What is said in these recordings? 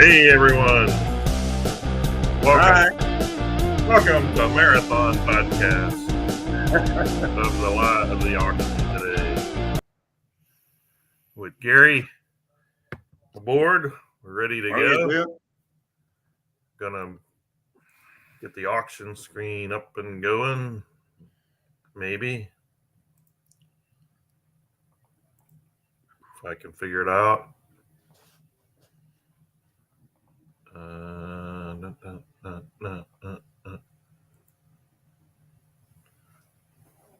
Hey everyone, welcome, Hi. welcome to Marathon Podcast of the auction today with Gary aboard. We're ready to How you go. doing? Gonna get the auction screen up and going. Maybe if I can figure it out.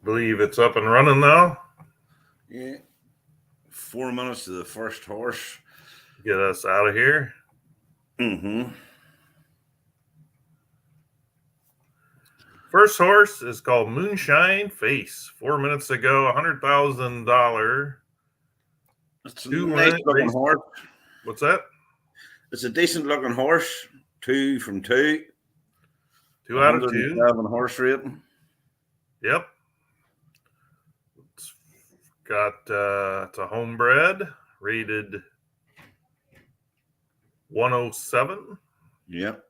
Believe it's up and running now. Yeah. 4 minutes to the first horse. Get us out of here. Mm-hmm. First horse is called Moonshine Face. 4 minutes ago, $100,000. It's a nice looking horse. What's that? It's a decent looking horse. 2 from 2. 2 out of 2. 107 horse rating. Yep. It's got it's a homebred, rated 107. Yep.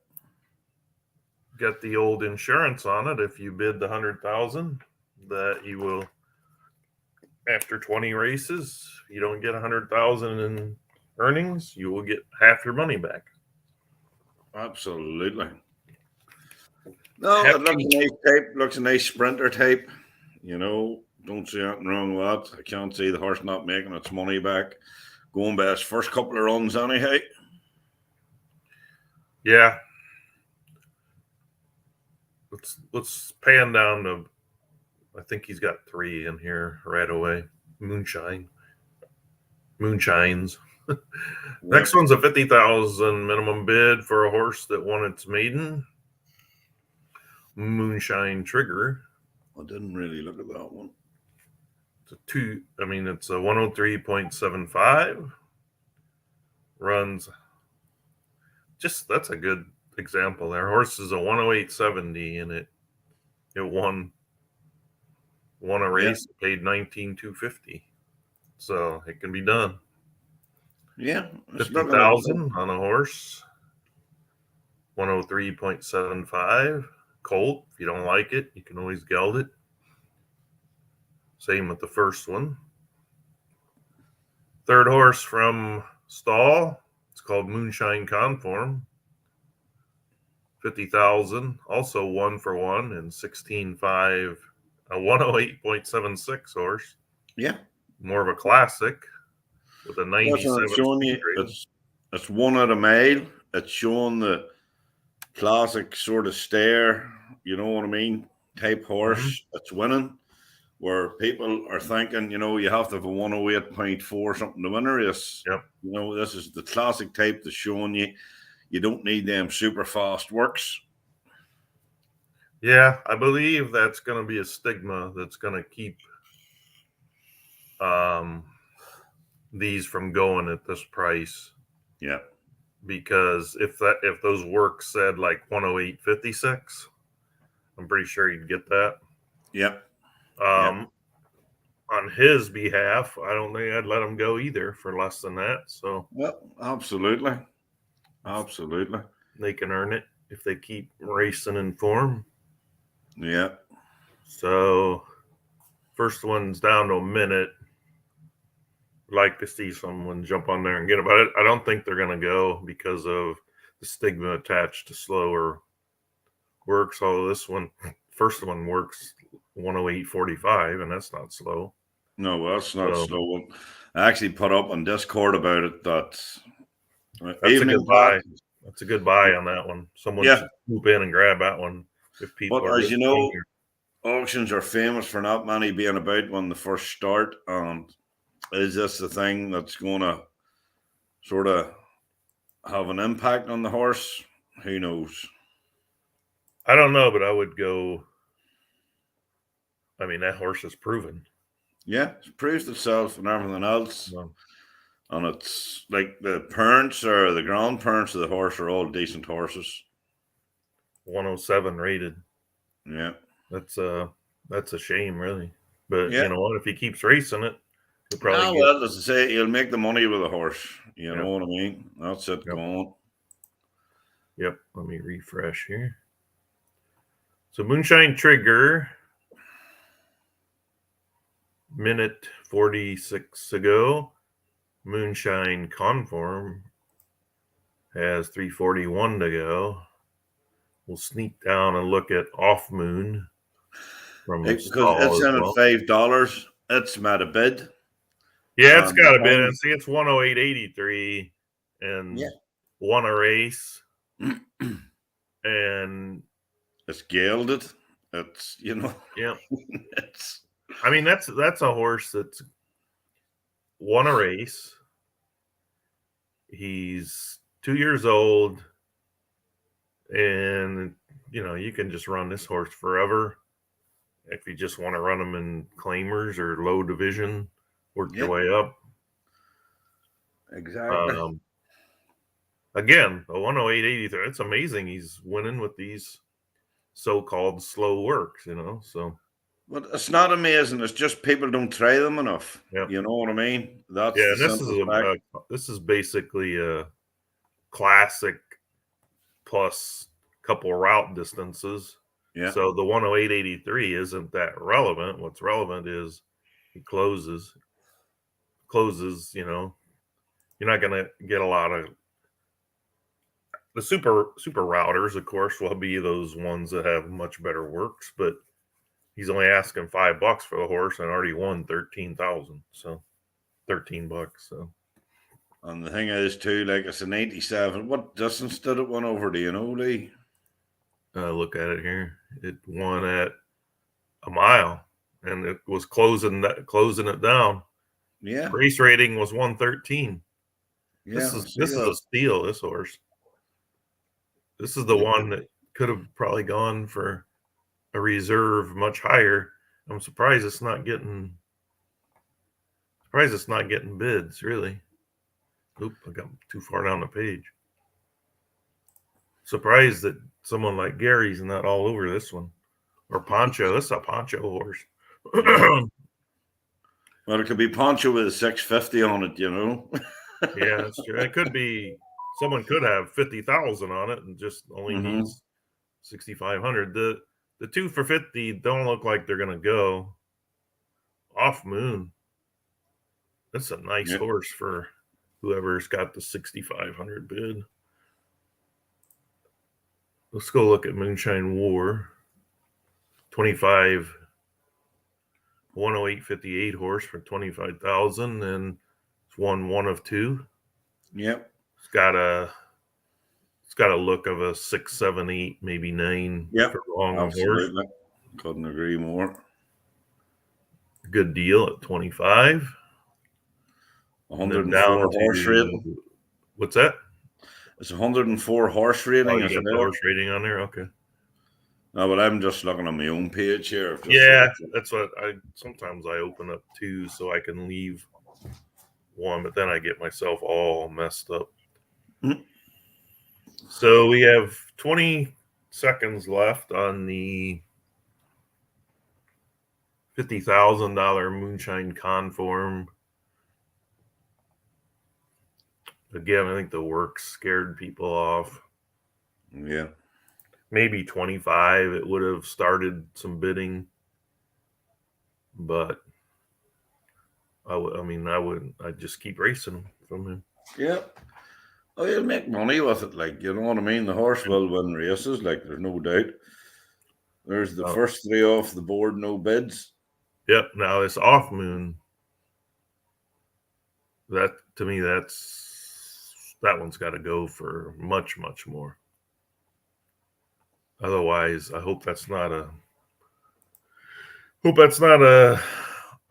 Got the old insurance on it. If you bid the 100,000, that you will, after 20 races, you don't get 100,000 in earnings, you will get half your money back. Absolutely. No, it looks a nice type. Looks a nice sprinter type. You know, don't see anything wrong with that. I can't see the horse not making its money back. Going by its first couple of runs anyhow. Yeah. Let's pan down to, I think he's got 3 in here right away. Moonshines. Next one's a 50,000 minimum bid for a horse that won its maiden. Moonshine Trigger. I didn't really look at that one. It's a 103.75. Runs. That's a good example there. Horse is a 108.70 and it won a race, paid 19,250. So it can be done. Yeah. 50,000 on a horse. 103.75. Colt. If you don't like it, you can always geld it. Same with the first one. Third horse from stall. It's called Moonshine Conform. 50,000. Also 1 for 1 and 16.5. A 108.76 horse. Yeah. More of a classic with a 97. It's 1 out of mile. It's showing the classic sort of stare, you know what I mean, type horse that's winning, where people are thinking, you have to have a 108.4 something to win a race. Yep. This is the classic type that's showing you don't need them super fast works. Yeah, I believe that's going to be a stigma that's going to keep these from going at this price. Yeah. Because if those works said like 108.56, I'm pretty sure you'd get that. Yep. On his behalf, I don't think I'd let him go either for less than that. So absolutely. They can earn it if they keep racing in form. Yeah. So first one's down to a minute. Like to see someone jump on there and get it, but I don't think they're going to go because of the stigma attached to slower work. So first one works 108.45, and that's not slow. No, that's not slow. I actually put up on Discord about it that's a good buy. That's a good buy on that one. Someone should swoop in and grab that one if people. But as you know, auctions are famous for not many being about when they first start. Is this the thing that's going to sort of have an impact on the horse? Who knows? I don't know, but I would go. I mean, that horse is proven. Yeah, it's proved itself and everything else. Yeah. And it's like the parents or the grandparents of the horse are all decent horses. 107 rated. Yeah. That's a shame, really. But you know what? If he keeps racing it, as I say, he'll make the money with a horse. You know what I mean? That's it going. Yep. Let me refresh here. So Moonshine Trigger, minute 46 ago. Moonshine Conform has 3:41 to go. We'll sneak down and look at Off Moon from Because Stall it's as in at well. $5. It's made a bid. Yeah, it's got a bit. Fine. See, it's 108.83 and Yeah. won a race. And It's gelded. It's, you know, yeah, it's I mean that's a horse that's won a race. He's 2 years old, and you know you can just run this horse forever if you just want to run him in claimers or low division, work your Yep. way up. exactly. Again, a 108.83. It's amazing he's winning with these so-called slow works, you know. So But it's not amazing. It's just people don't try them enough. yeah, You know what I mean? That's yeah. the And this is simple fact. this is basically a classic plus couple route distances. Yeah. So the 108.83 isn't that relevant. What's relevant is he closes. You know, you're not going to get a lot of the super routers. Of course, will be those ones that have much better works, but he's only asking $5 for the horse and already won 13,000. So $13. So And the thing is, too, like it's a 97. What distance did it win over? Do you know, Lee? look at it here. It won at a mile, and it was closing it down. Yeah. Race rating was 113. Yeah. This is a steal. This horse. This is the one that could have probably gone for a reserve much higher. I'm surprised it's not getting bids, really. Oop, I got too far down the page. Surprised that someone like Gary's not all over this one. Or Poncho. This is a Poncho horse. Well, it could be Poncho with a 650 on it, you know. Yeah, that's true. It could be someone could have 50,000 on it and just only needs 6,500. The 2 for 50 don't look like they're gonna go. Off Moon. That's a nice horse for whoever's got the 6,500 bid. Let's go look at Moonshine War. 25 108.58 horse for 25,000, and it's won 1 of 2. Yep. It's got a look of a 6, 7, 8, maybe 9 for long Absolutely. horse. Couldn't agree more. Good deal at 25. 104 horse rating. What's that? It's 104 horse rating. Oh, you got the horse rating on there? Okay. No, but I'm just looking on my own page here. Yeah, that's what sometimes I open up 2 so I can leave 1, but then I get myself all messed up. So we have 20 seconds left on the $50,000 Moonshine Conform. Again, I think the work scared people off. Yeah. Maybe 25, it would have started some bidding. But I'd just keep racing from him. Yeah. Oh, you'll make money with it, like, you know what I mean? The horse will win races, like, there's no doubt. There's the first 3 off the board, no bids. Yep. Now this Off Moon, that to me, that one's got to go for much, much more. Otherwise, I hope that's not a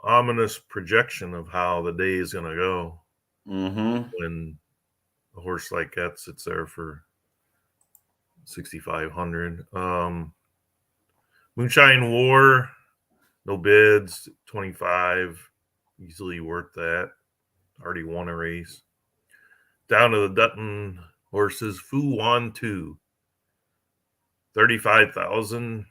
ominous projection of how the day is going to go. When a horse like that sits there for 6,500. Moonshine War, no bids, 25, easily worth that. Already won a race. Down to the Dutton horses, Fu Wan 2, 35,000.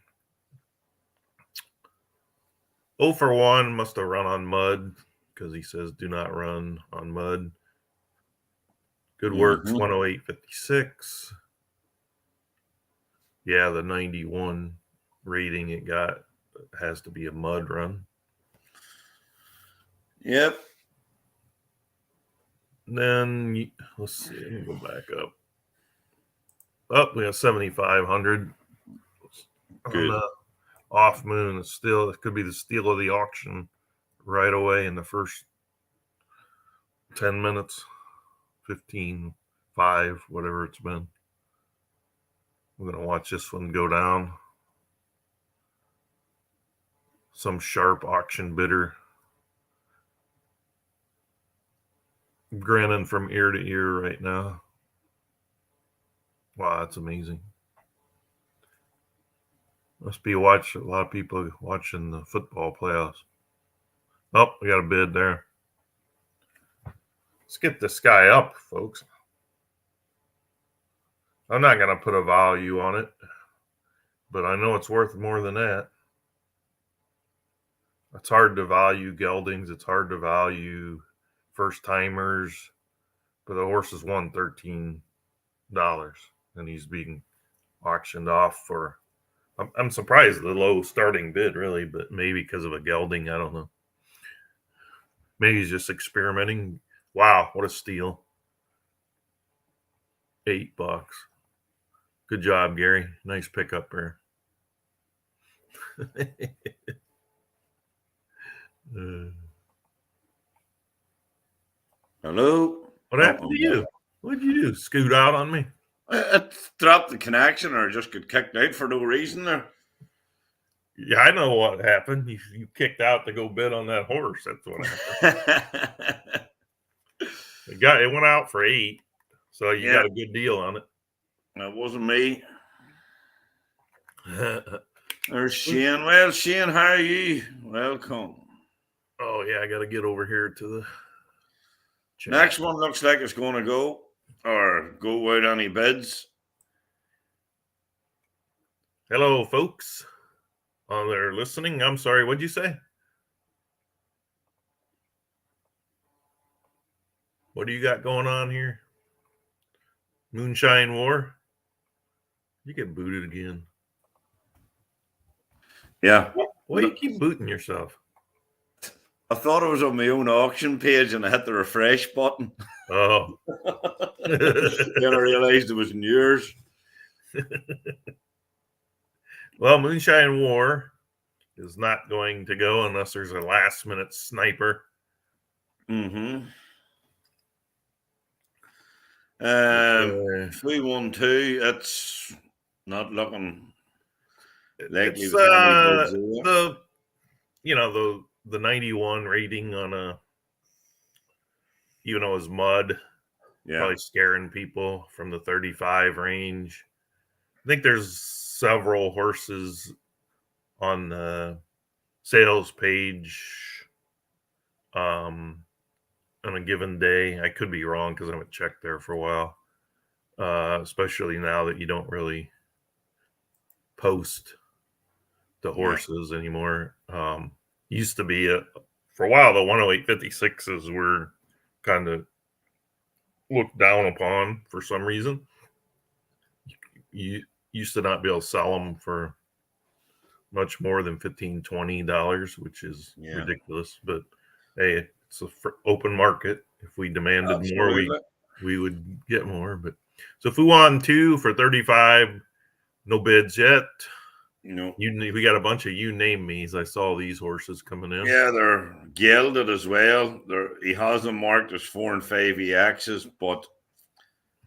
0 for 1, must have run on mud because he says do not run on mud. Good works, 108.56. Yeah, the 91 rating it got has to be a mud run. Yep. Then let's see. Let me go back up. Oh, we have 7,500 on Good. the off moon. It's still, it could be the steal of the auction right away in the first 10 minutes, 15, 5, whatever it's been. We're going to watch this one go down. Some sharp auction bidder grinning from ear to ear right now. Wow, that's amazing. Must be a lot of people watching the football playoffs. Oh, we got a bid there. Let's get this guy up, folks. I'm not going to put a value on it, but I know it's worth more than that. It's hard to value geldings. It's hard to value first timers, but the horse is won $13 and he's being auctioned off for. I'm surprised the low starting bid, really, but maybe because of a gelding. I don't know. Maybe he's just experimenting. Wow, what a steal. $8. Good job, Gary. Nice pickup there. Hello. What happened to you? What did you do? Scoot out on me? It dropped the connection, or just got kicked out for no reason there. Yeah, I know what happened. You kicked out to go bid on that horse. That's what happened. It went out for 8, so you got a good deal on it. That wasn't me. There's Shane. Well, Shane, how are you? Welcome. Oh yeah, I got to get over here to the chat. Next one looks like it's going to go without any bids. Hello, folks. They're listening. I'm sorry. What'd you say? What do you got going on here? Moonshine War? You get booted again. Yeah. Why do you keep booting yourself? I thought it was on my own auction page and I hit the refresh button. Oh. Then I realized it was in yours. Well, Moonshine War is not going to go unless there's a last minute sniper. 312. It's not looking likely. It's the 91 rating on a, is mud. Yeah. Probably scaring people from the 35 range. I think there's several horses on the sales page on a given day. I could be wrong because I haven't checked there for a while, especially now that you don't really post the horses anymore. Used to be for a while, the 108.56s were kind of looked down upon for some reason. You used to not be able to sell them for much more than $15-$20, which is ridiculous. But hey, it's an open market. If we demanded more, we would get more. But so if we won 2 for 35, no bids yet. No, we got a bunch of you name me's. I saw these horses coming in. Yeah, they're gelded as well. He has them marked as 4 and 5 EXs, but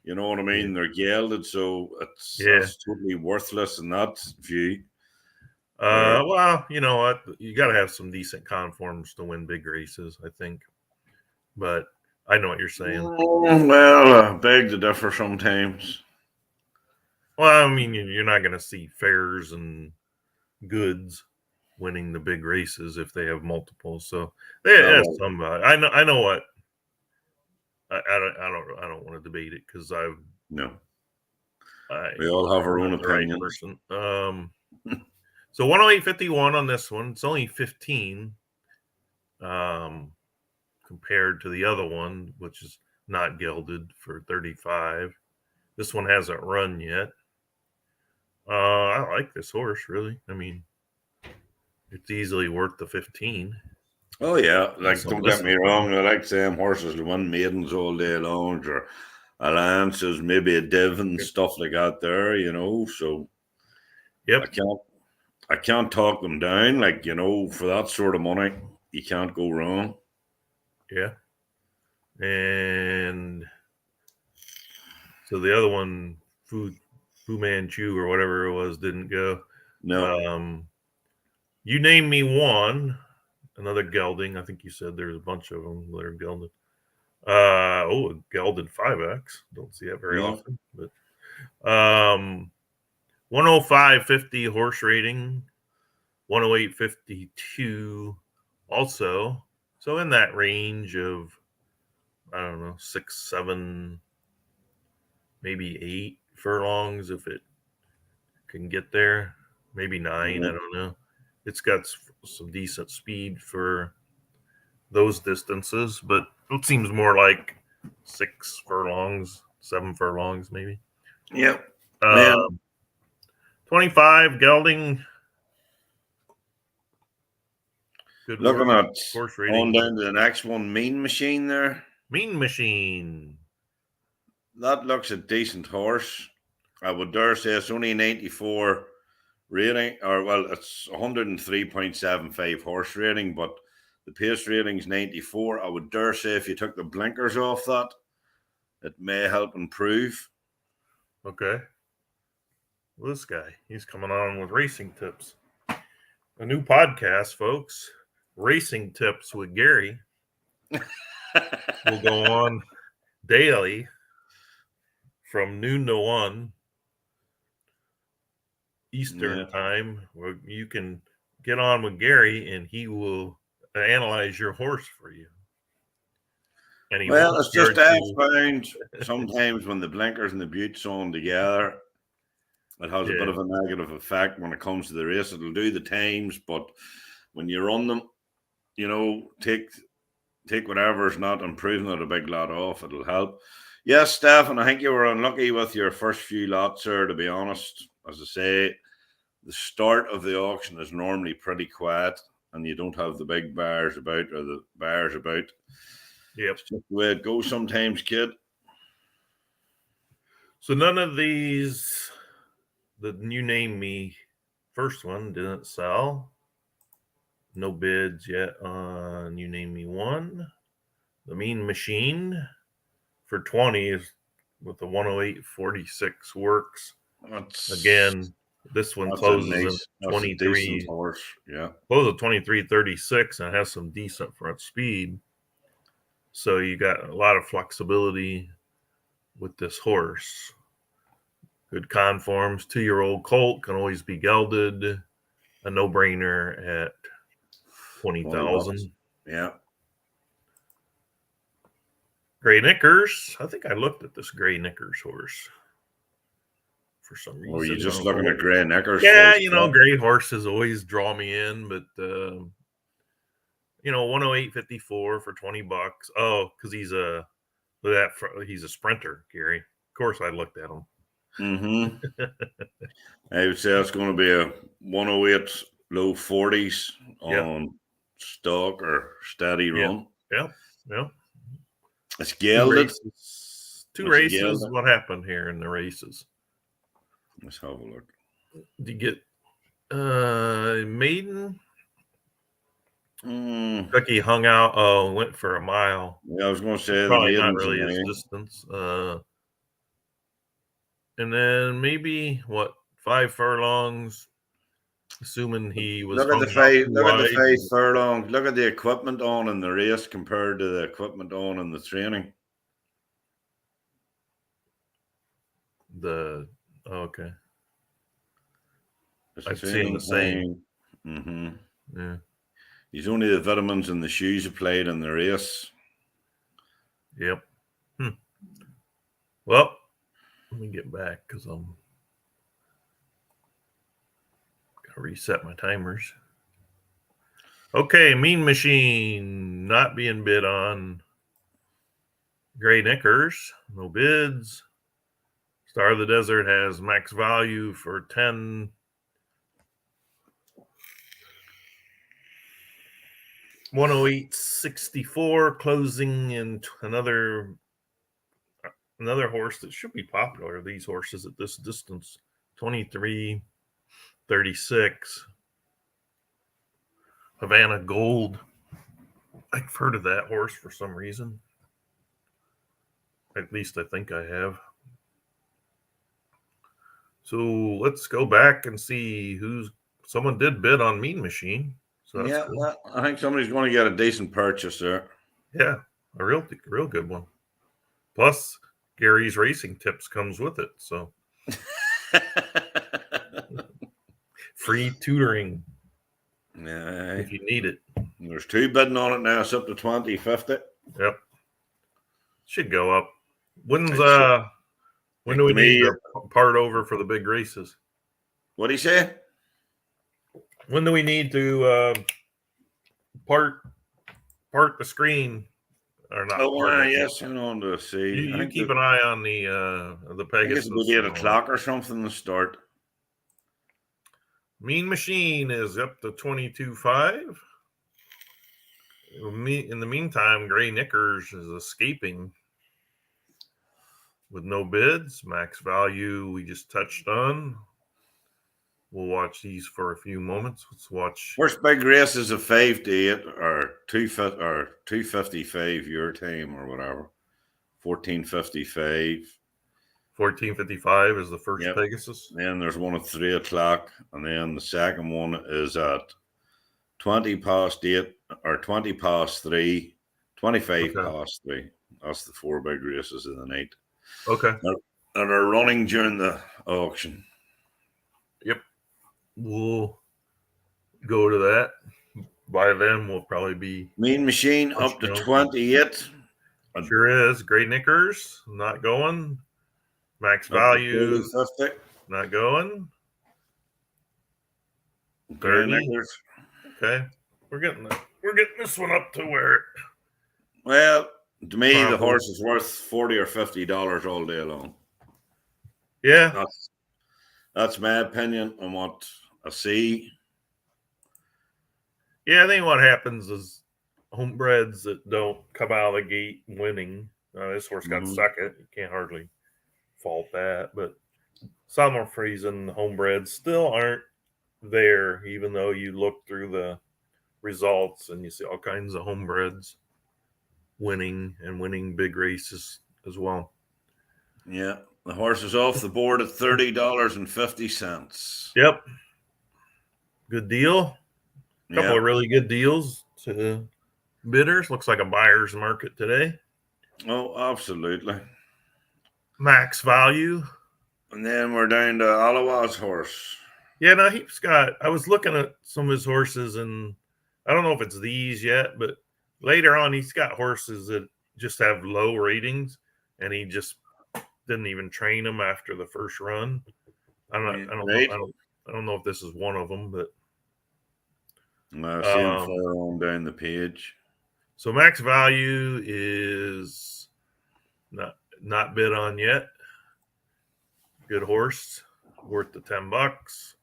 you know what I mean. They're gelded, so it's totally worthless in that view. Well, you know what? You got to have some decent conforms to win big races, I think. But I know what you're saying. Well, I beg to differ sometimes. Well, I mean, you're not going to see fairs and goods winning the big races if they have multiples. So that's some. I know what. I don't want to debate it because we all have our own opinions. So 108.51 on this one. It's only 15 compared to the other one, which is not gelded for 35. This one hasn't run yet. I like this horse, really. I mean, it's easily worth the 15. Oh yeah, like So don't get listen, me wrong. I like them horses that win maidens all day long, or alliances, maybe a Devon stuff like that. There, so Yep. I can't talk them down. Like for that sort of money, you can't go wrong. Yeah. And so the other one, Fu Manchu or whatever it was, didn't go. No, You name me one. Another gelding. I think you said there's a bunch of them that are gelded. A gelded 5X. Don't see that very Yeah. often. But 105.50 horse rating, 108.52 also. So in that range of, I don't know, 6, 7, maybe 8 furlongs if it can get there. Maybe 9, I don't know. It's got some decent speed for those distances, but it seems more like 6 furlongs, 7 furlongs, maybe. Yep. Man, 25 gelding. Good looking work. at Horse on rating. down to the next one, Mean Machine there. Mean Machine. That looks a decent horse. I would dare say it's only 94 rating, or well, it's 103.75 horse rating, but the pace rating is 94. I would dare say if you took the blinkers off that, it may help improve. Okay. Well, this guy, he's coming on with racing tips. A new podcast, folks. Racing tips with Gary. Will go on daily from noon to 1 Eastern time, where you can get on with Gary and he will analyze your horse for you. And Well, it's just I've found sometimes when the blinkers and the buttes on together, it has a bit of a negative effect when it comes to the race. It'll do the times, but when you run them, take whatever's not improving it a big lot off. It'll help. Yes, Stefan, I think you were unlucky with your first few lots, sir, to be honest. As I say, the start of the auction is normally pretty quiet and you don't have the big buyers about or the buyers about. Yep. It's just the way it goes sometimes, kid. So none of these, the You Name Me first one didn't sell. No bids yet on You Name Me one. The Mean Machine for 20 is with the 108.46 works. Again, this one closes in 23 horse. Yeah. Closes at 23.36 and has some decent front speed. So you got a lot of flexibility with this horse. Good conforms. 2-year-old colt can always be gelded. A no-brainer at 20,000. Yeah. Gray Knickers. I think I looked at this Gray Knickers horse for some reason. Or you just looking at Gray Knickers? Yeah, gray horses always draw me in, but 108.54 for $20. Oh, because he's a sprinter, Gary. Of course, I looked at him. Mm-hmm. I would say it's going to be a 108 low 40s on stock or steady run. Yep. It's gelded. Two races. What happened here in the races? Let's have a look. Did you get maiden? Becky hung out. Oh, went for a mile. Yeah, I was going to say probably not really his distance. And then maybe 5 furlongs. Assuming he was. Look at the 5 furlongs. Look at the equipment on in the race compared to the equipment on in the training. Okay. I've seen the same. Mm-hmm. Yeah. He's only the vitamins and the shoes applied in the race. Yep. Well, let me get back because I'm gonna reset my timers. Okay, Mean Machine not being bid on. Gray Knickers, no bids. Star of the Desert has max value for 10. $108.64, closing in another horse that should be popular. These horses at this distance, 23.36. Havana Gold. I've heard of that horse for some reason. At least I think I have. So let's go back and see someone did bid on Mean Machine. So that's Yeah, good. well, I think somebody's going to get a decent purchase there. Yeah, a real good one. Plus, Gary's Racing Tips comes with it, so free tutoring if you need it. There's 2 bidding on it now. It's up to 20.50. Yep, should go up. When do we need to part over for the big races? What do you say? When do we need to part the screen or not? Oh, yes, on to see. You keep an eye on the Pegasus. I guess it'll be 8 o'clock or something to start. Mean Machine is up to 22.5. In the meantime, Gray Knickers is escaping with no bids. Max value we just touched on. We'll watch these for a few moments. Let's watch. First big race is a 5 to 8 or 255 your time or whatever. 14.55. 14.55 is the first Pegasus. Then there's one at 3 o'clock, and then the second one is at 20 past 8 or 20 past 3, 25 past 3. That's the 4 big races of the night. Okay. And they're running during the auction. Yep. We'll go to that. By then, we'll probably be Mean Machine up to 28. Sure is. Gray Knickers not going. Max value not going. 30. Okay. We're getting this one up to where. Well, to me, the horse is worth $40 or $50 all day long. Yeah. That's my opinion on what I see. Yeah, I think what happens is homebreds that don't come out of the gate winning. This horse got second. You can't hardly fault that. But some reason homebreds still aren't there, even though you look through the results and you see all kinds of homebreds winning big races as well. Yeah. The horse is off the board at $30.50. Yep. Good deal. A couple of really good deals to bidders. Looks like a buyer's market today. Oh, absolutely. Max value. And then we're down to Alawa's horse. Yeah, no, I was looking at some of his horses, and I don't know if it's these yet, but later on he's got horses that just have low ratings, and he just didn't even train them after the first run. I don't know if this is one of them, but I see him far on down the page. So max value is not bid on yet. Good horse, worth the $10.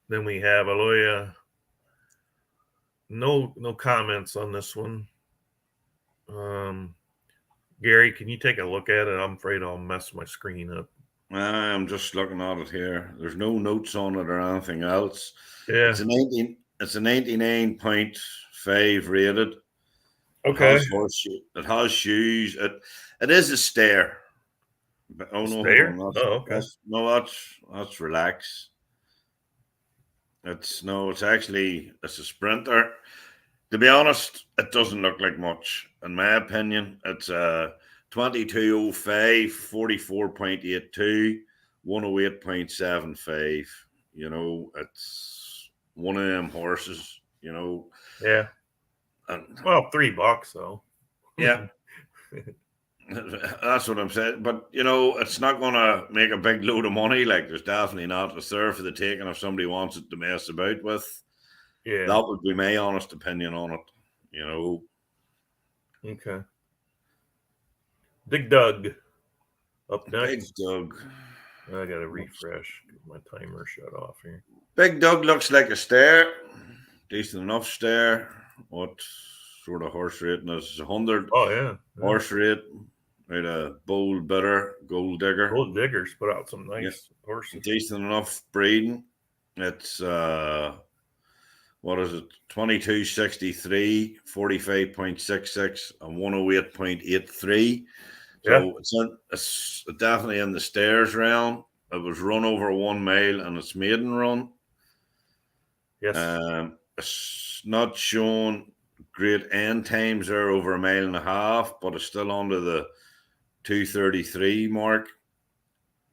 Then we have Aloya. No comments on this one. Gary, can you take a look at it? I'm afraid I'll mess my screen up. I'm just looking at it here. There's no notes on it or anything else. Yeah. It's a 99.5 rated. Okay. It has shoes. It is a stare. Oh no! Stare? Okay. That's relax. It's a sprinter. To be honest, it doesn't look like much. In my opinion, it's a 22.05, 44.82, 108.75. You know, it's one of them horses, you know. Yeah. Well, $3 though. Yeah. That's what I'm saying. But, you know, it's not going to make a big load of money. Like, there's definitely not. It's there for the taking if somebody wants it to mess about with. Yeah. That would be my honest opinion on it, you know. Okay. Big Doug Up Big next, Doug. I got to refresh. Get my timer shut off here. Big Doug looks like a stare. Decent enough stare. What sort of horse rating is 100? Oh yeah, Horse rate. Right, a bold bitter, gold digger. Gold Diggers put out some nice Yeah. horses. Decent enough breeding. It's what is it? 2263, 45.66, and 108.83. So it's definitely in the stairs realm. It was run over 1 mile and it's maiden run. Yes. It's not shown great end times there over 1.5 miles, but it's still under the 233 mark.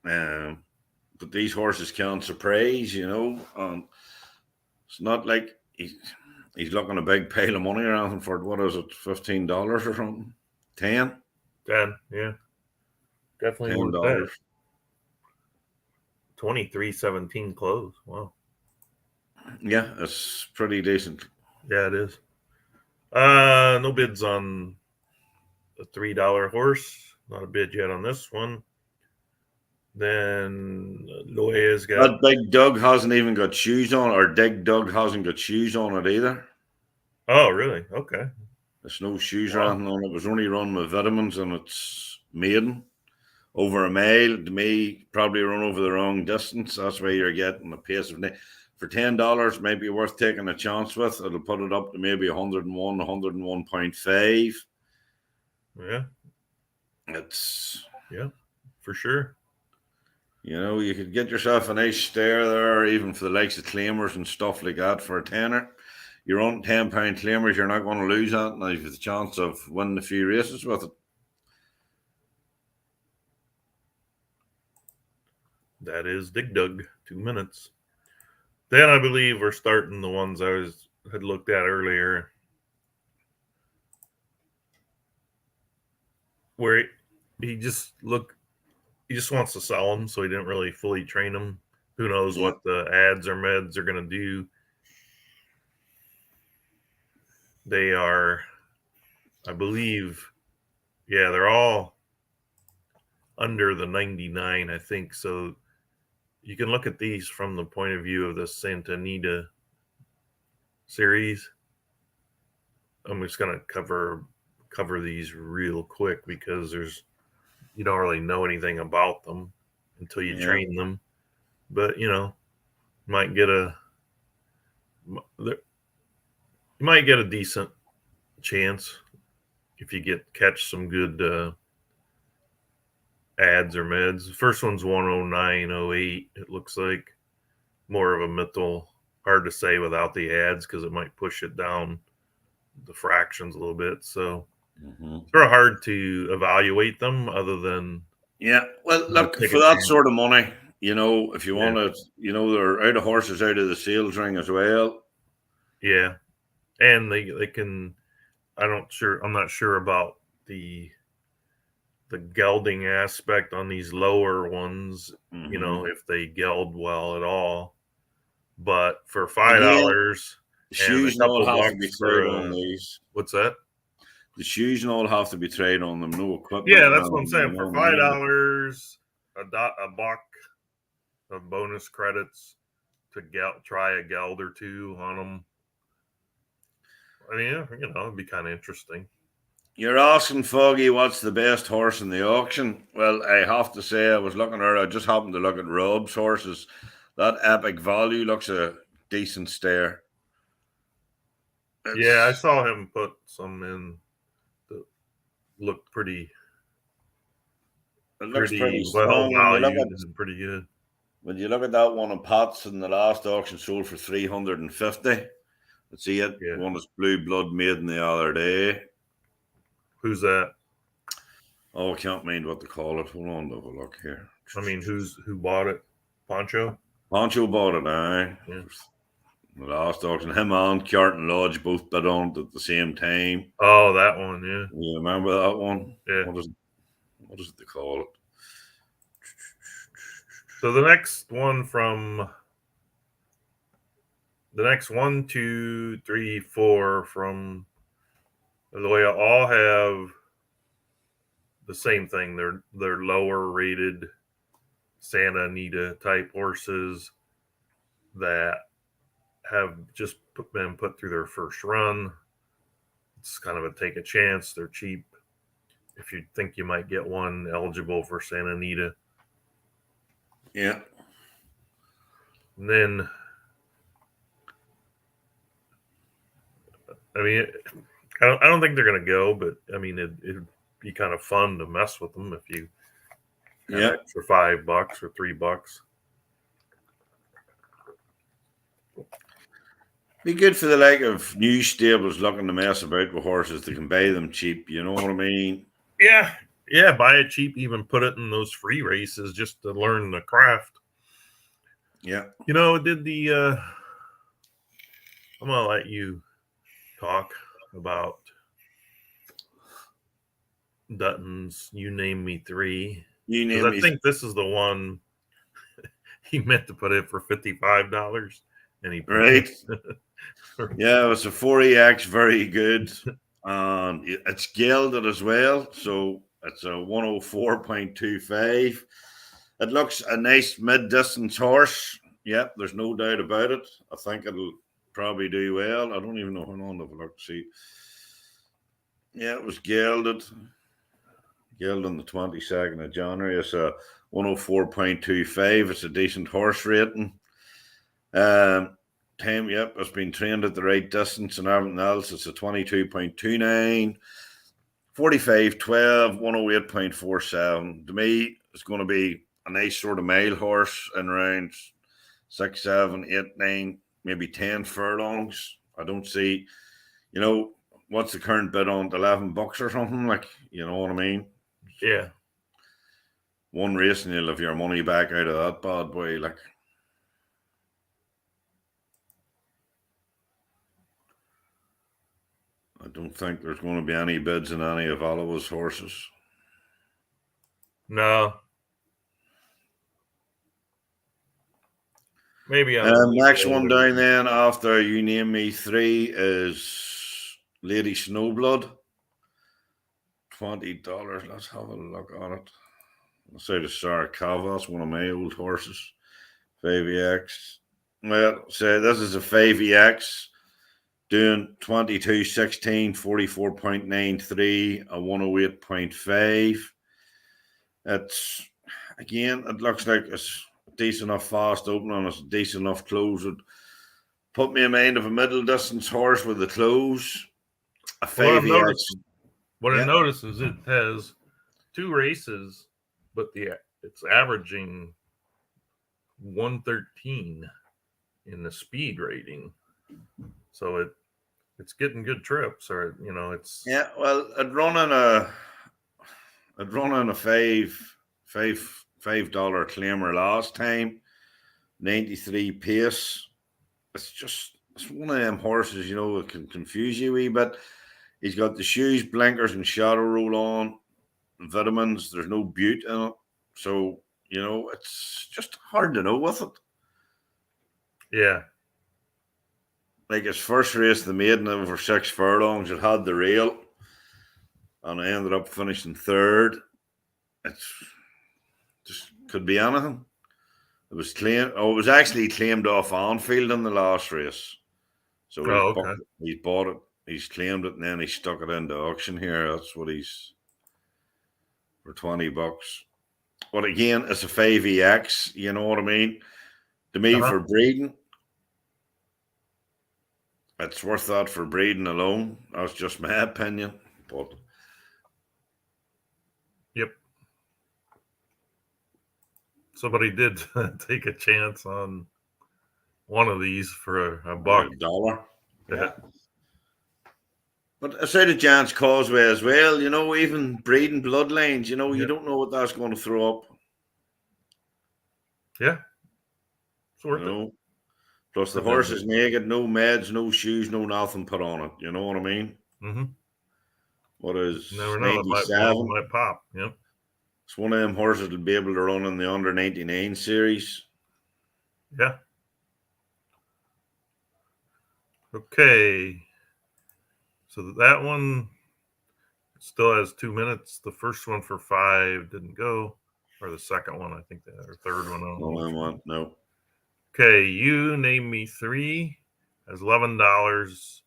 But these horses can't surprise, and it's not like he's looking a big pile of money or anything for, what is it, $15 or something? 10? 10, yeah. Definitely worth $10. that. 23.17 close. Wow. Yeah, it's pretty decent. Yeah, it is. No bids on the $3 horse. Not a bid yet on this one. Then Loya's got. That Big Doug hasn't even got shoes on, or Dig Doug hasn't got shoes on it either. Oh, really? Okay. There's no shoes or anything on it. It was only run with vitamins, and it's maiden. Over 1 mile, to me, probably run over the wrong distance. That's why you're getting a pace of for $10, maybe worth taking a chance with. It'll put it up to maybe 101, 101.5. Yeah. It's for sure. You could get yourself a nice stare there, even for the likes of claimers and stuff like that for a tenner. Your own £10 claimers, you're not going to lose that, and you've the chance of winning a few races with it. That is Dig Dug, 2 minutes. Then I believe we're starting the ones I had looked at earlier, where he just wants to sell them, so he didn't really fully train them. Who knows what the ads or meds are going to do? They are, I believe, they're all under the 99, I think. So you can look at these from the point of view of the Santa Anita series. I'm just going to cover these real quick because you don't really know anything about them until you train them. But you might get a decent chance if you catch some good ads or meds. The first one's 109.08. It looks like more of a mental, hard to say without the ads because it might push it down the fractions a little bit. So it's very hard to evaluate them other than. Yeah, well, look, for that sort of money, if you want to, they're out of horses out of the sales ring as well. Yeah, and they can. I'm not sure about the gelding aspect on these lower ones. If they geld well at all. But for $5, shoes and all have to be tried on these. What's that? The shoes and all have to be tried on them. No equipment. Yeah, that's what I'm saying. For $5, a buck of bonus credits to try a geld or two on them. I mean, it'd be kind of interesting. You're asking Foggy what's the best horse in the auction? Well, I have to say, I just happened to look at Rob's horses. That Epic Value looks a decent stare. Yeah, I saw him put some in that looked pretty. It looks pretty strong. Pretty good. When you look at that one of Pat's in the last auction, sold for $350. Let's see it. Yeah. One is Blue Blood Maiden the other day. Who's that? Oh, I can't mind what to call it. Hold on, have a look here. I mean, who bought it? Poncho? Poncho bought it, aye. Yeah. The last auction, him and Carton Lodge both bid on it at the same time. Oh, that one, yeah. You remember that one? Yeah. What is it they call it? So the next one from the next 1, 2, 3, 4 from Loya all have the same thing. They're lower rated Santa Anita type horses that have just been put through their first run. It's kind of a take a chance. They're cheap. If you think you might get one eligible for Santa Anita. Yeah. And then, I mean, I don't think they're going to go, but I mean, it'd be kind of fun to mess with them if you have Yeah. extra $5 or $3. Be good for the like of new stables looking to mess about with horses. They can buy them cheap. You know what I mean? Yeah, buy it cheap. Even put it in those free races just to learn the craft. Yeah. You know, did the I'm gonna let you talk about Dutton's You Name Me 3. You Because name I me. think this is the one he meant to put in for $55, and he Right. Yeah, it was a 4EX, very good. It's gelded as well, so it's a 104.25. It looks a nice mid-distance horse. Yep, there's no doubt about it. I think it'll probably do well. I don't even know how long to look. See, yeah, it was gelded on the 22nd of January. It's a 104.25. It's a decent horse rating. Time, yep, it's been trained at the right distance and everything else. It's a 22.29, 45.12, 108.47. To me, it's going to be a nice sort of mile horse in around 6, 7, 8, 9, maybe 10 furlongs. I don't see, what's the current bid on $11 or something, like, you know what I mean? Yeah. One race and you'll have your money back out of that bad boy, like. I don't think there's going to be any bids in any of Oliver's horses. No. Maybe next one down then after You Name Me 3 is Lady Snowblood. $20. Let's have a look on it. I'll say the Sarah Calvas, one of my old horses. 5EX. Well, so this is a 5EX doing 22.16, 44.93, a 108.5. It's, again, it looks like it's decent enough fast opening and it's decent enough close. It put me in mind of a middle distance horse with the close. A 5EX. What I notice is it has 2 races, but it's averaging 113 in the speed rating. So it's getting good trips, or it's well, I'd run in a $5 claimer last time, 93 pace. It's one of them horses, it can confuse you a wee bit. He's got the shoes, blinkers, and shadow roll on, vitamins. There's no butte in it, so it's just hard to know with it. Yeah. Like his first race, the maiden over 6 furlongs, it had the rail, and I ended up finishing third. It's just could be anything. It was claimed. Oh, it was actually claimed off Anfield in the last race. So he's bought it. He's claimed it, and then he stuck it into auction here. That's what he's for $20. But again, it's a 5EX. You know what I mean? To me, for breeding, it's worth that for breeding alone. That's just my opinion. But yep. Somebody did take a chance on one of these for a buck. $1. Yeah. But aside of Giant's Causeway as well, even breeding bloodlines, you don't know what that's going to throw up. Yeah. It's worth it. Plus the horse is naked, no meds, no shoes, no nothing put on it. You know what I mean? Mm-hmm. What is never know, 97? Might pop. Yep. It's one of them horses that'll be able to run in the under 99 series. Yeah. Okay. So that one Still has 2 minutes. The first one for 5 didn't go, or the second one, I think, or third one. I don't know. No. Okay, you name me 3 as $11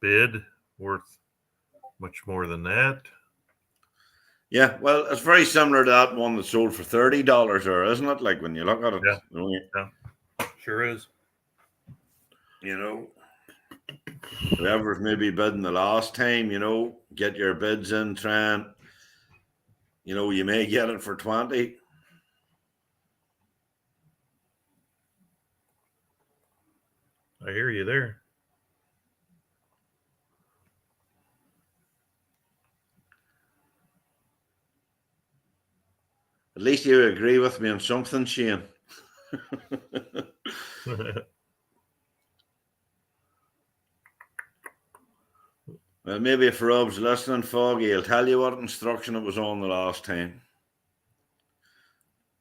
bid, worth much more than that. Yeah, well, it's very similar to that one that sold for $30, or isn't it? Like when you look at it, Yeah, sure is. Whoever's maybe bidding the last time, get your bids in, try and, you may get it for 20. I hear you there. At least you agree with me on something, Shane. Well, maybe if Rob's listening, Foggy, he'll tell you what instruction it was on the last time.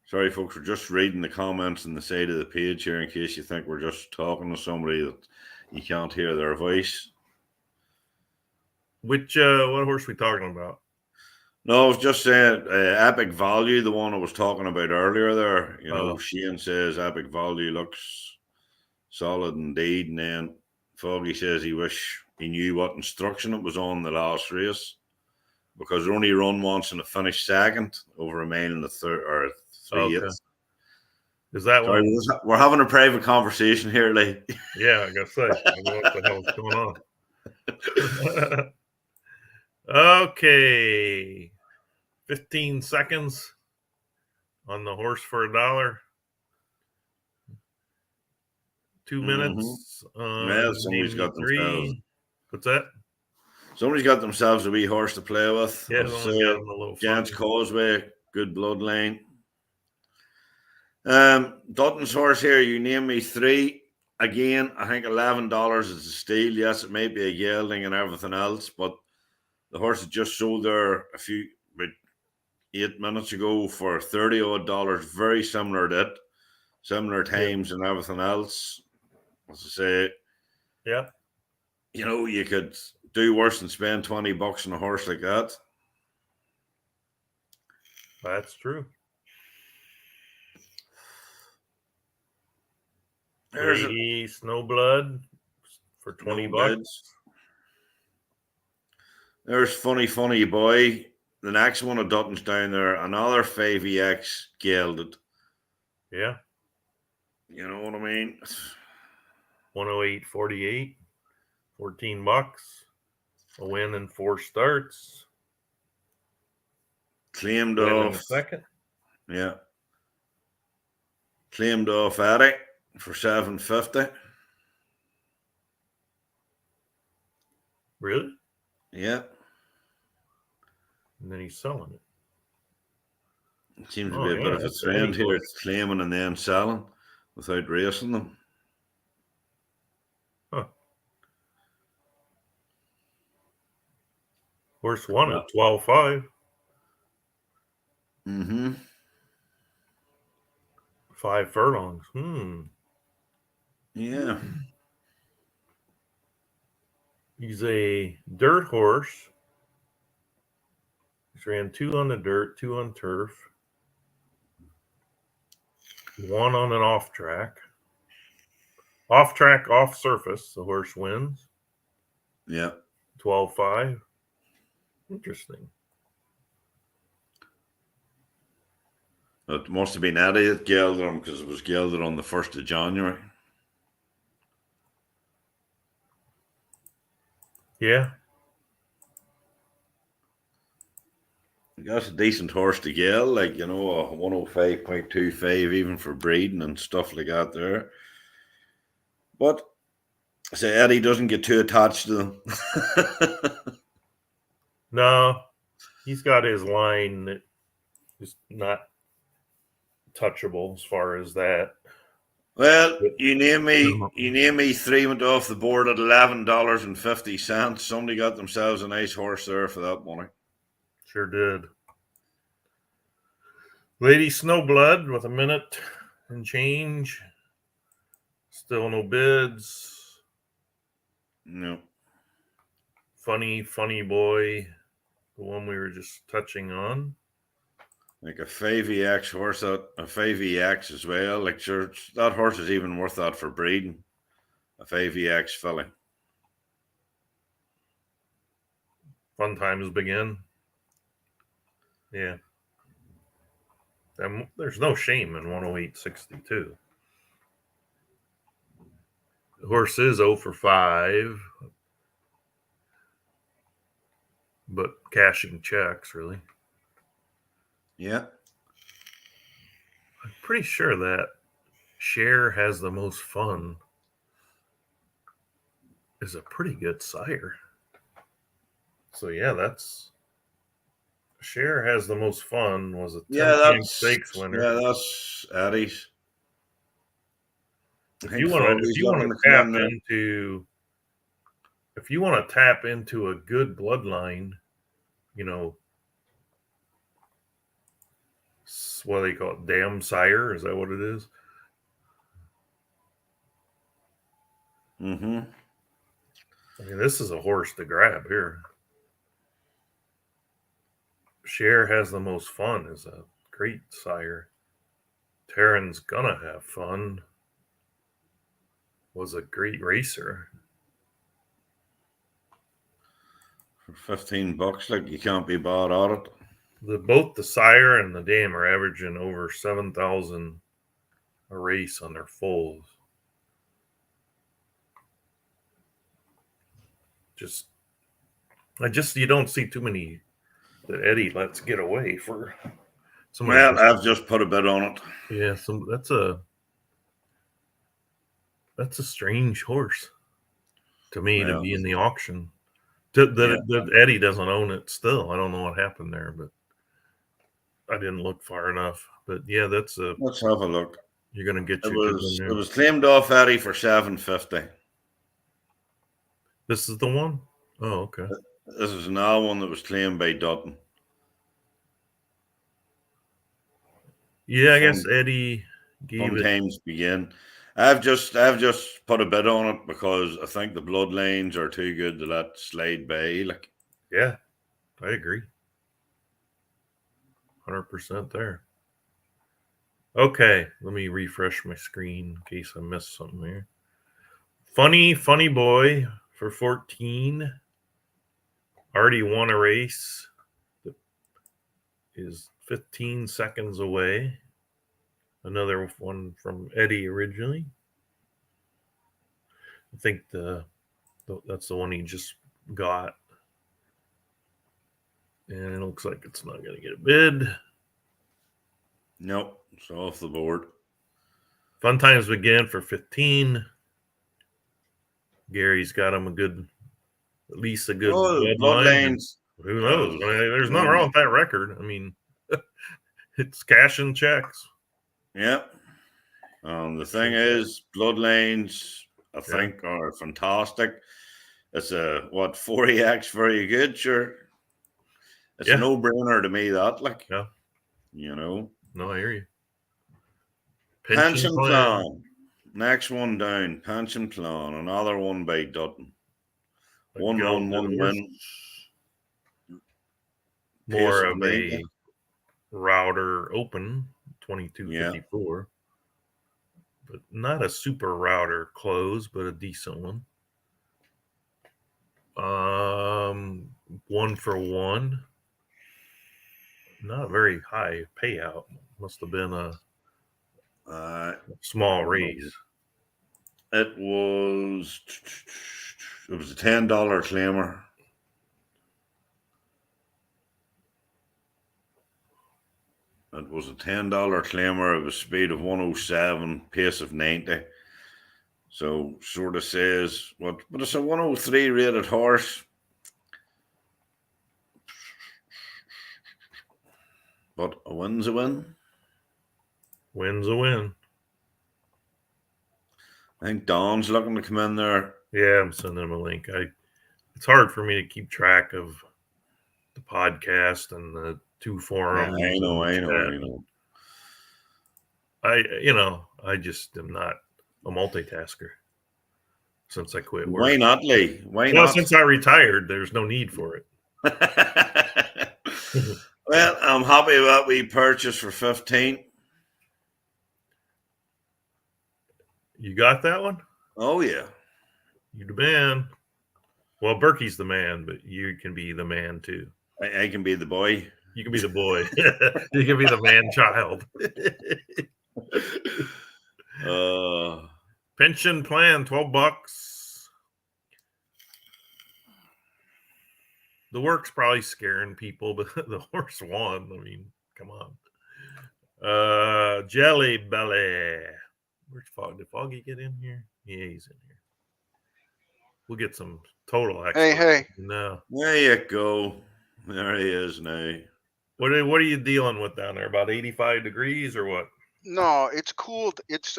Sorry, folks, we're just reading the comments on the side of the page here in case you think we're just talking to somebody that you can't hear their voice. Which what horse are we talking about? No, I was just saying Epic Value, the one I was talking about earlier there. Shane says Epic Value looks solid indeed. And then Foggy says he wish he knew what instruction it was on the last race because it only run once and it finished second over a mile in the third or 3/8. Is that Sorry, one? We're having a private conversation here, Lee. Yeah, I gotta say, I don't know what the hell's going on. Okay, 15 seconds on the horse for $1. 2 minutes. Well, somebody's got themselves. What's that? Somebody's got themselves a wee horse to play with. Yeah, so, Giant's Causeway, good bloodline. Dutton's horse here, you name me 3. Again, I think $11 is a steal. Yes, it may be a gelding and everything else, but the horse that just sold there about 8 minutes ago for $30 odd, very similar to it, similar times and everything else. As I say, yeah, you could do worse than spend $20 on a horse like that. That's true. There's Snowblood for $20. There's Funny Boy. The next one of Dutton's down there, another 5EX gelded. Yeah. You know what I mean? 108.48, $14. A win in 4 starts. Claimed off second. Yeah. Claimed off Eric for $750. Really? Yeah. And then he's selling it. Seems to be a bit of a trend here. It's claiming and then selling without racing them. Huh. Horse won at 12.5. 5 furlongs. Yeah. He's a dirt horse. He's ran 2 on the dirt, 2 on turf, 1 on an off track. Off track, off surface, the horse wins. Yeah. 12.5. Interesting. It must have been Eddie that gelded him because it was gelded on the 1st of January. Yeah. That's a decent horse to geld, like, a 105.25 even for breeding and stuff like that there. But say Eddie doesn't get too attached to them. No, he's got his line that is not touchable as far as that. Well, you name me 3 went off the board at $11.50. Somebody got themselves a nice horse there for that money. Sure did. Lady Snowblood with a minute and change. Still no bids. No. Funny boy. the one we were just touching on. Like a 5EX horse, a 5EX as well. Like, sure, that horse is even worth that for breeding. A 5EX filly. Fun times begin. Yeah. There's no shame in 108.62. The horse is 0 for 5, but cashing checks, really. Yeah. I'm pretty sure that Share Has the Most Fun is a pretty good sire. So, yeah, that's Share Has the Most Fun was a 10 stakes winner. Yeah, that's Eddie's. If you want to tap into a good bloodline, you know, what do they call it? Damn sire? Is that what it is? Mm-hmm. I mean, this is a horse to grab here. Share Has the Most Fun is a great sire. Terran's Gonna Have Fun was a great racer. For $15, like, you can't be bought at it. Both the sire and the dam are averaging over 7,000 a race on their foals. You don't see too many that Eddie lets get away for. Well, I've just put a bid on it. Yeah, that's a strange horse to me to be in the auction. That Eddie doesn't own it still. I don't know what happened there, but I didn't look far enough. But yeah, let's have a look. You're gonna get it was claimed off Eddie for $750. This is the one? Oh, okay. This is another one that was claimed by Dutton. Yeah, I guess Eddie gave it. Times begin. I've just put a bid on it because I think the bloodlines are too good to let slide by. Like, yeah, I agree. 100% there. Okay, let me refresh my screen in case I missed something there. Funny Boy for 14. Already won a race. Is 15 seconds away. Another one from Eddie originally. I think that's the one he just got. And it looks like it's not going to get a bid. Nope, it's off the board. Fun times begin for 15. Gary's got him at least a good bloodlines. Who knows? I mean, there's nothing wrong with that record. I mean, it's cashing checks. Yeah. The thing is, bloodlines, I think, are fantastic. It's a 4EX, very good, sure. It's a no-brainer to me, that, like, you know. No, I hear you. Pension Plan. Next one down. Pension Plan. Another one by Dutton. 1-1-1 win. More of a router open, 22.54. But not a super router close, but a decent one. 1 for 1. Not a very high payout. Must have been a small raise. It was a $10 claimer. It was a $10 claimer. It was speed of 107, pace of 90. So sort of says but it's a 103 rated horse. But a win's a win. Win's a win. I think Don's looking to come in there. Yeah, I'm sending him a link. It's hard for me to keep track of the podcast and the two forums. Yeah, I know. I just am not a multitasker since I quit work. Why not, Lee? Why well, not? Since I retired, there's no need for it. Well, I'm happy about we purchased for 15. You got that one? Oh yeah. You the man. Well, Berkey's the man, but you can be the man too. I can be the boy. You can be the boy. You can be the man child. Pension plan, $12. The work's probably scaring people, but the horse won. I mean, come on. Jelly Belly. Where's Fog? Did Foggy get in here? Yeah, he's in here. We'll get some total experts. Hey. No. There you go. There he is now. What are you dealing with down there? About 85 degrees or what? No, it's cooled. It's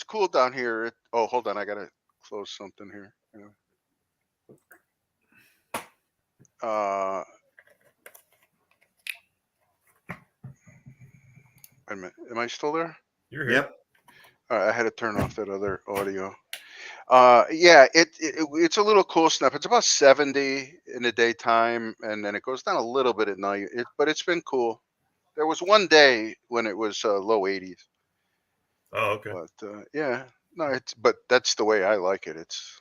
cooled down here. Oh, hold on. I gotta close something here. Wait a minute. Am I still there? You're here. Yep. All right, I had to turn off that other audio. It's a little cool snap. It's about 70 in the daytime, and then it goes down a little bit at night. But it's been cool. There was one day when it was low 80s. Oh, okay. But but that's the way I like it. It's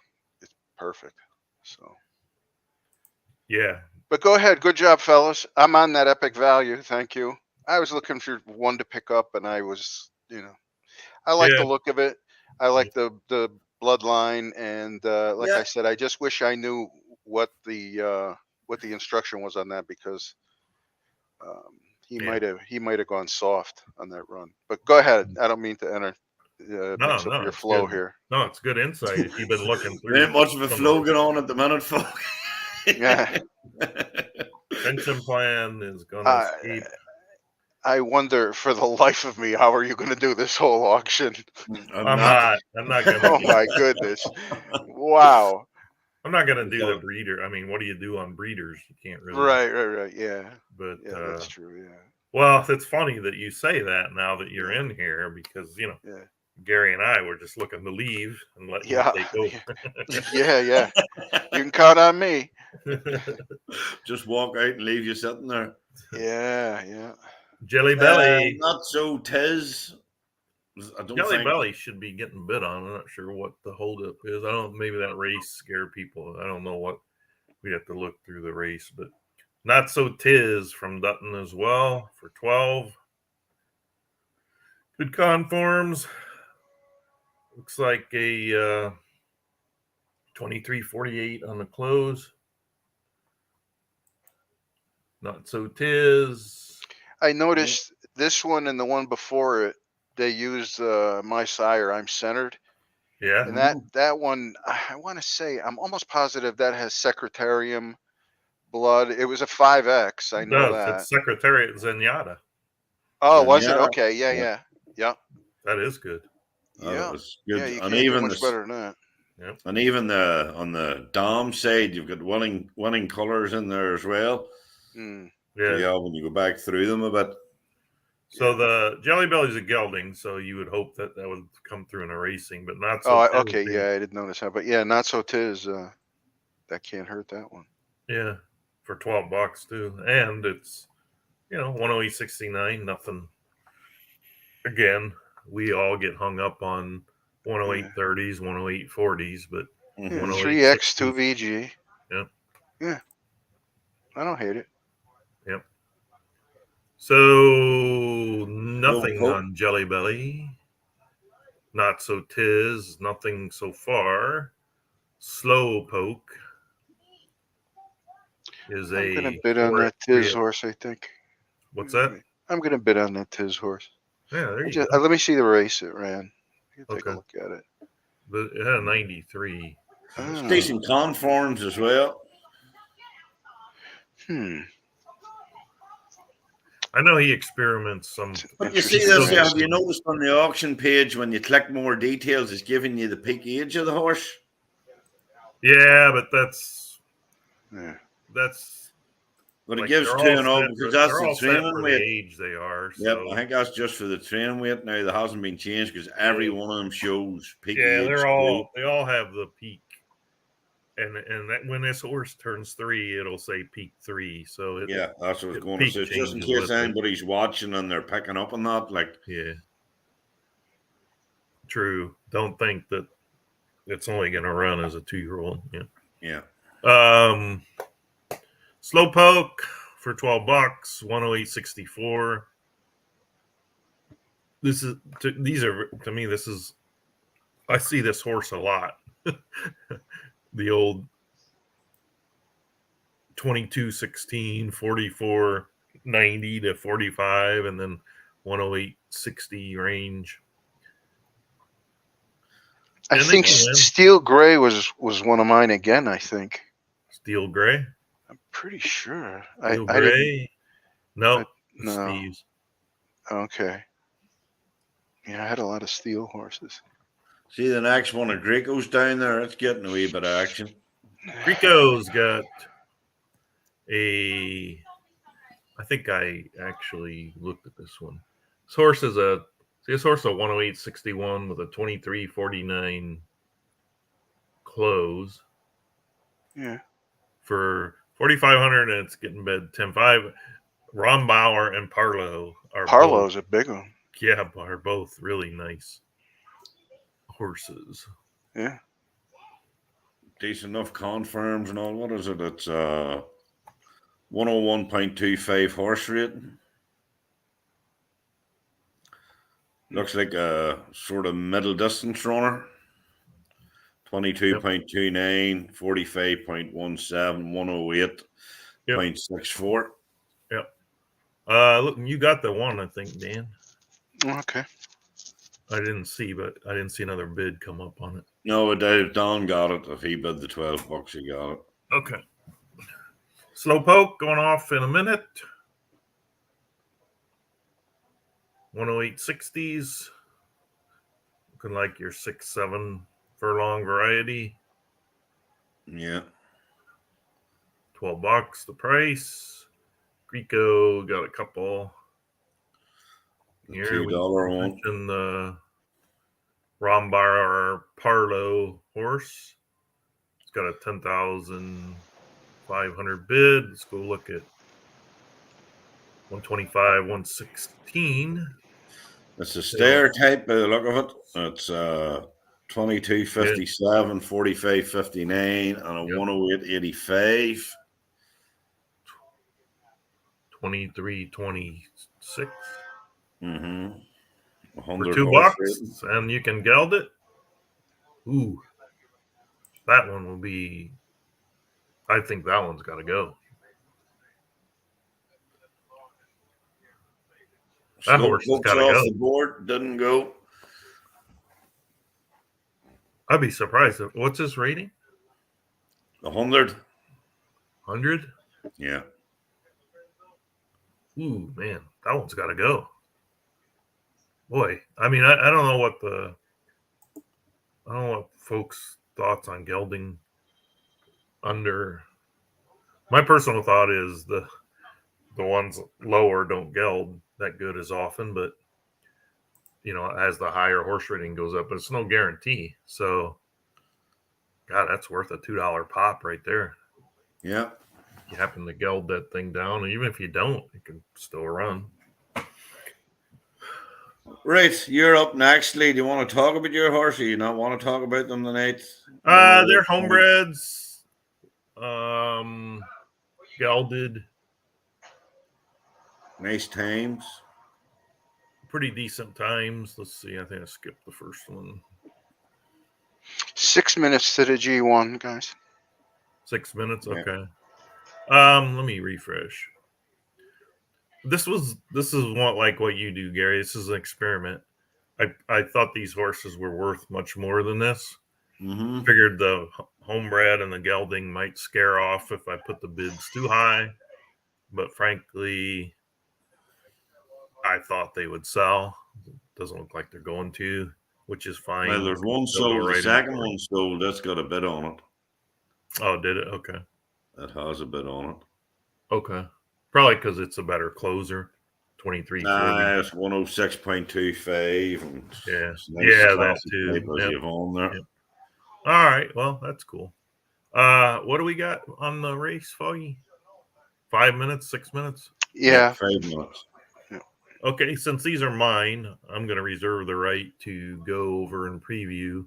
perfect. So yeah. But go ahead. Good job, fellas. I'm on that epic value. Thank you. I was looking for one to pick up, and I was, I like the look of it. I like the bloodline, and I said, I just wish I knew what the instruction was on that, because he might have gone soft on that run. But go ahead. I don't mean to enter mix up your flow good. here. No, it's good insight if you've been looking through. There ain't much of a flow going on at the minute, folk. Yeah. Pension plan is going to escape. I wonder, for the life of me, how are you going to do this whole auction? I'm not going to. Oh my goodness! Wow. I'm not going to do the breeder. I mean, what do you do on breeders? You can't really. Right. Yeah. But that's true. Yeah. Well, it's funny that you say that now that you're in here, because Gary and I were just looking to leave and let you take over. Yeah. You can count on me. Just walk out and leave you sitting there. Yeah. Jelly Belly. Not so Tiz. Jelly Belly should be getting bid on. I'm not sure what the holdup is. I don't. Maybe that race scared people. I don't know what. We'd have to look through the race, but Not So Tiz from Dutton as well for 12. Good conforms. Looks like a 23.48 on the close. Not So Tiz. I noticed this one and the one before it, they used My Sire, I'm Centered. Yeah. And that one, I want to say, I'm almost positive that has Secretarium blood. It was a 5X. I know that. It's Secretariat Zenyatta. Oh, was it? Okay. Yeah. That is good. Yeah. Was good. Yeah, you and can't even do much better than that. Yep. And even on the Dom side, you've got winning colors in there as well. Mm. Yeah, when you go back through them a bit. So the Jelly Belly's a gelding, so you would hope that would come through in a racing, but not so. Oh, okay. Yeah, I didn't notice that, but yeah, Not So Tiz. That can't hurt that one. Yeah, for $12 too, and it's 108.69. Nothing. Again, we all get hung up on 108.30s, 108.40s, but 3X 2VG. Yeah. I don't hate it. Yep. So nothing on Jelly Belly. Not So Tiz. Nothing so far. Slow Poke is I'm going to bid on that Tiz horse, I think. What's that? I'm going to bid on that Tiz horse. Yeah, there you go. Let me see the race it ran. Take a look at it. But it had a 93. Decent conforms as well. I know he experiments some. But you see this, have you noticed on the auction page when you click more details, it's giving you the peak age of the horse? Yeah, but that's. But it gives 2 and 0 because that's the training weight. The age they are. So. Yep, I think that's just for the training weight now. That hasn't been changed because every one of them shows peak age. Yeah, they all have the peak and that when this horse turns 3, it'll say peak 3. So Yeah, that's what I was going to peak say. Just in changes case with it. anybody's watching and they're picking up on that, like, Yeah, true. Don't think that it's only going to run as a 2-year-old. yeah. Slowpoke for $12, 108.64. These are to me. This is I see this horse a lot. The old 22.16, 44.90 to 45, and then 108.60 range. I And they think can win. Steel Gray was one of mine again. I think. Steel Gray. I'm pretty sure. Steel I didn't. Gray. No, No. Steve's. Okay. Yeah, I had a lot of steel horses. See the next one of Greco's down there. It's getting a wee bit of action. Rico's got a. I think I actually looked at this one. This horse is a 108.61 with a 23.49 close. Yeah. For 4,500, and it's getting bid 10.5. Rombauer and Parlow Parlow's a big one. are both really nice horses. Yeah. Decent enough confirms and all. What is it? It's 101.25 horse rating. Looks like a sort of middle distance runner. 22.29, 45.17, 108.64. Yep. Look, you got the one, I think, Dan. Okay. I didn't see another bid come up on it. No, Don got it. If he bid the $12, he got it. Okay. Slowpoke going off in a minute. 108.60s. Looking like your 6-7 furlong variety. Yeah. $12 the price. Greco got a couple. The $2 one. Mentioned the Rombauer Parlow horse. It's got a 10,500 bid. Let's go look at 125, 116. It's a stair type by the look of it. It's 22.57, 45.59, and a 108.85. 23.26. Mm-hmm. For $2, and you can geld it. Ooh, that one will be. I think that one's got to go. That horse has got to go. Off the board, didn't go. I'd be surprised. What's his rating? 100. 100? Yeah. Ooh, man, that one's got to go. Boy, I mean, I don't know what folks' thoughts on gelding under. My personal thought is the ones lower don't geld that good as often, but as the higher horse rating goes up, but it's no guarantee. So, God, that's worth a $2 pop right there. Yeah. You happen to geld that thing down, and even if you don't, it can still run. Right, you're up next, Lee. Do you want to talk about your horse, or you not want to talk about them tonight? They're homebreds, gelded. Nice times. Pretty decent times. Let's see. I think I skipped the first one. 6 minutes to the G1, guys. 6 minutes. Yeah. Okay. Let me refresh. This is what you do, Gary. This is an experiment. I thought these horses were worth much more than this. Mm-hmm. Figured the homebred and the gelding might scare off if I put the bids too high, but frankly, I thought they would sell. Doesn't look like they're going to, which is fine. Well, there's one sold. The second one sold. That's got a bid on it. Oh, did it? Okay. That has a bid on it. Okay. Probably because it's a better closer. 23. Nah, it's 106.25. And yeah. nice Yeah, that too. Yep. On there. Yep. All right. Well, that's cool. What do we got on the race, Foggy? 5 minutes, 6 minutes? Yeah. 5 minutes. Okay, since these are mine, I'm going to reserve the right to go over and preview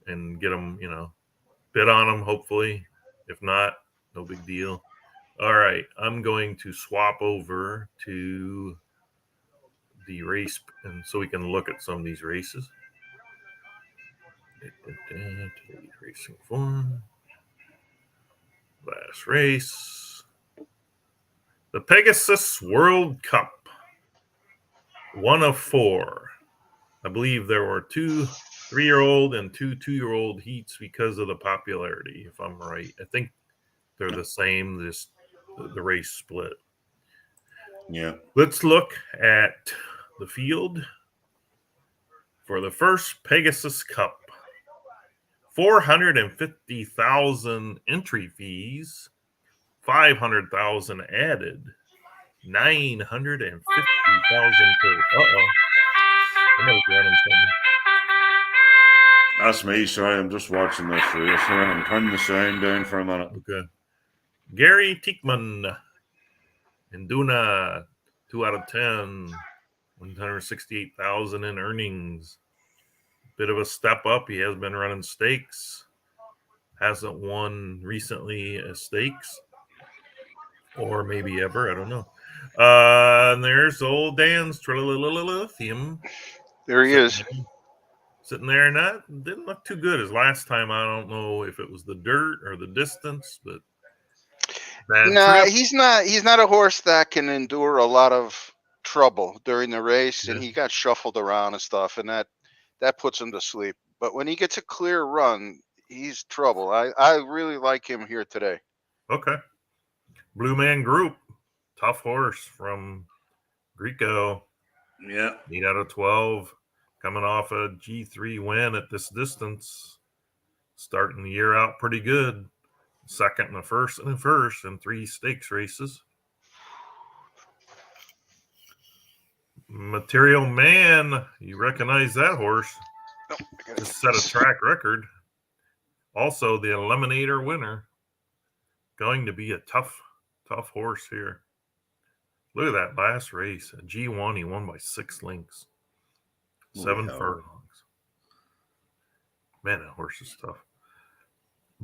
and get them, bid on them, hopefully. If not, no big deal. All right, I'm going to swap over to the race, and so we can look at some of these races. Racing form. Last race. The Pegasus World Cup. 1 of 4. I believe there were 2 3-year-old and 2 2-year-old heats because of the popularity, if I'm right. I think they're the same, just the race split. Yeah. Let's look at the field for the first Pegasus Cup. 450,000 entry fees, 500,000 added, 950,000 per. Somebody's running something. That's me. Sorry, I'm just watching this race here. I'm turning the sound down for a minute. Okay. Gary Teichmann, Induna, 2 out of 10, 168,000 in earnings. Bit of a step up. He has been running stakes. Hasn't won recently a stakes, or maybe ever. I don't know. And there's old Dan's Trilithium. There he is. Sitting there, didn't look too good his last time. I don't know if it was the dirt or the distance, but he's not a horse that can endure a lot of trouble during the race, and he got shuffled around and stuff, and that puts him to sleep. But when he gets a clear run, he's trouble. I really like him here today. Okay. Blue Man Group, tough horse from Greco. Yeah. 8 out of 12, coming off a G3 win at this distance. Starting the year out pretty good. Second in the first and 3 stakes races. Material Man, you recognize that horse. Just set a track record. Also the Eliminator winner. Going to be a tough horse here. Look at that last race. A G1, he won by 6 lengths. 7 furlongs. Man, that horse is tough.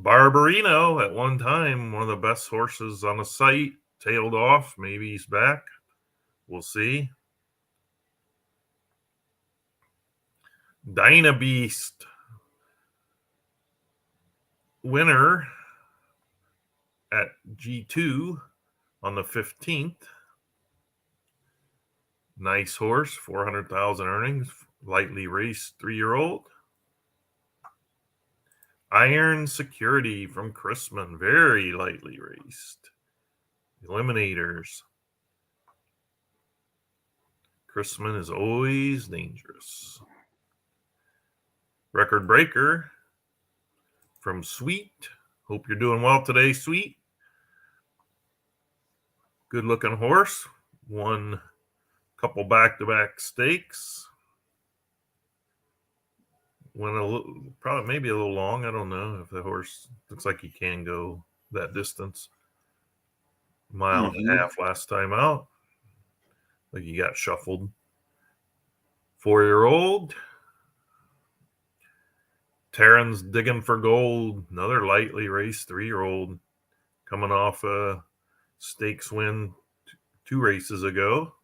Barbarino, at one time, one of the best horses on the site, tailed off. Maybe he's back. We'll see. Dyna Beast, winner at G2 on the 15th. Nice horse, 400,000 earnings, lightly raced 3-year-old. Iron Security from Chrisman, very lightly raced. Eliminators. Chrisman is always dangerous. Record Breaker from Sweet. Hope you're doing well today, Sweet. Good looking horse. Won a couple back-to-back stakes. Went probably maybe a little long. I don't know if the horse looks like he can go that distance. Mile and a half last time out. Like he got shuffled. 4-year-old. Terran's Digging for Gold. Another lightly raced 3-year-old. Coming off a stakes win 2 races ago.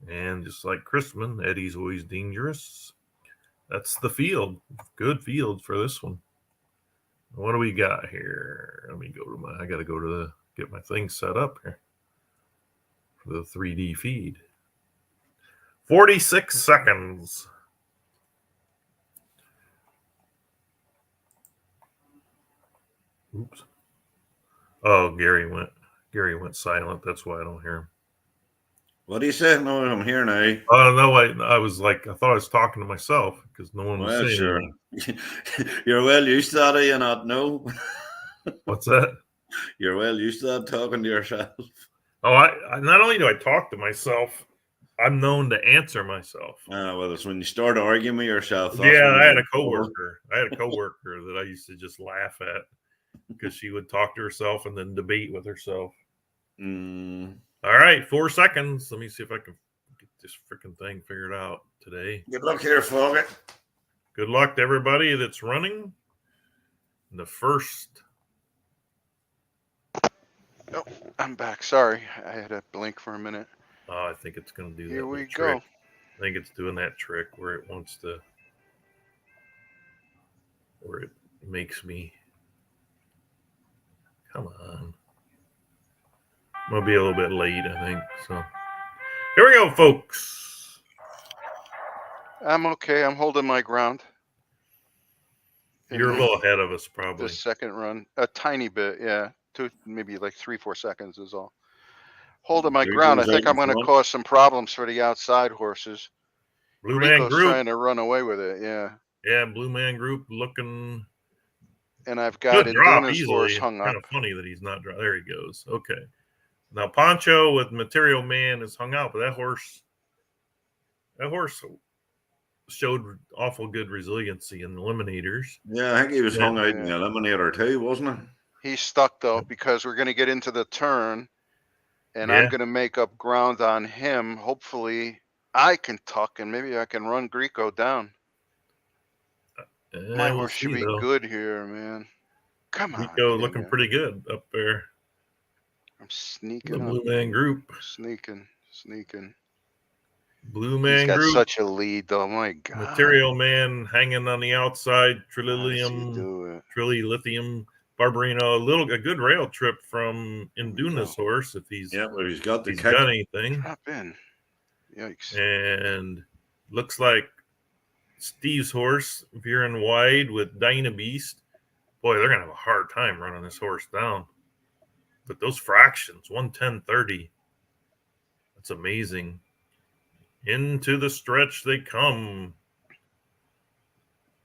And just like Chrisman, Eddie's always dangerous. That's the field. Good field for this one. What do we got here? Let me go to I got to go to get my thing set up here for the 3D feed. 46 seconds. Oops. Oh, Gary went silent. That's why I don't hear him. What do you say? No, I'm here now. Oh no, I was like, I thought I was talking to myself because no one was saying sure. anything. You're well used to that, are you not? No. What's that? You're well used to that, talking to yourself. Oh, I not only do I talk to myself, I'm known to answer myself. Well, it's when you start arguing with yourself. That's Yeah, when I had you're a in trouble. coworker. That I used to just laugh at because she would talk to herself and then debate with herself. Mm. All right, 4 seconds. Let me see if I can get this freaking thing figured out today. Good luck here, Foggy. Good luck to everybody that's running. The first. Oh, I'm back. Sorry, I had to blink for a minute. I think it's going to do Here that we trick. go. I think it's doing that trick where it wants to, where it makes me. Come on. I'm going to be a little bit late, I think. So here we go, folks. I'm okay. I'm holding my ground. You're a little ahead of us, probably. The second run, a tiny bit, yeah. Maybe like 3-4 seconds is all. Holding my ground. I think I'm going to cause some problems for the outside horses. Blue Man Group trying to run away with it, yeah. Yeah, Blue Man Group looking. And I've got Induna's horse hung up. Kind of funny that he's not. There he goes. Okay. Now Poncho with Material Man is hung out, but that horse showed awful good resiliency in the eliminators. Yeah, I think he was hung out in the eliminator too, wasn't he? He's stuck though because we're going to get into the turn, and I'm going to make up ground on him. Hopefully, I can tuck and maybe I can run Greco down. My horse should be good here, man. Come on. Greco looking pretty good up there. I'm sneaking the up. Blue Man Group. Sneaking. Blue Man He's Group. got such a lead, though. My God. Material Man hanging on the outside. Trillium. Barbarino. A good rail trip from Induna's horse if he's got done anything. Drop in. Yikes. And looks like Steve's horse veering wide with Dyna Beast. Boy, they're gonna have a hard time running this horse down. But those fractions, 110.30. That's amazing. Into the stretch they come.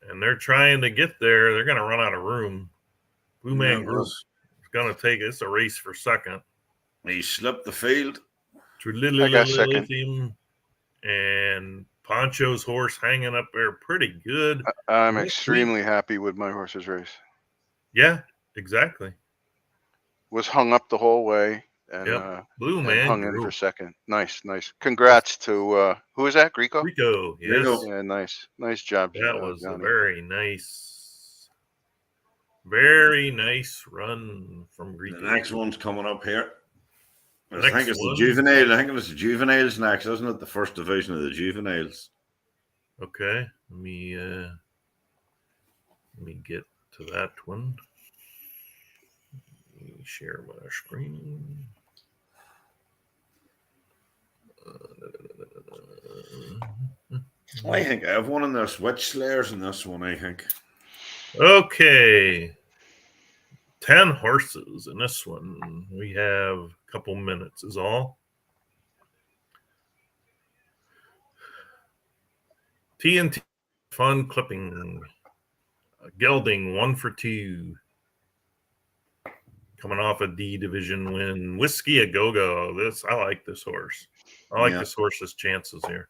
And they're trying to get there. They're going to run out of room. Blue Man Group is going to take it. It's a race for second. He slipped the field. I got second. And Poncho's horse hanging up there pretty good. I'm extremely happy with my horse's race. Yeah, exactly. Was hung up the whole way. And Blue Man hung in for second. Nice. Congrats to who is that? Greco? Greco, yes. Yeah, nice job. That was a very nice run from Greco. The next one's coming up here. I think it's the juvenile. I think it's the juveniles next, isn't it? The first division of the juveniles. Okay, let me get to that one. Let me share my screen. I think I have one in the switch slayers in this one, I think. Okay. 10 horses in this one. We have a couple minutes is all. TNT Fun Clipping. Gelding 1 for 2. Coming off a D division win. Whiskey a Go-Go. I like this horse. I like this horse's chances here.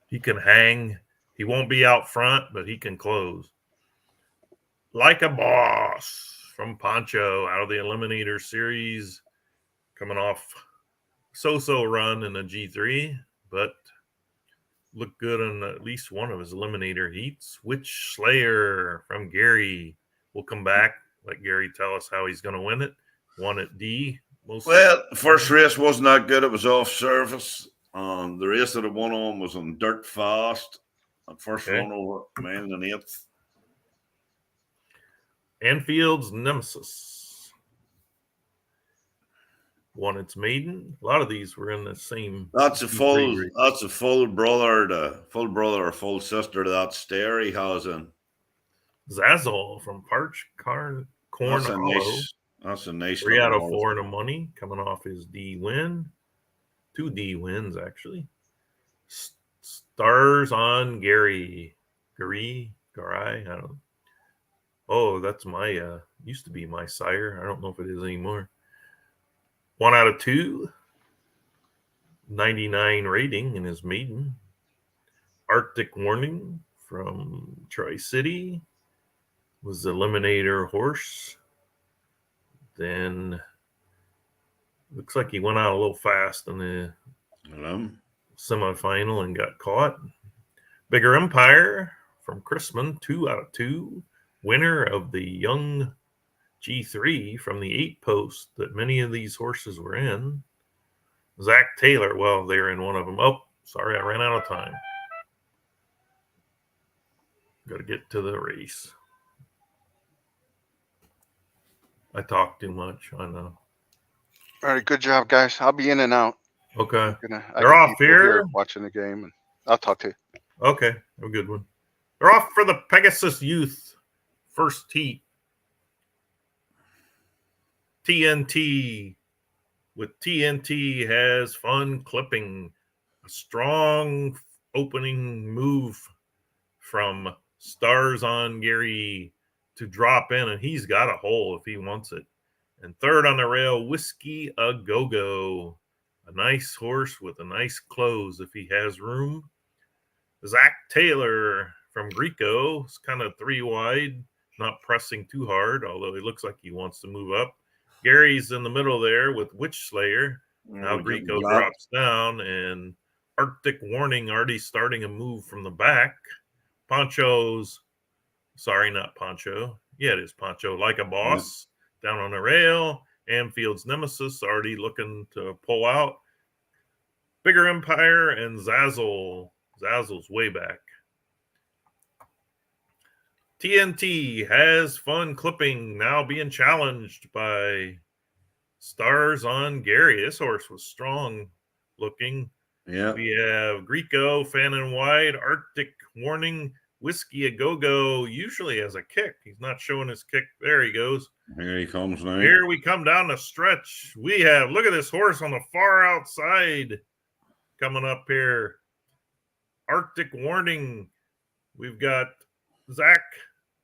He can hang. He won't be out front, but he can close. Like a Boss from Poncho out of the Eliminator Series. Coming off so-so run in a G3, but looked good on at least one of his Eliminator heats. Witch Slayer from Gary. We'll come back. Let Gary tell us how he's going to win it. Won at D. The first race wasn't that good. It was off surface. The race that it won on was on dirt fast. At first run over mile and 8th. Anfield's Nemesis won its maiden. A lot of these were in the same. That's a full brother or full sister to that stare he has in. Zazzle from Parch Corn Hollow. That's a nice 3 out of 4 in the money, coming off his D win. 2 D wins, actually. Stars on Gary. I don't know. Oh, that's my, used to be my sire. I don't know if it is anymore. 1 out of 2. 99 rating in his maiden. Arctic Warning from Tri-City was the Eliminator horse. Then looks like he went out a little fast in the semifinal and got caught. Bigger Empire from Chrisman, 2 out of 2. Winner of the Young G3 from the 8 post that many of these horses were in. Zach Taylor, well, they were in one of them. Oh, sorry, I ran out of time. Got to get to the race. I talk too much, I know. All right, good job, guys. I'll be in and out. Okay. I They're got off people here. watching the game, and I'll talk to you. Okay, a good one. They're off for the Pegasus Youth first heat. TNT with TNT has fun clipping. A strong opening move from Stars on Gary to drop in, and he's got a hole if he wants it. And third on the rail, Whiskey a Go-Go. A nice horse with a nice close if he has room. Zach Taylor from Greco is kind of 3 wide, not pressing too hard, although he looks like he wants to move up. Gary's in the middle there with Witch Slayer. Now Greco drops down, and Arctic Warning already starting a move from the back. Poncho's, sorry, not Poncho. Yeah, it is Poncho. Like a Boss down on the rail. Anfield's Nemesis already looking to pull out. Bigger Empire and Zazzle. Zazzle's way back. TNT has fun clipping, now being challenged by Stars on Gary. This horse was strong looking. Yeah. We have Greco, Fan and Wide, Arctic Warning, Whiskey a Go-Go usually has a kick. He's not showing his kick. There he goes. Here he comes now. Here we come down the stretch. We have, look at this horse on the far outside coming up here. Arctic Warning. We've got Zach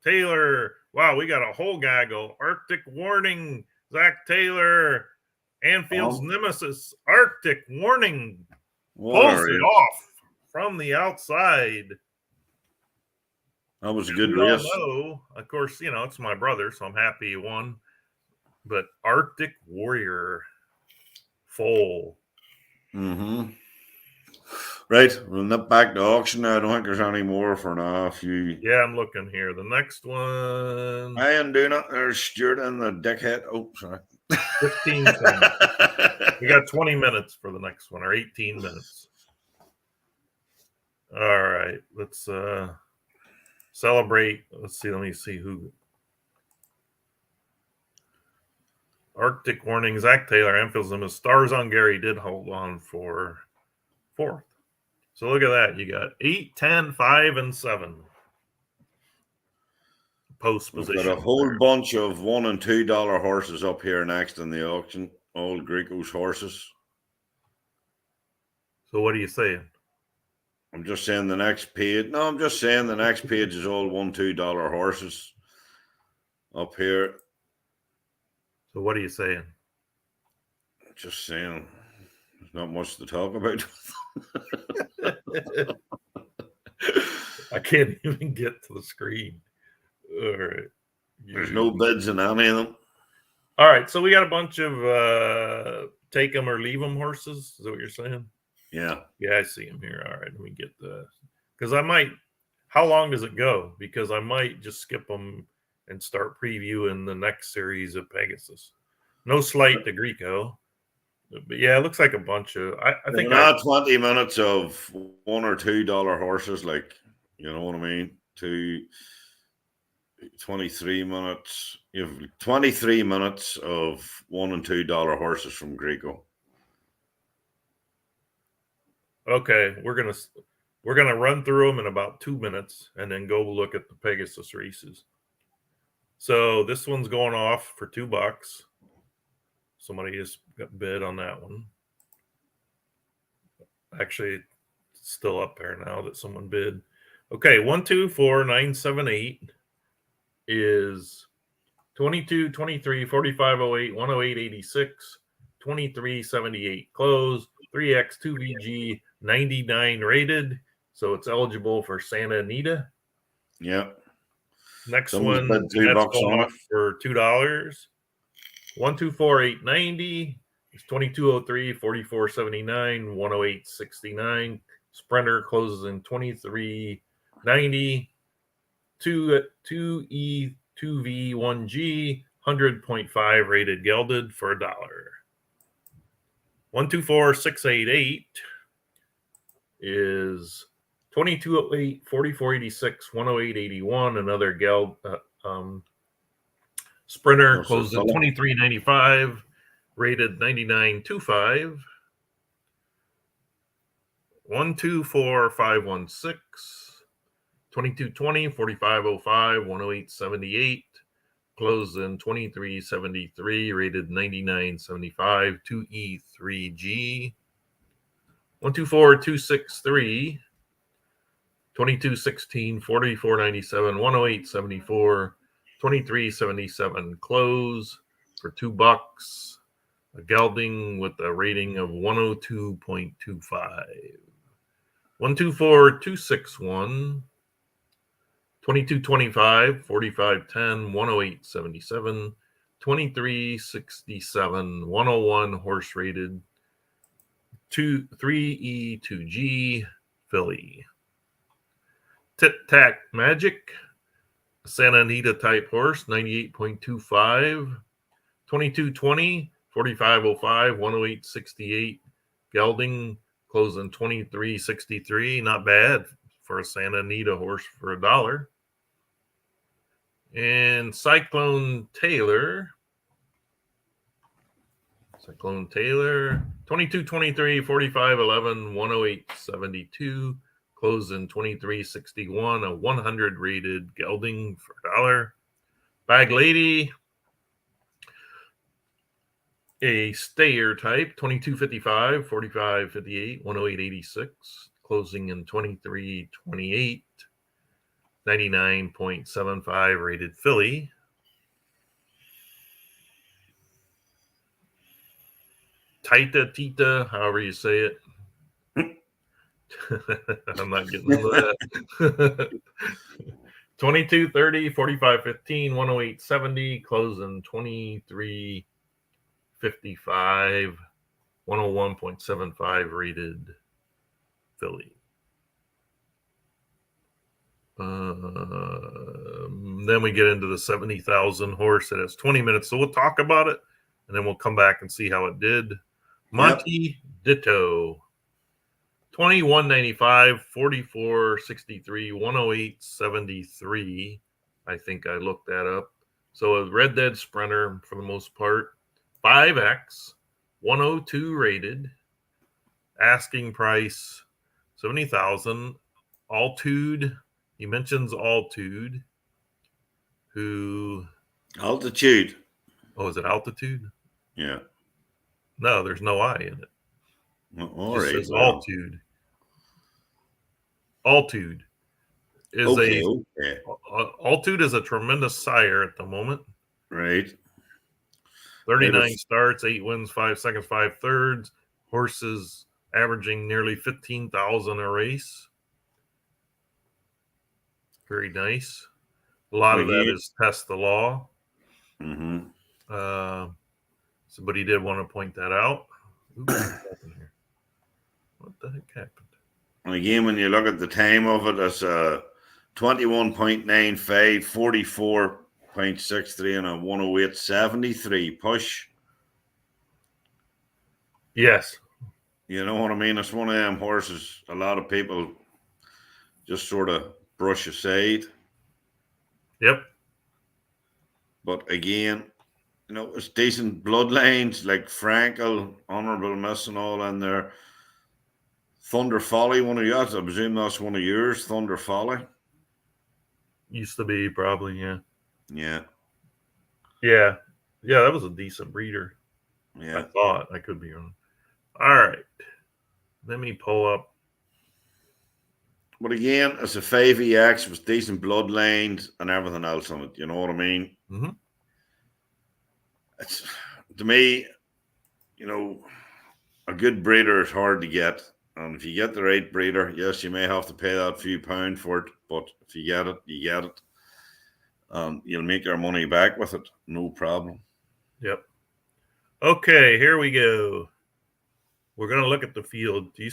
Taylor. Wow, we got a whole gaggle. Arctic Warning, Zach Taylor, Anfield's Nemesis. Arctic Warning pulls it off from the outside. That was a good race. Know, of course, you know, it's my brother, so I'm happy he won. But Arctic Warrior full. Mm-hmm. Right, we'll nip back to auction now. I don't think there's any more for now. Yeah, I'm looking here. The next one. I am doing it. There's Stuart and the dickhead. Oh, sorry. 15 seconds. We got 20 minutes for the next one, or 18 minutes. All right, let's celebrate. Let's see. Let me see who. Arctic Warning, Zach Taylor, Anfield's Nemesis, Stars on Gary did hold on for 4th. So look at that. You got 8, 10, 5, and 7. Post position. We've got a whole bunch of $1 and $2 horses up here next in the auction. All Greco's horses. So what are you saying? I'm just saying the next page. No, I'm just saying the next page is all $1, $2 horses up here. So what are you saying? Just saying. There's not much to talk about. I can't even get to the screen. All right. There's no bids in any of them. All right. So we got a bunch of take them or leave them horses. Is that what you're saying? Yeah. Yeah, I see them here. All right. Let me get the, because I might, how long does it go? Because I might just skip them and start previewing the next series of Pegasus. No slight to Greco. But yeah, it looks like a bunch of. I think not 20 minutes of $1 or $2 horses, like, you know what I mean? 23 minutes. You have 23 minutes of $1 and $2 horses from Greco. Okay, we're gonna run through them in about 2 minutes, and then go look at the Pegasus races. So this one's going off for $2. Somebody just got bid on that one. Actually, it's still up there now that someone bid. Okay, 1, 2, 4, 9, 7, 8 is 22, 23, 45, 08, 108, 86, 23, 78. Close. 3X 2VG 99 rated, so it's eligible for Santa Anita. Yeah. Next Someone's one, bet $3 that's going on off for $2. 124890 is 2203, 4479, 10869. Sprinter closes in 2390. 2E2V1G 100.5 rated gelded for $1. 124688 is 2208, 4486, 10881. Another geld Sprinter closed in 2395, rated 99.25. 124516, 2220, 4505, 10878. Closed in 2373, rated 99.75. 2E3G. 124263, 2216, 4497, 10874. 2377 close for $2. A gelding with a rating of 102.25. 124261, 2225, 4510, 10877, 2367, 101 horse rated 3E2G filly. Tit Tac Magic, Santa Anita type horse, 98.25, 2220, 4505, 10868. Gelding closing 2363. Not bad for a Santa Anita horse for $1. And Cyclone Taylor, 2223, 4511, 10872. Closing 2361. A 100 rated gelding for $1. Bag Lady, a stayer type, 2255, 4558, 10886. Closing in 2328. 99.75 rated filly. Tita, however you say it. I'm not getting into that. 2230, 4515, 10870. Closing 2355. 101.75 rated filly. Then we get into the 70,000 horse that has 20 minutes. So we'll talk about it and then we'll come back and see how it did. Monty Ditto, 2195, 4463, 10873. I think I looked that up. So a Red Dead Sprinter for the most part. 5X, 102 rated. Asking price 70,000. Altitude. He mentions Altitude. Altitude. Oh, is it Altitude? Yeah. No, there's no I in it. All It right. says Altitude. Altitude is Altitude is a tremendous sire at the moment. Right. 39 starts, 8 wins, 5 seconds, 5 thirds. Horses averaging nearly 15,000 a race. Very nice. A lot of that is Test the Law. Mm-hmm. But he did want to point that out. Ooh, what happened here? What the heck happened? And again, when you look at the time of it, it's 21.95, 44.63, and a 108.73 push. Yes. You know what I mean? It's one of them horses a lot of people just sort of brush aside. Yep. But again, you know, it's decent bloodlines like Frankel, Honorable Miss, and all in there. Thunder Folly, one of yours. I presume that's one of yours, Thunder Folly. Used to be, probably, yeah. Yeah. Yeah. Yeah, that was a decent breeder. Yeah. I thought. I could be wrong. All right. Let me pull up. But again, it's a 5EX with decent bloodlines and everything else on it. You know what I mean? Mm-hmm. It's, to me, you know, a good breeder is hard to get. And if you get the right breeder, yes, you may have to pay that few pound for it, but if you get it, you get it. You'll make your money back with it, no problem. Yep. Okay, here we go. We're going to look at the field. Do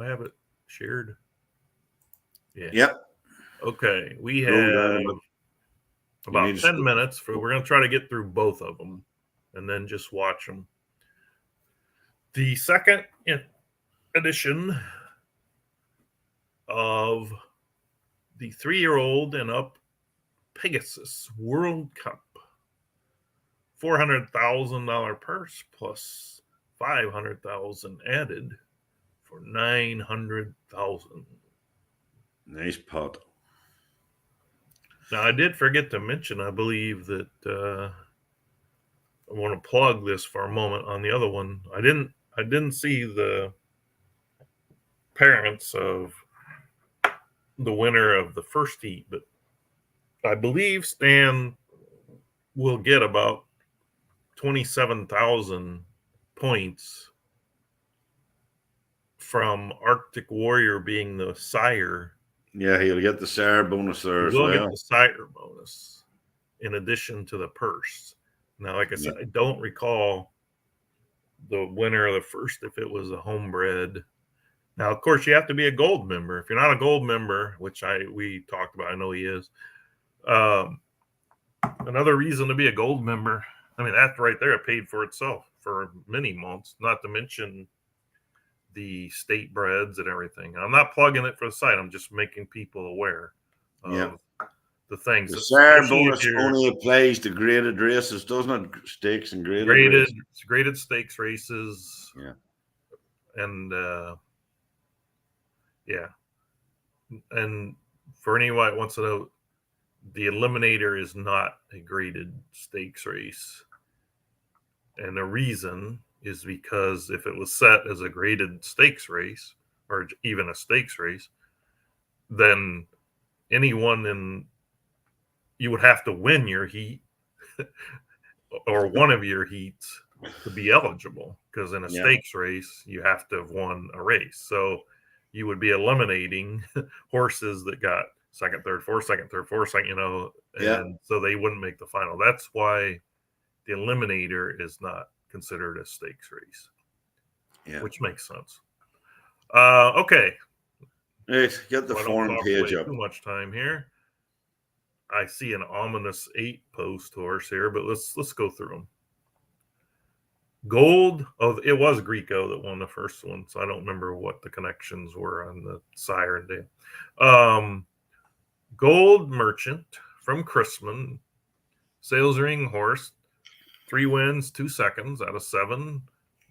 I have it shared? Yeah. Yep. Okay, we Roll down have a bit. about need to 10 scroll. minutes. We're going to try to get through both of them and then just watch them. The second edition of the 3-year-old and up Pegasus World Cup. $400,000 purse plus $500,000 added for $900,000. Nice pot. Now, I did forget to mention, I believe that I want to plug this for a moment on the other one. I didn't see the parents of the winner of the first heat, but I believe Stan will get about 27,000 points from Arctic Warrior being the sire. Yeah, he'll get the sire bonus there as He will well. get the sire bonus in addition to the purse. Now, like I said, I don't recall the winner of the first if it was a homebred. Now, of course, you have to be a gold member. If you're not a gold member, which we talked about, I know he is. Another reason to be a gold member, I mean, that right there, it paid for itself for many months, not to mention the state breds and everything. I'm not plugging it for the site. I'm just making people aware of the things. The sire bonus especially if you're only applies to graded races, doesn't it? Stakes and graded races. graded stakes races. Yeah. And yeah. And for anyone that wants to know, the Eliminator is not a graded stakes race. And the reason is because if it was set as a graded stakes race or even a stakes race, then you would have to win your heat or one of your heats to be eligible, because in a stakes race, you have to have won a race. So you would be eliminating horses that got second, third, fourth, second, and so they wouldn't make the final. That's why the Eliminator is not considered a stakes race, which makes sense. Okay. Let's get the form page up. Too much time here. I see an ominous 8-post horse here, but let's go through them. Gold. Oh, it was Greco that won the first one, so I don't remember what the connections were on the sire and day. Gold Merchant from Chrisman, Sales Ring horse, 3 wins, 2 seconds out of 7.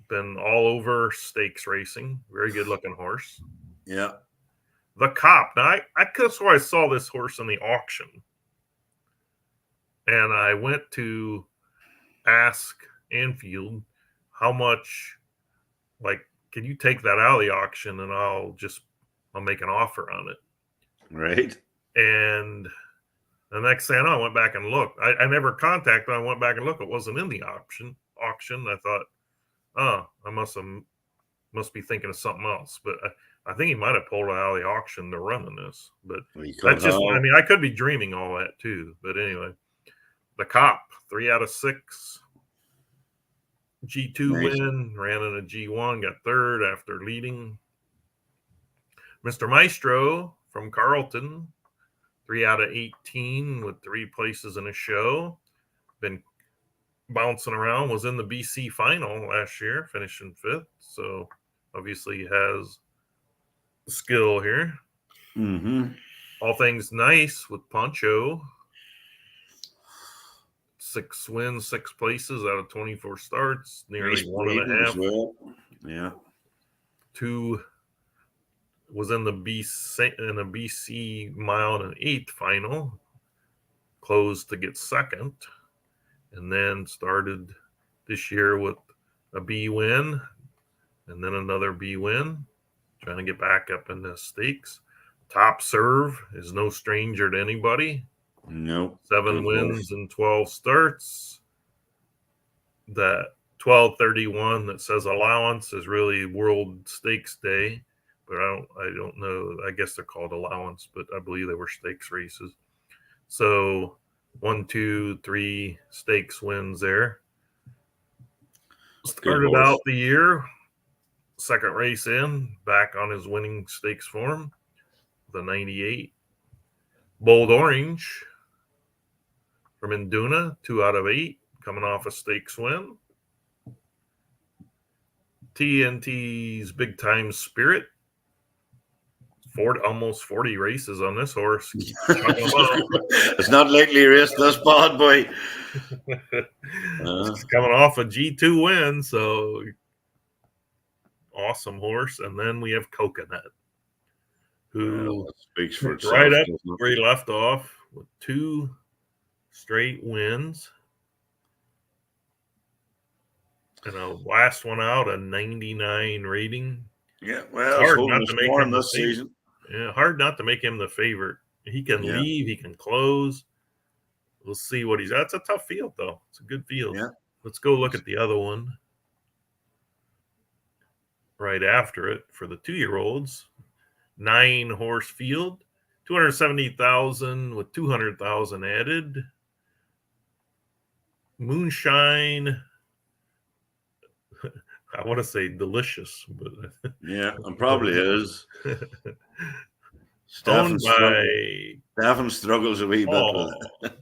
Been all over stakes racing. Very good looking horse. Yeah. The Cop. Now, I could have sworn I saw this horse in the auction. And I went to ask Anfield how much, can you take that out of the auction and I'll make an offer on it. Right. And the next thing I know, I went back and looked. I never contacted him. I went back and looked. It wasn't in the auction. I thought, I must be thinking of something else. But I think he might have pulled it out of the auction to run in this. But that's just, I could be dreaming all that too. But anyway, the Cop, 3 out of 6. G2 win, ran in a G1, got 3rd after leading. Mr. Maestro from Carlton, 3 out of 18 with 3 places in a show. Been bouncing around, was in the BC final last year, finishing 5th. So obviously he has skill here. Mm-hmm. All Things Nice with Poncho. 6 wins, 6 places out of 24 starts, nearly 1.5. Well. Yeah. 2 was in the BC mile and an 8th final, closed to get 2nd, and then started this year with a B win and then another B win, trying to get back up in the stakes. Top Serve is no stranger to anybody. Nope. 7 wins and 12 starts. That 12/31 that says allowance is really World Stakes Day, but I don't know. I guess they're called allowance, but I believe they were stakes races. So 1, 2, 3 stakes wins there. Started horse. out the year, second race in, back on his winning stakes form, the 98. Bold Orange from Induna, 2 out of 8, coming off a stakes win. TNT's Big Time Spirit, almost 40 races on this horse. It's not likely he raced this bad, boy. He's coming off a G2 win, so awesome horse. And then we have Coconut, who speaks for itself, right up where he left off with 2 straight wins. And a last one out, a 99 rating. Yeah, well, hard not to make him this season. Yeah, hard not to make him the favorite. He can leave, he can close. We'll see what he's at. It's a tough field, though. It's a good field. Yeah. Let's go look at the other one right after it for the 2-year-olds. 9-horse field, 270,000 with 200,000 added. Moonshine. I want to say delicious, but yeah, and probably is. Owned by Stefan struggles a wee bit with it.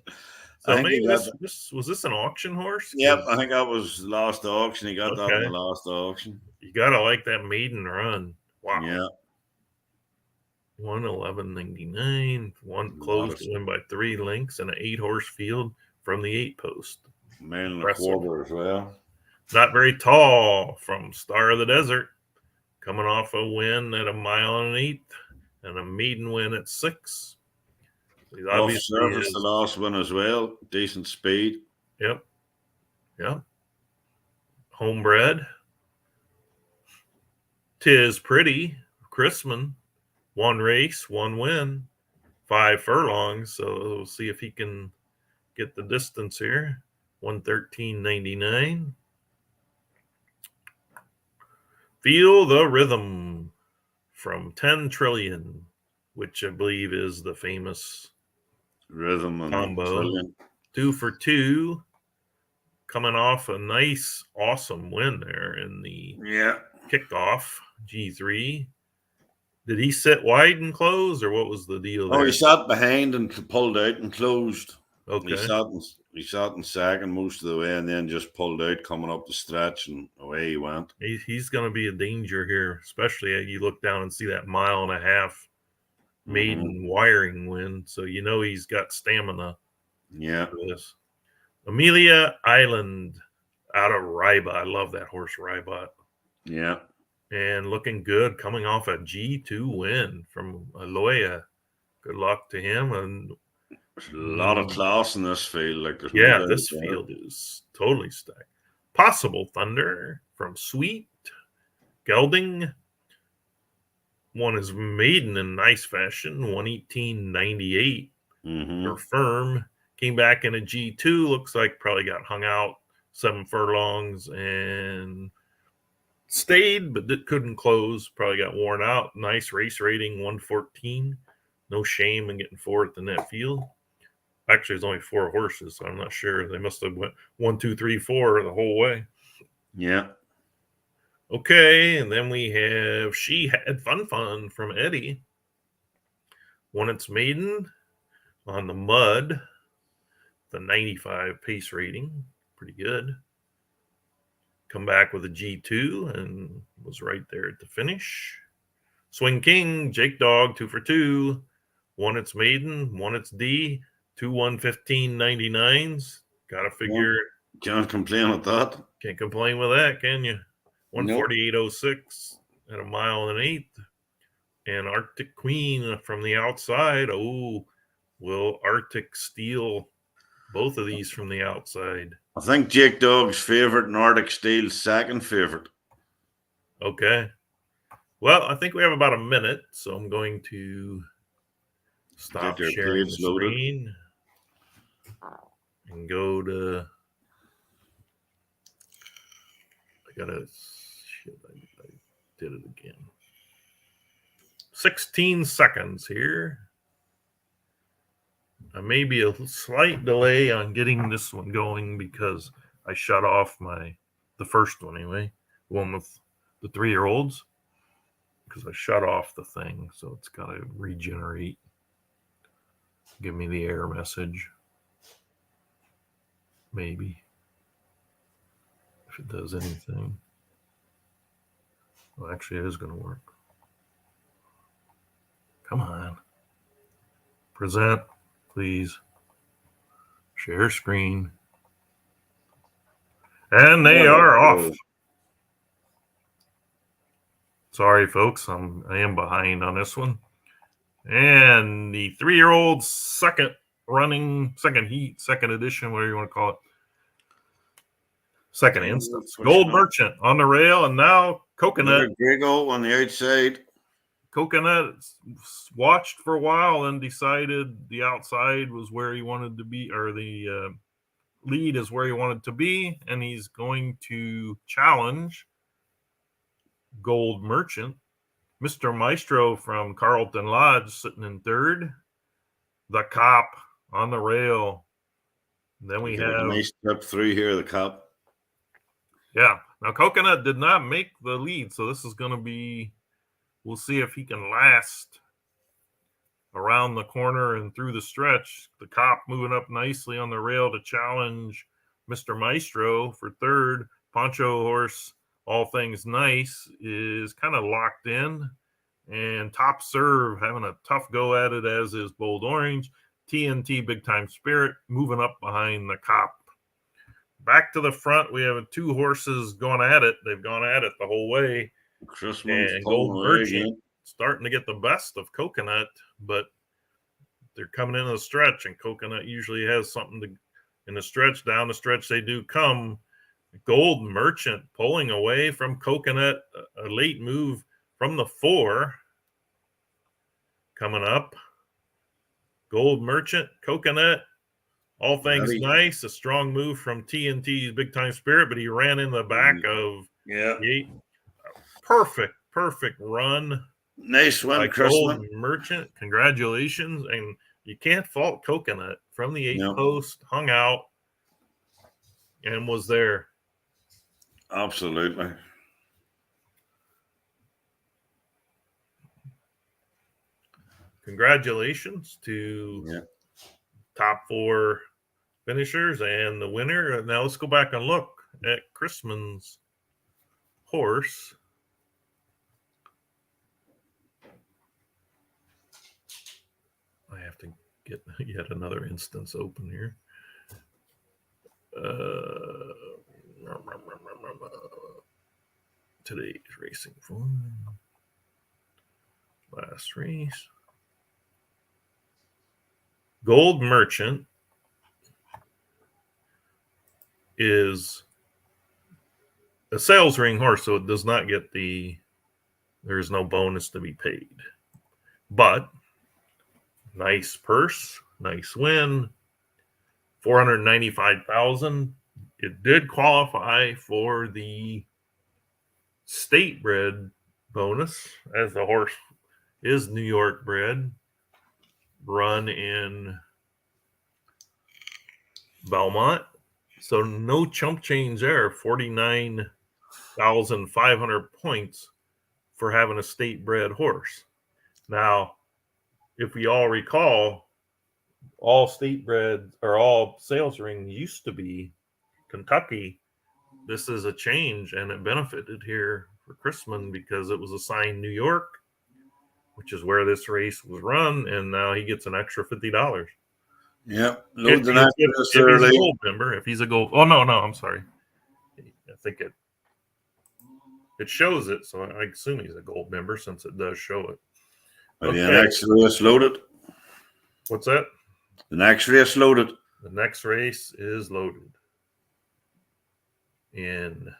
So maybe was this an auction horse? Yep, I think that was last auction. He got that in the last auction. You gotta like that maiden run. Wow. Yeah. 111.99. One closed to win by 3 lengths and an 8-horse field from the 8 post. Man in the quarter as well. Not very tall from Star of the Desert, coming off a win at 1 1/8 and a maiden win at 6. He's obviously the last one as well. Decent speed. Yep. Homebred. Tis Pretty. Chrisman. 1 race, 1 win, 5 furlongs. So we'll see if he can get the distance here. 113.99. Feel the Rhythm from 10 Trillion, which I believe is the famous Rhythm and combo. Trillion. 2 for 2, coming off a nice, awesome win there in the kickoff G3. Did he sit wide and close, or what was the deal there? Oh, he sat behind and pulled out and closed. Okay. He sat in second most of the way and then just pulled out coming up the stretch, and away he went. He's going to be a danger here, especially as you look down and see that 1.5 mile maiden wiring win. So you know he's got stamina. Yeah. For this. Amelia Island out of Rybot. I love that horse, Rybot. Yeah. And looking good, coming off a G2 win from Aloya. Good luck to him. And there's a lot of class in this field. This field is totally stacked. Possible Thunder from Sweet. Gelding. Won his maiden in nice fashion. 118.98. Or Firm. Came back in a G2. Looks like probably got hung out 7 furlongs and stayed, but couldn't close. Probably got worn out. Nice race rating, 114. No shame in getting 4th in that field. Actually, there's only 4 horses, so I'm not sure. They must have went 1, 2, 3, 4 the whole way. Yeah. Okay, and then we have She Had Fun from Eddie. Won its maiden on the mud. The 95 pace rating. Pretty good. Come back with a G2 and was right there at the finish. Swing King, Jake Dog, 2 for 2. Won its maiden, won its D. 2 115.99s. Gotta figure. Can't complain with that. Can't complain with that, can you? 148.06 at 1 1/8. And Arctic Queen from the outside. Oh, will Arctic steal both of these from the outside? I think Jake Dog's favorite and Arctic Steel's second favorite. Okay. Well, I think we have about a minute, so I'm going to stop sharing the screen and go to Shit, I did it again. 16 seconds here. May be a slight delay on getting this one going because I shut off the first one anyway, one with the 3-year-olds, because I shut off the thing, so it's got to regenerate. Give me the error message. Maybe. If it does anything. Well, actually, it is going to work. Come on. Present, please. Share screen. And they are off. Sorry, folks. I am behind on this one. And the 3-year-old second heat, second edition, whatever you want to call it. Second instance. Gold Merchant on the rail, and now Coconut. Grigo on the outside. Coconut watched for a while and decided the outside was where he wanted to be, or the lead is where he wanted to be, and he's going to challenge Gold Merchant. Mr. Maestro from Carlton Lodge sitting in third. The Cop on the rail. Then we have a nice step through here, the Cop. Yeah. Now Coconut did not make the lead, so this is going to be, we'll see if he can last around the corner and through the stretch. The Cop moving up nicely on the rail to challenge Mr. Maestro for third. Poncho Horse, All Things Nice, is kind of locked in. And Top Serve having a tough go at it, as is Bold Orange. TNT Big Time Spirit moving up behind the Cop. Back to the front, we have 2 horses going at it. They've gone at it the whole way. And Gold Merchant starting to get the best of Coconut, but they're coming into the stretch, and Coconut usually has something to in the stretch. Down the stretch, they do come. Gold Merchant pulling away from Coconut, a late move from the 4 coming up. Gold Merchant, Coconut, All Things Nice, a strong move from TNT's Big Time Spirit, but he ran in the back of the 8. Perfect run. Nice one, Gold Merchant. Congratulations. And you can't fault Coconut from the 8th post, hung out, and was there. Absolutely. Congratulations to top 4 finishers and the winner. Now let's go back and look at Chrisman's horse. I have to get yet another instance open here. Today's racing fun. Last race. Gold Merchant is a sales ring horse, so it does not get there is no bonus to be paid. But nice purse, nice win, $495,000. It did qualify for the state bred bonus, as the horse is New York bred, run in Belmont. So no chump change there. 49,500 points for having a state bred horse. Now, if we all recall, all state bred or all sales ring used to be Kentucky. This is a change, and it benefited here for Chrisman because it was assigned New York, which is where this race was run, and now he gets an extra $50. Yeah, if he's a gold member, if he's a gold. Oh no, I'm sorry. I think it shows it, so I assume he's a gold member since it does show it. Okay. The next race loaded. What's that? The next race loaded. The next race is loaded in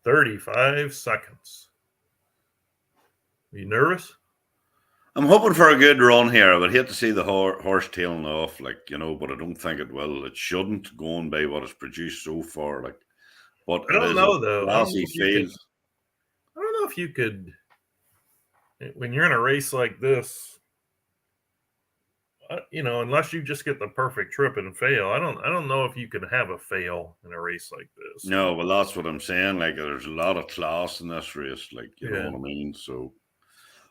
35 seconds. Are you nervous? I'm hoping for a good run here. I would hate to see the horse tailing off, but I don't think it will. It shouldn't, going by what it's produced so far. but I it don't is know a though. I don't know classy if you could. field. I don't know if you could. When you're in a race like this, unless you just get the perfect trip and fail, I don't know if you can have a fail in a race like this. No, well, that's what I'm saying. Like, there's a lot of class in this race. Like, you know Yeah. what I mean? So,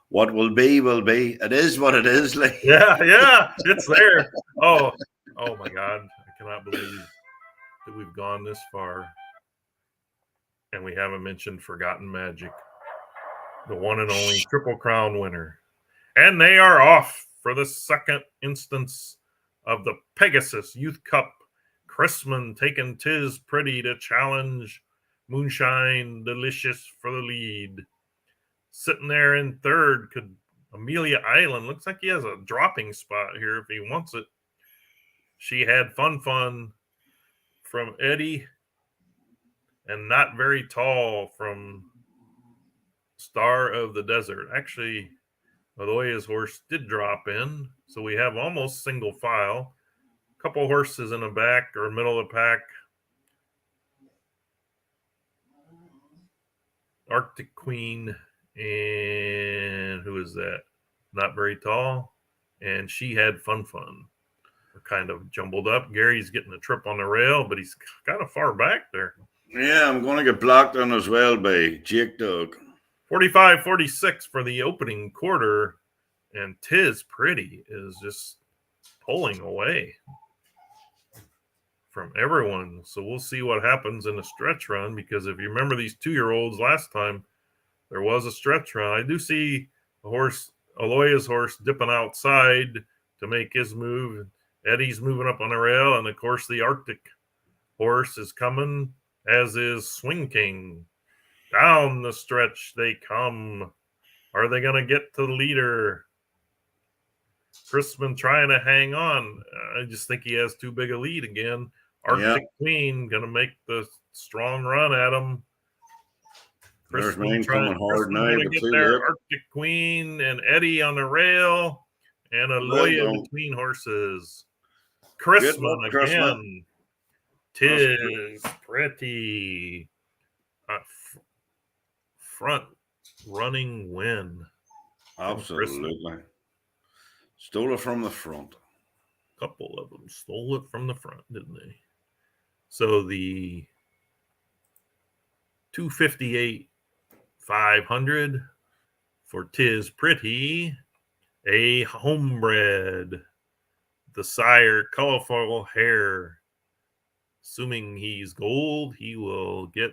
what will be, will be. It is what it is. Like, Yeah, it's there. Oh my God. I cannot believe that we've gone this far. And we haven't mentioned Forgotten Magic, the one and only Triple Crown winner. And they are off for the second instance of the Pegasus Youth Cup. Chrisman taking Tis Pretty to challenge Moonshine Delicious for the lead. Sitting there in third could Amelia Island. Looks like he has a dropping spot here if he wants it. She had Fun from Eddie, and Not Very Tall from Star of the Desert. Actually, Aloya's horse did drop in, so we have almost single file. A couple horses in the back or middle of the pack. Arctic Queen, and who is that? Not Very Tall, and She Had Fun. We're kind of jumbled up. Gary's getting a trip on the rail, but he's kind of far back there. yeah, I'm going to get blocked on as well by Jake Dog. 45-46 for the opening quarter, and Tis Pretty is just pulling away from everyone. So we'll see what happens in the stretch run, because if you remember these 2-year-olds last time, there was a stretch run. I do see a horse, Aloya's horse, dipping outside to make his move. Eddie's moving up on the rail, and of course the Arctic horse is coming, as is Swing King. Down the stretch they come. Are they going to get to the leader? Chrisman trying to hang on. I just think he has too big a lead again. Arctic Queen going to make the strong run at him. There's mine coming hard now, but get too there. late. Arctic Queen and Eddie on the rail, and Aloya between horses. Chrisman again. Tis Pretty. Front running win. Absolutely. Stole it from the front. A couple of them stole it from the front, didn't they? So the 258,500 for Tis Pretty, a homebred. The sire, colorful hair. Assuming he's gold, he will get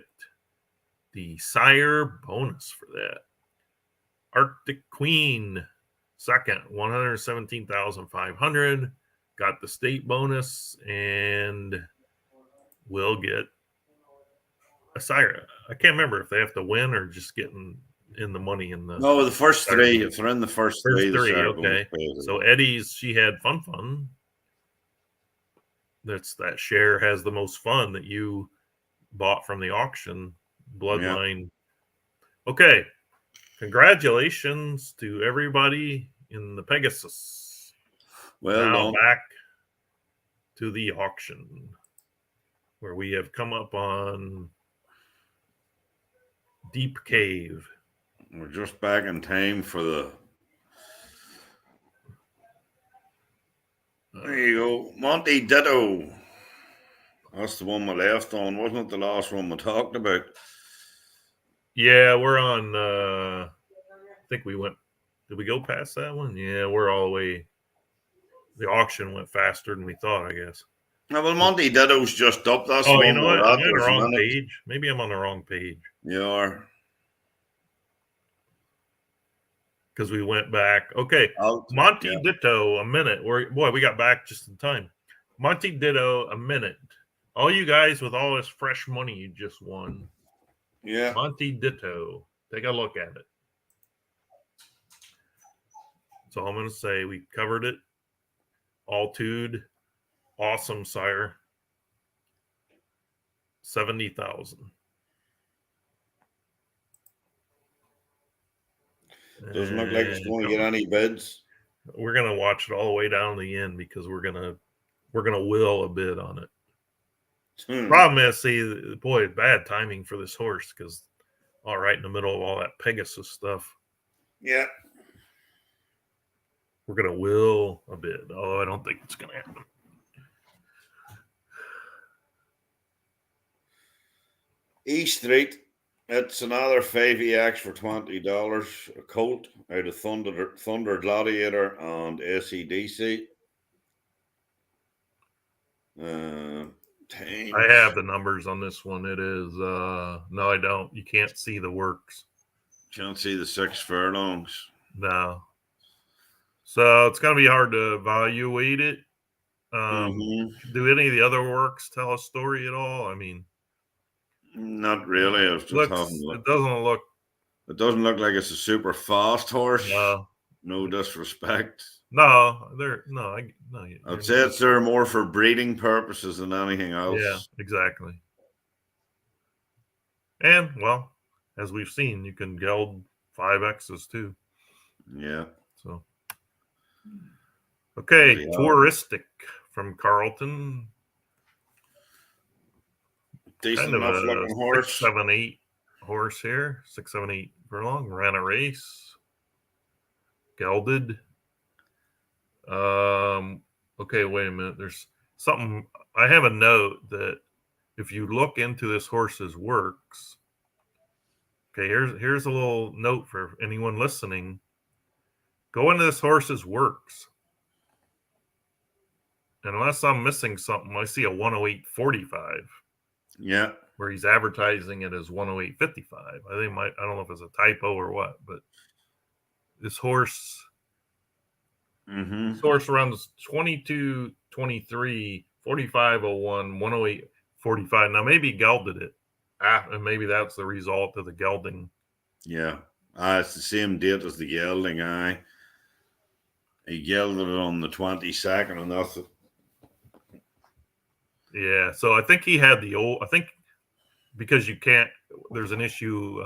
the sire bonus for that. Arctic Queen, second, 117,500. Got the state bonus and will get a sire. I can't remember if they have to win or just getting in the money in the. No, the first three. If they're in the first three, okay. So Eddie's She Had Fun. That share has the most fun that you bought from the auction. Bloodline. Yeah. Okay. Congratulations to everybody in the Pegasus. Well, now back to the auction, where we have come up on Deep Cave. We're just back in time for the. There you go. Monty Ditto. That's the one we left on. Wasn't it the last one we talked about? Yeah, we're on. I think we went. Did we go past that one? Yeah, we're all the way. The auction went faster than we thought, I guess. No, well, Monty Ditto's just up. That's you know what? I'm on the wrong page. Maybe I'm on the wrong page. You are. Because we went back. Okay. Monty Ditto, a minute. We got back just in time. Monty Ditto, a minute. All you guys with all this fresh money you just won. Yeah. Monty Ditto. Take a look at it. That's all I'm going to say. We covered it. Altude. Awesome, sire. 70,000. Doesn't look like it's going to get any bids. We're going to watch it all the way down to the end because we're going to will a bid on it. Problem is, see, boy, bad timing for this horse because all right in the middle of all that Pegasus stuff. Yeah. We're gonna will a bit, although I don't think it's gonna happen. E Street. It's another 5EX for $20. A Colt out of Thunder Gladiator and ACDC. I have the numbers on this one. It is no, I don't. You can't see the works. Can't see the 6 furlongs. No. So it's gonna be hard to evaluate it. Do any of the other works tell a story at all? I mean, not really. I was just it doesn't look. It doesn't look like it's a super fast horse. No. No disrespect. No, I'd say it's there more for breeding purposes than anything else. Yeah, exactly. And well, as we've seen, you can geld 5Xs too. Yeah. So okay, Touristic from Carlton. Decent enough looking horse. 6, 7, 8 horse here. 6, 7, 8 furlong. Ran a race. Gelded. Okay, wait a minute. There's something. I have a note that if you look into this horse's works. Okay, here's a little note for anyone listening. Go into this horse's works. And unless I'm missing something, I see a 108.45. Yeah. Where he's advertising it as 108.55. I don't know if it's a typo or what, but this horse runs 22, 23, 45.01, 108.45. Now maybe he gelded it. And maybe that's the result of the gelding. Yeah. It's the same date as the gelding, aye. He gelded it on the 22nd, and that's it. Yeah, so I think he had I think because you can't, there's an issue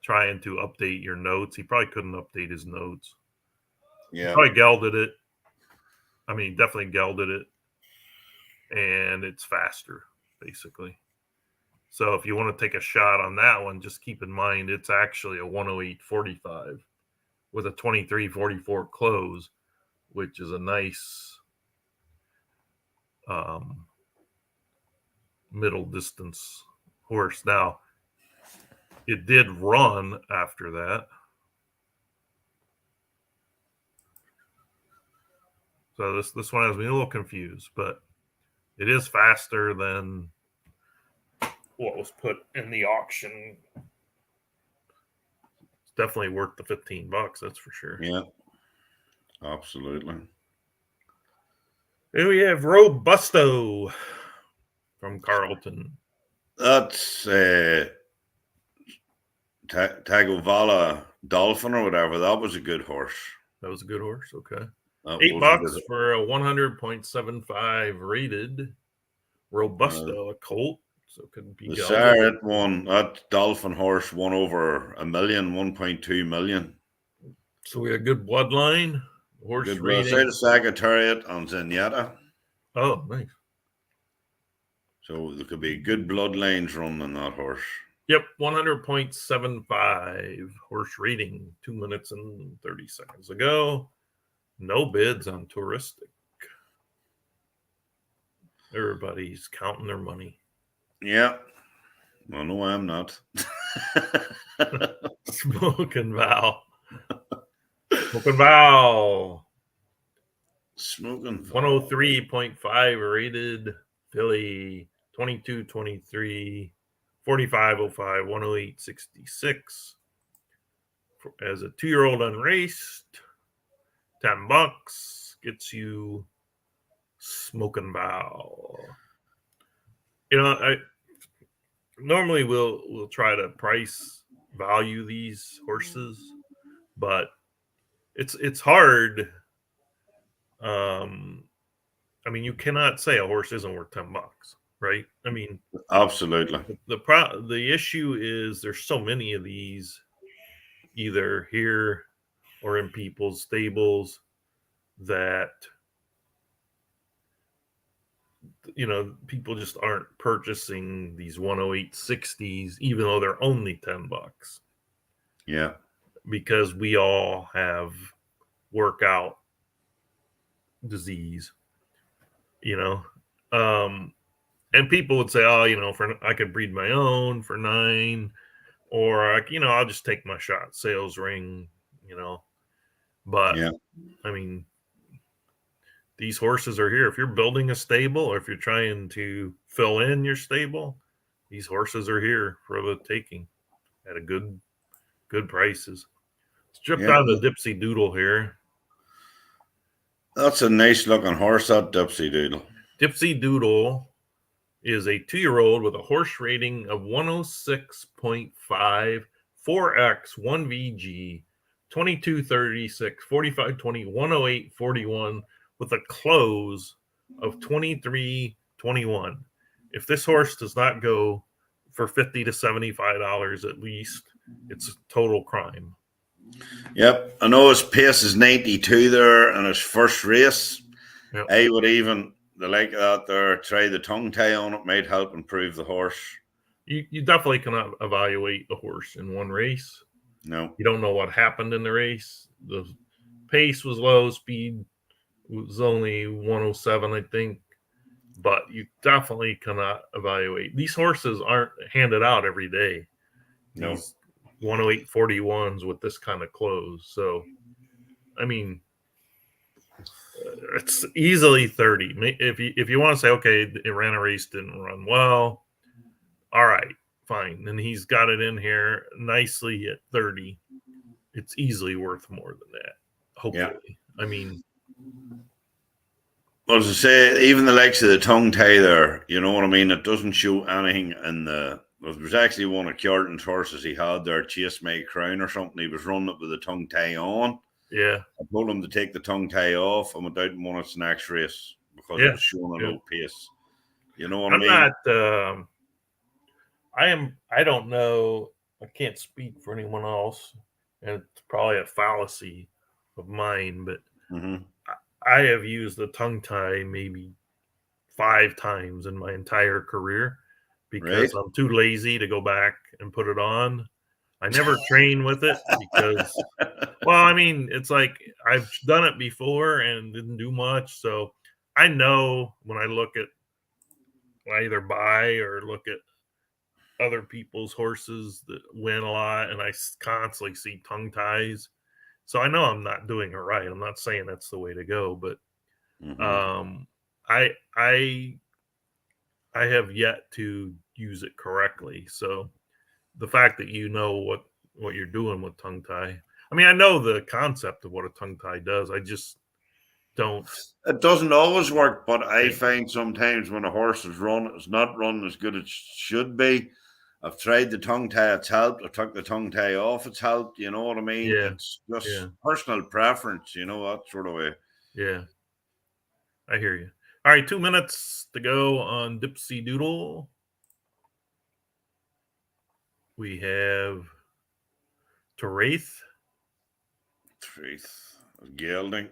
trying to update your notes. He probably couldn't update his notes. Yeah. He probably gelded it. I mean, definitely gelded it. And it's faster, basically. So if you want to take a shot on that one, just keep in mind it's actually a 108.45 with a 23.44 close, which is a nice middle distance horse. Now, it did run after that. So this one has me a little confused, but it is faster than what was put in the auction. It's definitely worth the $15, that's for sure. Yeah, absolutely. Here we have Robusto from Carlton. That's Tagovailoa Dolphin or whatever. That was a good horse. That was a good horse. Okay. That $8 for a 100.75 rated Robusto, a colt. So it couldn't be the Sarret one. That Dolphin horse won over $1 million, 1.2 million. So we had a good bloodline. Horse good rating. Say the Sagittarius and Zenyatta. Oh, nice. So there could be good bloodlines running on that horse. Yep, 100.75 horse rating. 2 minutes and 30 seconds ago. No bids on Touristic. Everybody's counting their money. Yeah. Well, no, I'm not. Smoking Val. Smoking Val. Smoking 103.5 rated filly. 22-23. 45.05. 108.66. As a 2-year-old unraced. $10 gets you Smoking Val. You know, I normally we'll try to price value these horses, but it's hard. I mean, you cannot say a horse isn't worth $10, right? I mean, absolutely. The issue is there's so many of these, either here or in people's stables, that people just aren't purchasing these 10860s, even though they're only $10, Yeah. because we all have workout disease, and people would say, oh, I could breed my own for 9, or I'll just take my shot, sales ring, but Yeah. I mean, these horses are here. If you're building a stable, or if you're trying to fill in your stable, these horses are here for the taking at a good prices. Let's jump Yeah. down to Dipsy Doodle here. That's a nice looking horse, that Dipsy Doodle. Dipsy Doodle is a 2-year-old with a horse rating of 106.5, 4X, 1VG, 2236, 4520, 10841, with a close of 2321. If this horse does not go for $50 to $75 at least, it's a total crime. Yep. I know his pace is 92 there in his first race. Yep. I would even, the like that there, try the tongue tie on it, might help improve the horse. You definitely cannot evaluate the horse in one race. No. You don't know what happened in the race. The pace was low, speed was only 107, I think. But you definitely cannot evaluate. These horses aren't handed out every day. No. These 10841s with this kind of close. So, I mean, it's easily 30. If you want to say, okay, it ran a race, didn't run well, all right, fine. And he's got it in here nicely at 30. It's easily worth more than that, hopefully. Yeah. I mean, as I say, even the likes of the tongue tie there, you know what I mean? It doesn't show anything in the. There was actually one of Kjartan's horses he had there, Chase My Crown or something. He was running it with the tongue tie on. Yeah. I told him to take the tongue tie off and went out and won its next race because it was showing a low pace. You know what I mean? I don't know. I can't speak for anyone else. And it's probably a fallacy of mine, but I have used the tongue tie maybe 5 times in my entire career because I'm too lazy to go back and put it on. I never train with it because, well, I mean, it's like I've done it before and didn't do much. So I know when I look at, I either buy or look at other people's horses that win a lot, and I constantly see tongue ties. So I know I'm not doing it right. I'm not saying that's the way to go, but I have yet to use it correctly. So the fact that you know what you're doing with tongue tie. I mean, I know the concept of what a tongue tie does. I just don't. It doesn't always work, but I find sometimes when a horse is it's not running as good as it should be. I've tried the tongue tie, it's helped. I took the tongue tie off, it's helped. You know what I mean? Yeah. It's just personal preference, that sort of way. Yeah. I hear you. All right, 2 minutes to go on Dipsy Doodle. We have Teraith. A gelding.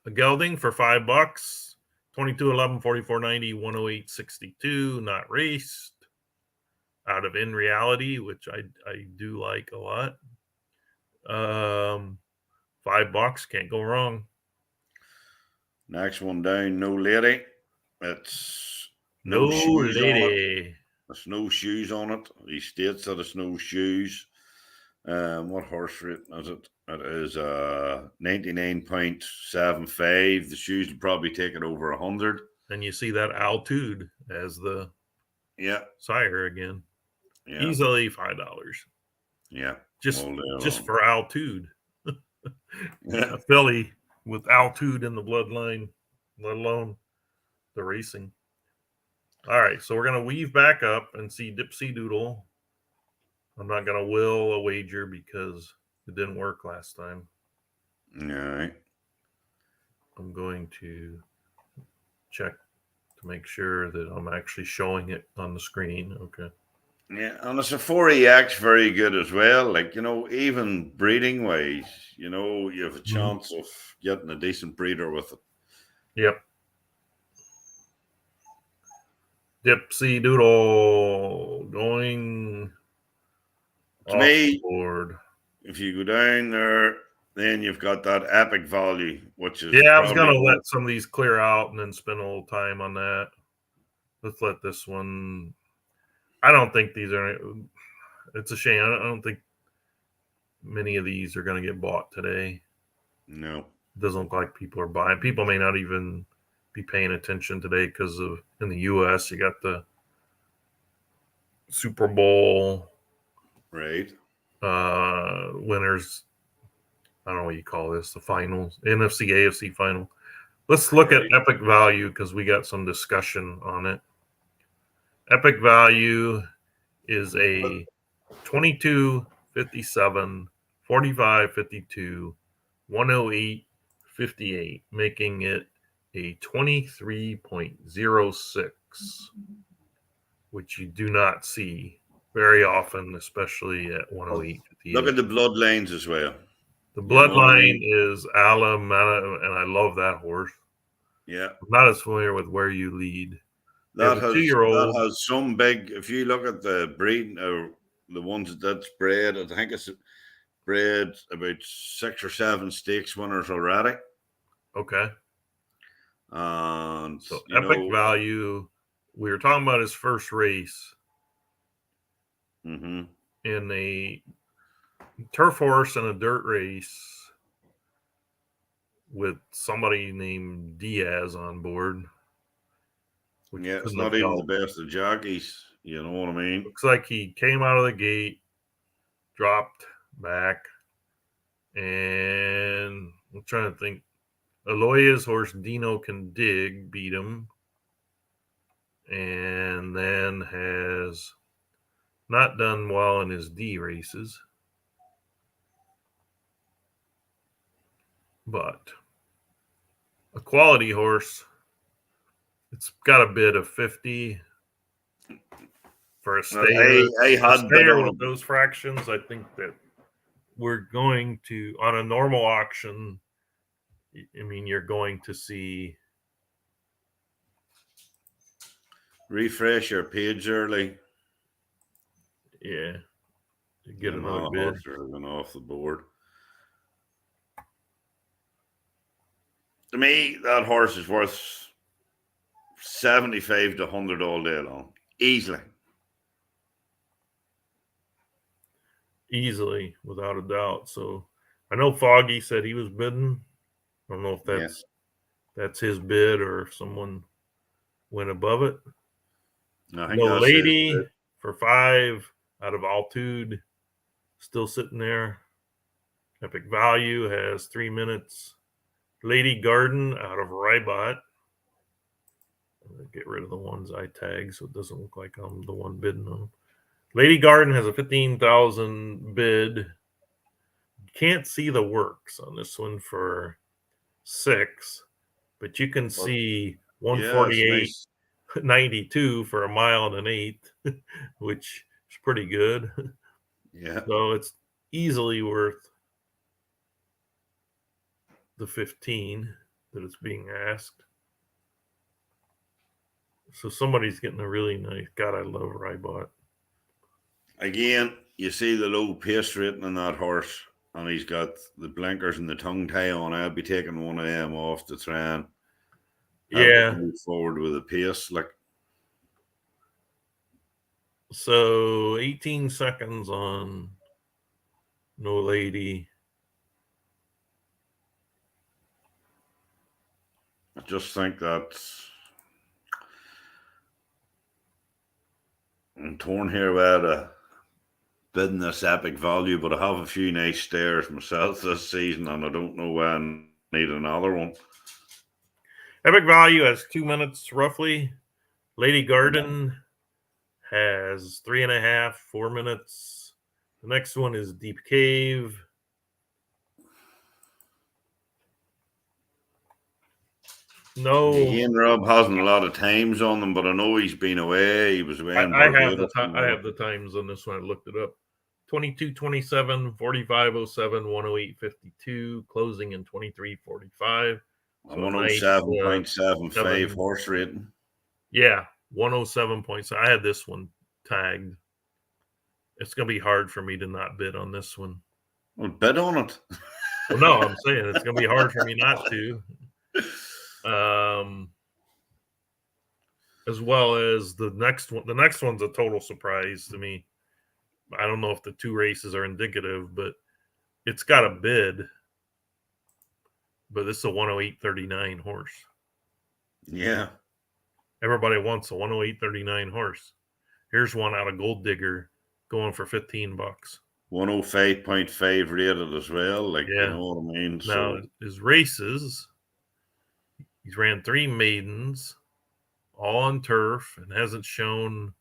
A gelding for $5. 22, 11, 44, 90, 108, 62. Not raced. Out of In Reality, which I do like a lot. $5, can't go wrong. Next one down, No Lady. It's No Lady. There's no shoes on it. He states that it's no shoes. What horse rate is it? It is 99.75. The shoes would probably take it over 100. And you see that Altitude as the sire again. Yeah. Easily $5. Yeah. Just for Altitude. A filly with Altitude in the bloodline, let alone the racing. All right, so we're going to weave back up and see Dipsy Doodle. I'm not going to will a wager because it didn't work last time. All right. I'm going to check to make sure that I'm actually showing it on the screen. Okay. Yeah, and it's a 4EX very good as well. Like, even breeding wise, you have a chance of getting a decent breeder with it. Yep. Dipsy Doodle going To off me, the board. if you go down there, then you've got that epic value, which is Yeah, I was probably gonna let some of these clear out and then spend a little time on that. Let's let this one. I don't think these are. It's a shame. I don't think many of these are going to get bought today. no. It doesn't look like people are buying. People may not even be paying attention today because of in the U.S. you got the Super Bowl Right. winners. I don't know what you call this. The finals, NFC, AFC final. Let's look Right. at epic value because we got some discussion on it. Epic value is a 22, 57, 45, 52, 108, 58, making it a 23.06, which you do not see very often, especially at 108, 58. Look at the bloodlines as well. The You know what I bloodline mean? is Alamana, and I love that horse. Yeah. I'm not as familiar with Where You Lead. We have That a has 2-year-old. that has some big. If you look at the breeding, the ones that's bred, I think it's bred about 6 or 7 stakes winners already. Okay. And So you epic know, value. We were talking about his first race mhm. in a turf horse in a dirt race with somebody named Diaz on board. Which Yeah, it's couldn't not have even helped. the best of jockeys. You know what I mean? Looks like he came out of the gate, dropped back, and I'm trying to think. Aloya's horse Dino Can Dig beat him, and then has not done well in his D races. But a quality horse, it's got a bid of 50 for a stayer. I had bid on with him. those fractions. I think that we're going to, on a normal auction, I mean, you're going to see. Refresh your page early. Yeah. To get And another all bid. horses are going off the board. To me, that horse is worth 75 to 100 all day long. Easily. Easily, without a doubt. So I know Foggy said he was bidding. I don't know if that's his bid or if someone went above it. I think No that's Lady for 5 out of Altude, still sitting there. Epic Value has 3 minutes. Lady Garden out of Rybot. Get rid of the ones I tag so it doesn't look like I'm the one bidding on them. Lady Garden has a 15,000 bid. Can't see the works on this one for 6, but you can see 148.92 for a mile and an eighth, which is pretty good. Yeah. So it's easily worth the 15 that it's being asked. So somebody's getting a really nice. God, I love Rybot. Again, you see the low pace rating on that horse, and he's got the blinkers and the tongue tie on. I'll be taking one of them off to try and move forward with the pace. Like, so 18 seconds on No Lady. I just think that I'm torn here about bidding this epic value, but I have a few nice stairs myself this season, and I don't know when I need another one. Epic Value has 2 minutes roughly. Lady Garden has 3.5, 4 minutes. The next one is Deep Cave. No, Ian Robb hasn't a lot of times on them, but I know he's been away. He was away in I have Barbados. I have the times on this one. I looked it up. 22:27, 45:07, 108:52, closing in 23:45. So 107.75 horse rating. Yeah, 107 points. I had this one tagged. It's going to be hard for me to not bid on this one. Well, bid on it. Well, no, I'm saying it's going to be hard for me not to. As well as the next one. The next one's a total surprise to me. I don't know if the two races are indicative, but it's got a bid. But this is a 108.39 horse. Yeah. Everybody wants a 108.39 horse. Here's one out of Gold Digger going for $15. 105.5 rated as well. Like, Yeah. you know what I mean? Now, his races, he's ran 3 maidens, all on turf, and hasn't shown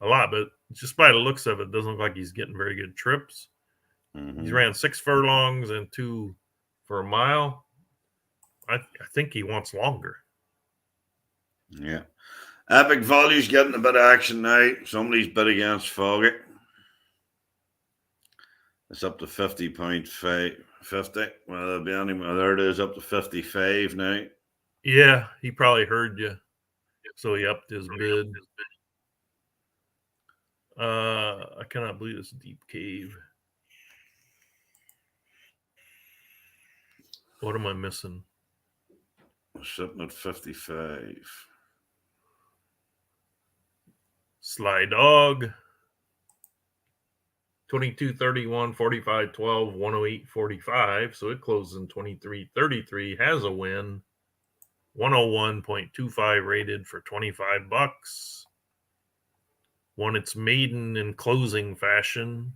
a lot. But just by the looks of it, doesn't look like he's getting very good trips. He's ran 6 furlongs and 2 for a mile. I think he wants longer. Yeah. Epic Value's getting a bit of action now. Somebody's bid against Foggy. It's up to 50.5. 50. Well, there'll be any. There it is, up to 55 now. Yeah, he probably heard you. So he upped his bid. I cannot believe this Deep Cave. What am I missing? Sitting at 55. Sly Dog. 22-31, 45-12, 108.45. So it closes in 23-33. Has a win. 101.25 rated for $25. Won its maiden in closing fashion.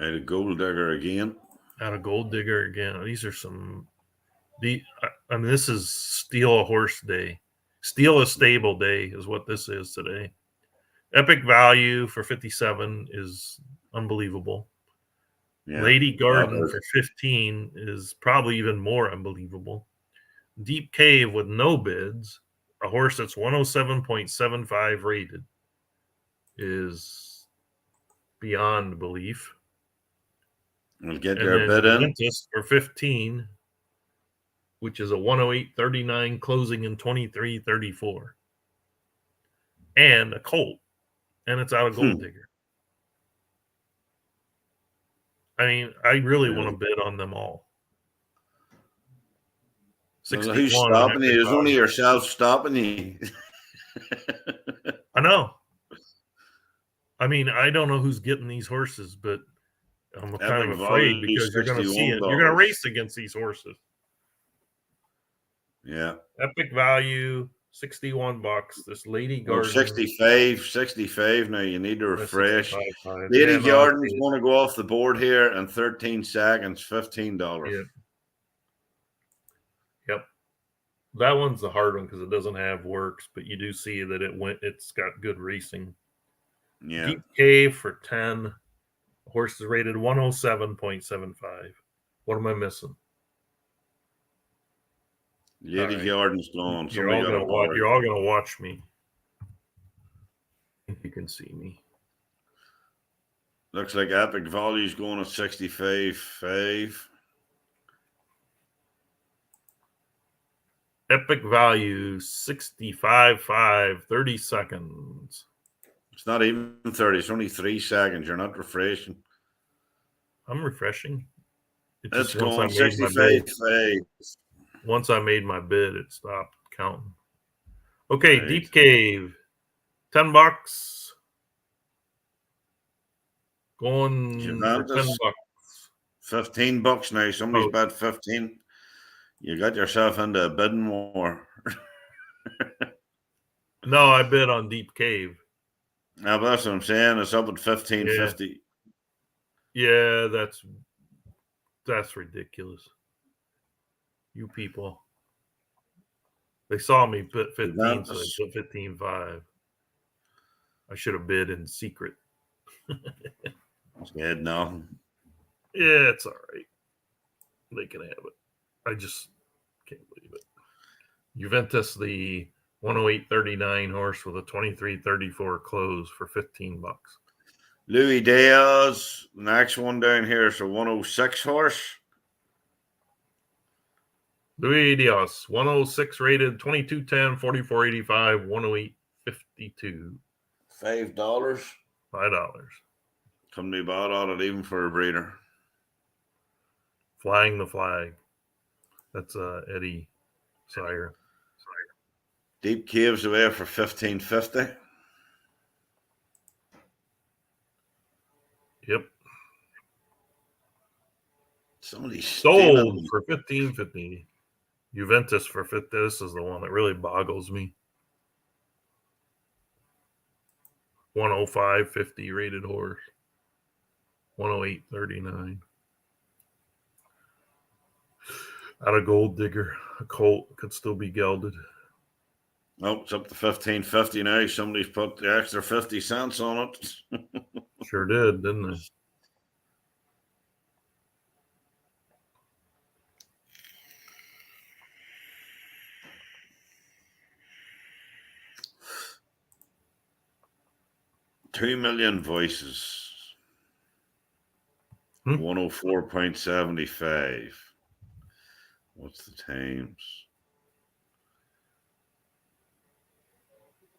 Out of Gold Digger again. Out of Gold Digger again. These are some. I mean, this is Steal a Horse Day. Steal a Stable Day is what this is today. Epic Value for 57 is unbelievable. Yeah. Lady Garden for 15 is probably even more unbelievable. Deep Cave with no bids, a horse that's 107.75 rated, is beyond belief. We'll get your bid in. Juventus for 15, which is a 108.39 closing in 23.34. And a Colt. And it's out of Gold Digger. I mean, I really want to bid on them all. Well, who's stopping you? There's only yourself stopping you. I know. I mean, I don't know who's getting these horses, but I'm kind of afraid because you're going to see it. You're going to race against these horses. Yeah. Epic Value, $61. This Lady Garden. 65 now. You need to refresh. Lady Garden's going to go off the board here in 13 seconds, $15. Yep. That one's the hard one because it doesn't have works, but you do see that it's got good racing. Yeah. Deep Cave for 10. The horse is rated 107.75. What am I missing? Lady Garden's gone. You're all going to watch me. I think you can see me. Looks like Epic Value's going at 65.5. Epic Value 65.5, 30 seconds. It's not even 30. It's only 3 seconds. You're not refreshing. I'm refreshing. It's going 65.5. Once I made my bid, it stopped counting. Okay, right. Deep Cave, $10. Going Juventus, for $10. $15 now. Somebody's bet 15. You got yourself into a bidding war. No, I bid on Deep Cave. Now that's what I'm saying. It's up at 15.50. Yeah, that's ridiculous. You people. They saw me put 15, so they put 15.5. I should have bid in secret. Good, no. Yeah, it's all right. They can have it. I just can't believe it. Juventus, the 108.39 horse with a 23.34 close for $15. Louis Diaz, the next one down here is a 106 horse. Louis Diaz, 106 rated, 2210, 4485, 108, 52. $5. $5. Couldn't be bad at it even for a breeder. Flying the Flag. That's Eddie Sire. Deep Caves away for $15.50. Yep. Somebody's Sold stealing. for $15.50. Juventus for $50. This is the one that really boggles me. 105.50 rated horse. 108.39. Out of Gold Digger. A colt could still be gelded. Oh, it's up to $15.50 now. Somebody's put the extra 50 cents on it. Sure did, didn't they? $2 million voices. 104.75. What's the times?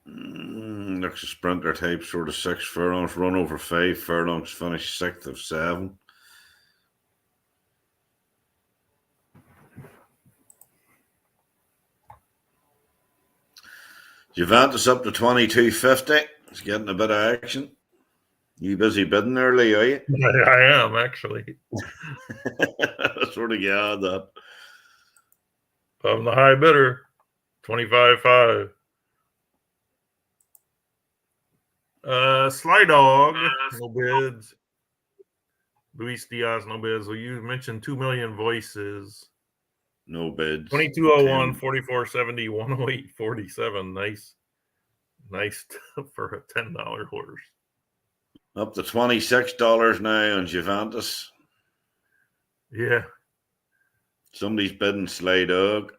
Looks a sprinter type, sort of 6 furlongs, run over 5 furlongs, finish 6th of 7. Juventus up to 22.50. It's getting a bit of action. You busy bidding early, are you? I am, actually. Sort of yeah, that. I'm the high bidder. 25.5. Sly Dog, no bids. Luis Diaz, no bids. Well, you mentioned 2 million voices. No bids. 2201, 4470, 108, 47. Nice for a $10 horse. Up to $26 now on Juventus. Yeah. Somebody's bidding Sly Dog.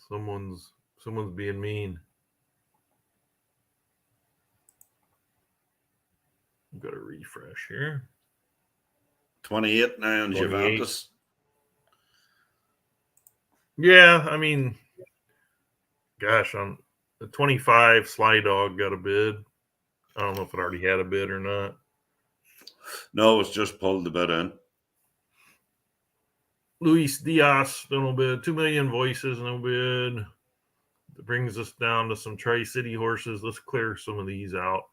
Someone's being mean. I've got to refresh here. 28 now on 28. Juventus. Yeah, I mean, gosh, on the 25, Sly Dog got a bid. I don't know if it already had a bid or not. No, it's just pulled the bid in. Luis Diaz, no bid. 2 million voices, no bid. That brings us down to some Tri-City horses. Let's clear some of these out.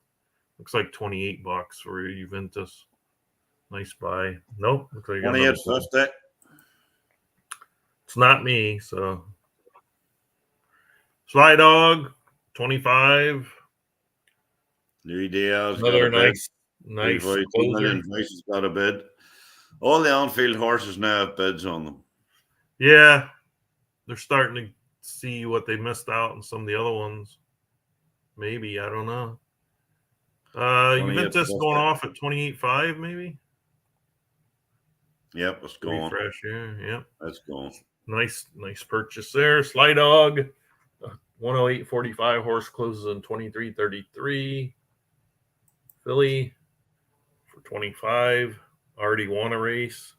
Looks like $28 for Juventus. Nice buy. Nope. Looks like 28.50. It's not me, so. Sly Dog, 25. Louis Diaz Another got a nice bid. 2 closer. million voices got a bid. All the on-field horses now have bids on them. Yeah, they're starting to see what they missed out on some of the other ones. Maybe, I don't know. Juventus going off at 28.5, maybe. Yep, it's going. Refresh here. Yep, that's going. Nice purchase there. Sly Dog, 108.45 horse closes in 23.33. Philly for 25. Already won a race.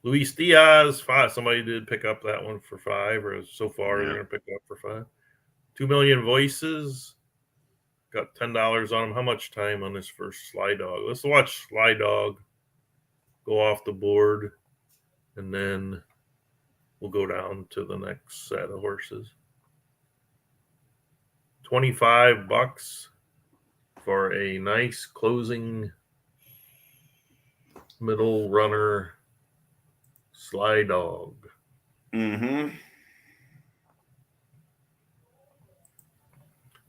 Luis Diaz, 5. Somebody did pick up that one for 5, or so far they're going to pick it up for 5. 2 million voices. Got $10 on them. How much time on this first Sly Dog? Let's watch Sly Dog go off the board, and then we'll go down to the next set of horses. $25 for a nice closing middle runner Sly Dog. Mm-hmm.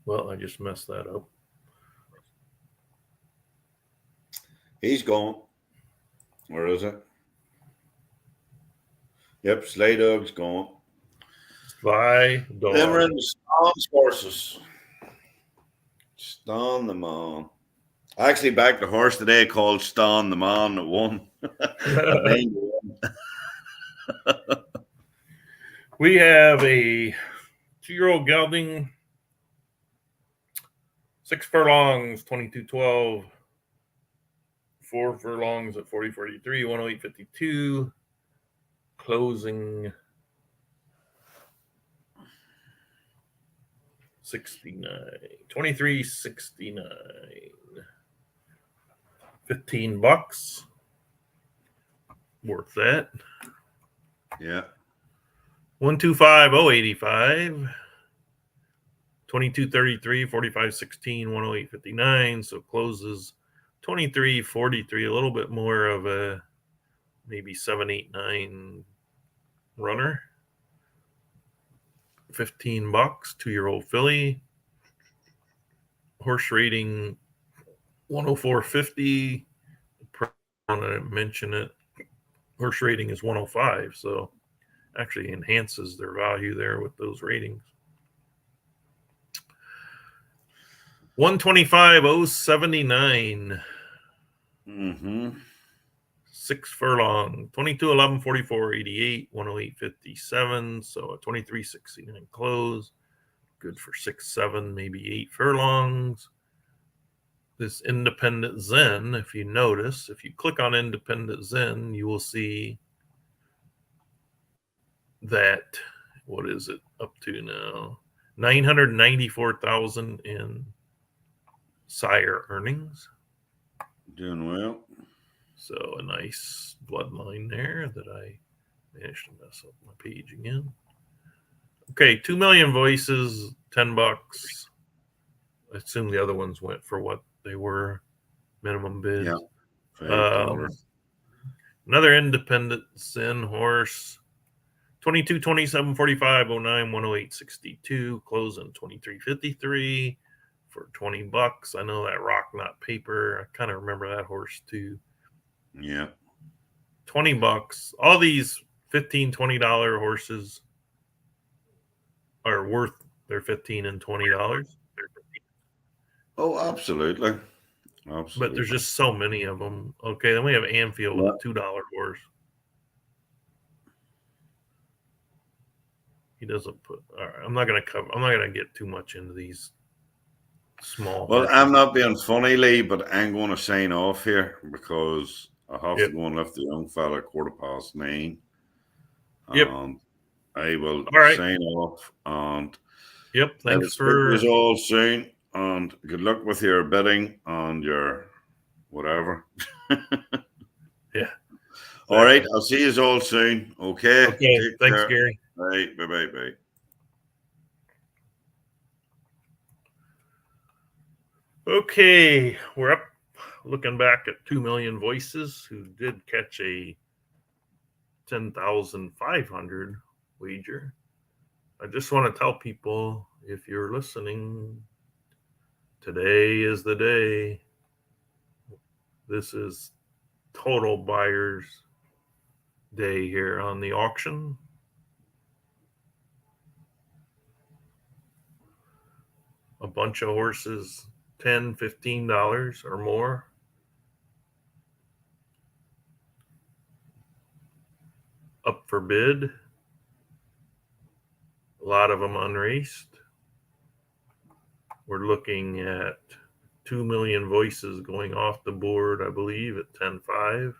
Well, I just messed that up. He's gone. Where is it? Yep, Sly Dog's gone. Sly Dog. Then we're in the Stan's horses. Stan the Man. I actually backed a horse today called Stan the Man that won. We have a 2-year-old gelding, 6 furlongs, 22.12, 4 furlongs at 40.43, 108.52. Closing 69, 23.69. $15. Worth that. Yeah. 125.085. 22.33, 45.16, 108.59. So closes 23.43. A little bit more of a maybe 7, 8, 9 runner. $15. 2-year-old filly. Horse rating 104.50. I want to mention it. Horse rating is 105, so actually enhances their value there with those ratings. 125.079. Mm-hmm. 6 furlong. 22.11, 44.88, 108.57. So a 23.69 close. Good for 6, 7, maybe 8 furlongs. This Independent Zen, if you notice, if you click on Independent Zen, you will see that, what is it up to now? 994,000 in sire earnings. Doing well. So a nice bloodline there that I managed to mess up my page again. Okay, 2 million voices, $10. I assume the other ones went for what they were, minimum bids. Yeah. $5. Another Independent Zen horse, 22, 27, 45, 09, 108, 62, closing 23.53 for $20. I know that Rock Not Paper. I kind of remember that horse too. Yeah. $20. All these $15, $20 horses are worth their $15 and $20. Oh, absolutely. But there's just so many of them. Okay, then we have Anfield with a $2 horse. He doesn't put. All right, I'm not gonna get too much into these small. Well, horses. I'm not being funny, Lee, but I'm going to sign off here because I have to go and lift the young fella at 9:15. Yep. And I will sign off. And yep. Thanks for us all soon. And good luck with your bidding and your whatever. Yeah. All right. I'll see you all soon. Okay. Okay. Thanks, Gary. All right. Bye. Okay. We're up looking back at 2 million voices who did catch a 10,500 wager. I just want to tell people, if you're listening, today is the day. This is total buyer's day here on the auction. A bunch of horses, $10, $15 or more. Up for bid. A lot of them unraced. We're looking at 2 million voices going off the board, I believe, at 10.5.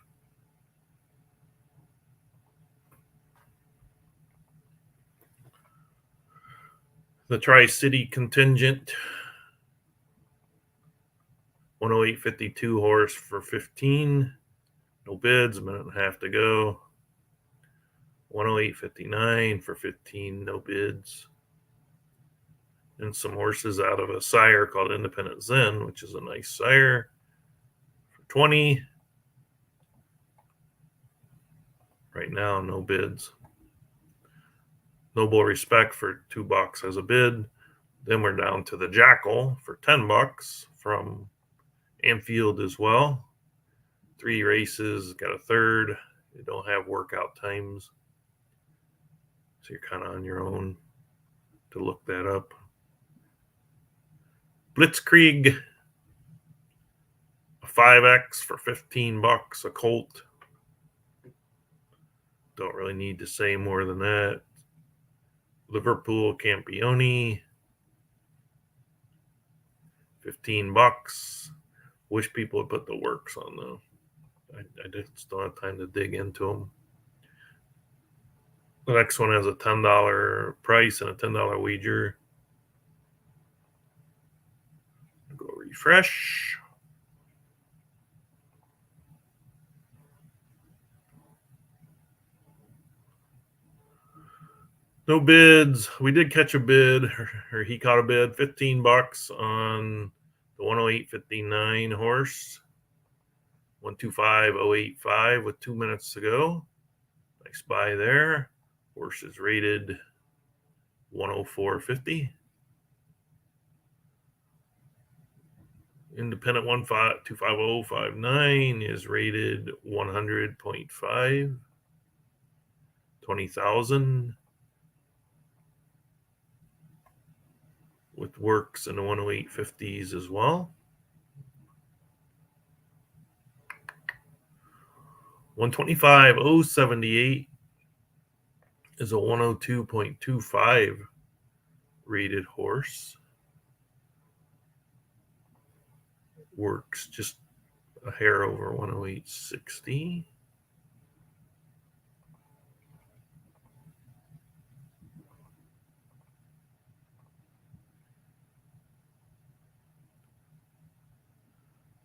The Tri-City contingent, 108.52 horse for 15. No bids, a minute and a half to go. 108.59 for 15, no bids. And some horses out of a sire called Independent Zen, which is a nice sire, for 20. Right now, no bids. Noble Respect for $2 as a bid. Then we're down to the Jackal for $10 from Anfield as well. 3 races, got a third. They don't have workout times, so you're kind of on your own to look that up. Blitzkrieg, a 5X for $15, a colt. Don't really need to say more than that. Liverpool Campione, $15. Wish people would put the works on though. I just don't have time to dig into them. The next one has a $10 price and a $10 wager. Go refresh. No bids. We did catch a bid, or he caught a bid, $15 on the 108.59 horse. 125.085 with 2 minutes to go. Nice buy there. Horse is rated 104.50. Independent 25059 is rated 100.5. 20,000. With works in the 108.50s as well. 125.078 is a 102.25 rated horse. Works just a hair over 108.60.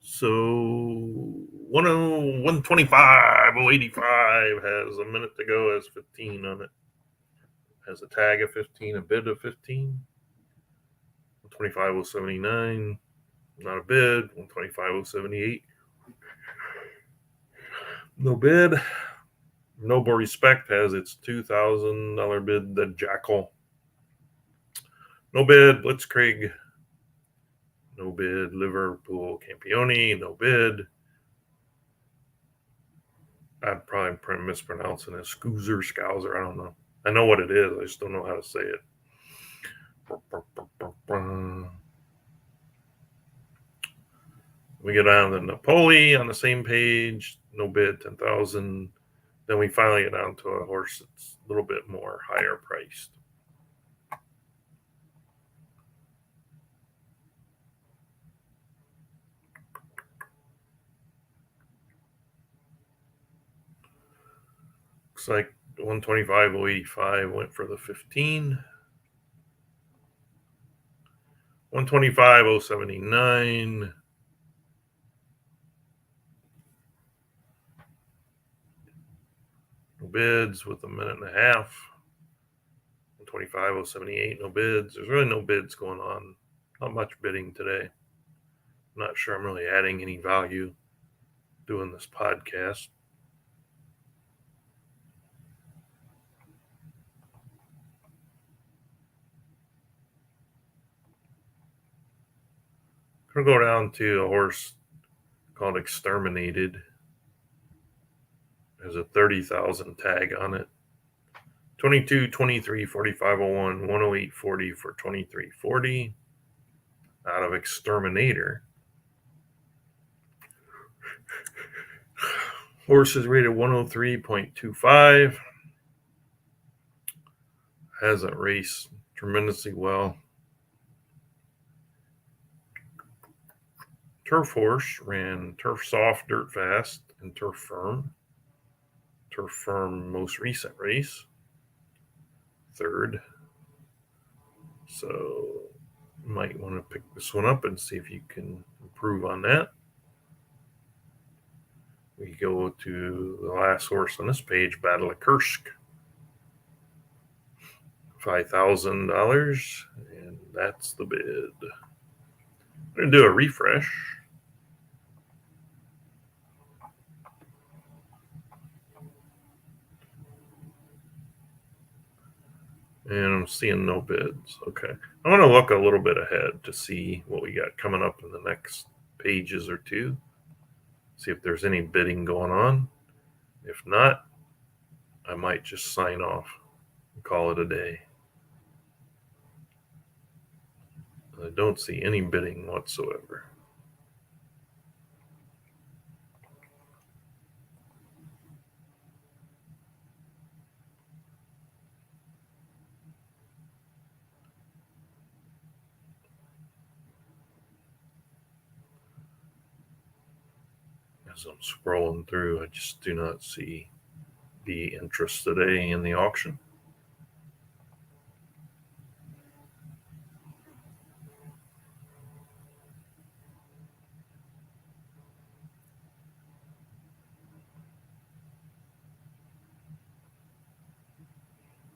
So 125.085 has a minute to go, has 15 on it. Has a tag of 15, a bid of 15. 125.079, not a bid. 125.078, no bid. Noble Respect has its $2,000 bid, the Jackal. No bid. Blitzkrieg, no bid. Liverpool Campione, no bid. I'm probably mispronouncing it. Scouser, I don't know. I know what it is. I just don't know how to say it. We get down to Napoli on the same page. No bid, 10,000. Then we finally get down to a horse that's a little bit more higher priced. Looks like 125.085 went for the 15. 125.079. No bids with a minute and a half. 125.078, no bids. There's really no bids going on. Not much bidding today. I'm not sure I'm really adding any value doing this podcast. I'm going to go down to a horse called Exterminated. There's a 30,000 tag on it. 22, 23, 45.01, 108.40 for 23.40 out of Exterminator. Horse is rated 103.25. Hasn't raced tremendously well. Turf Horse ran Turf Soft, Dirt Fast, and Turf Firm. Turf Firm most recent race, third. So you might want to pick this one up and see if you can improve on that. We go to the last horse on this page, Battle of Kursk. $5,000, and that's the bid. I'm going to do a refresh. And I'm seeing no bids. Okay. I want to look a little bit ahead to see what we got coming up in the next pages or two. See if there's any bidding going on. If not, I might just sign off and call it a day. I don't see any bidding whatsoever. as I'm scrolling through, I just do not see the interest today in the auction.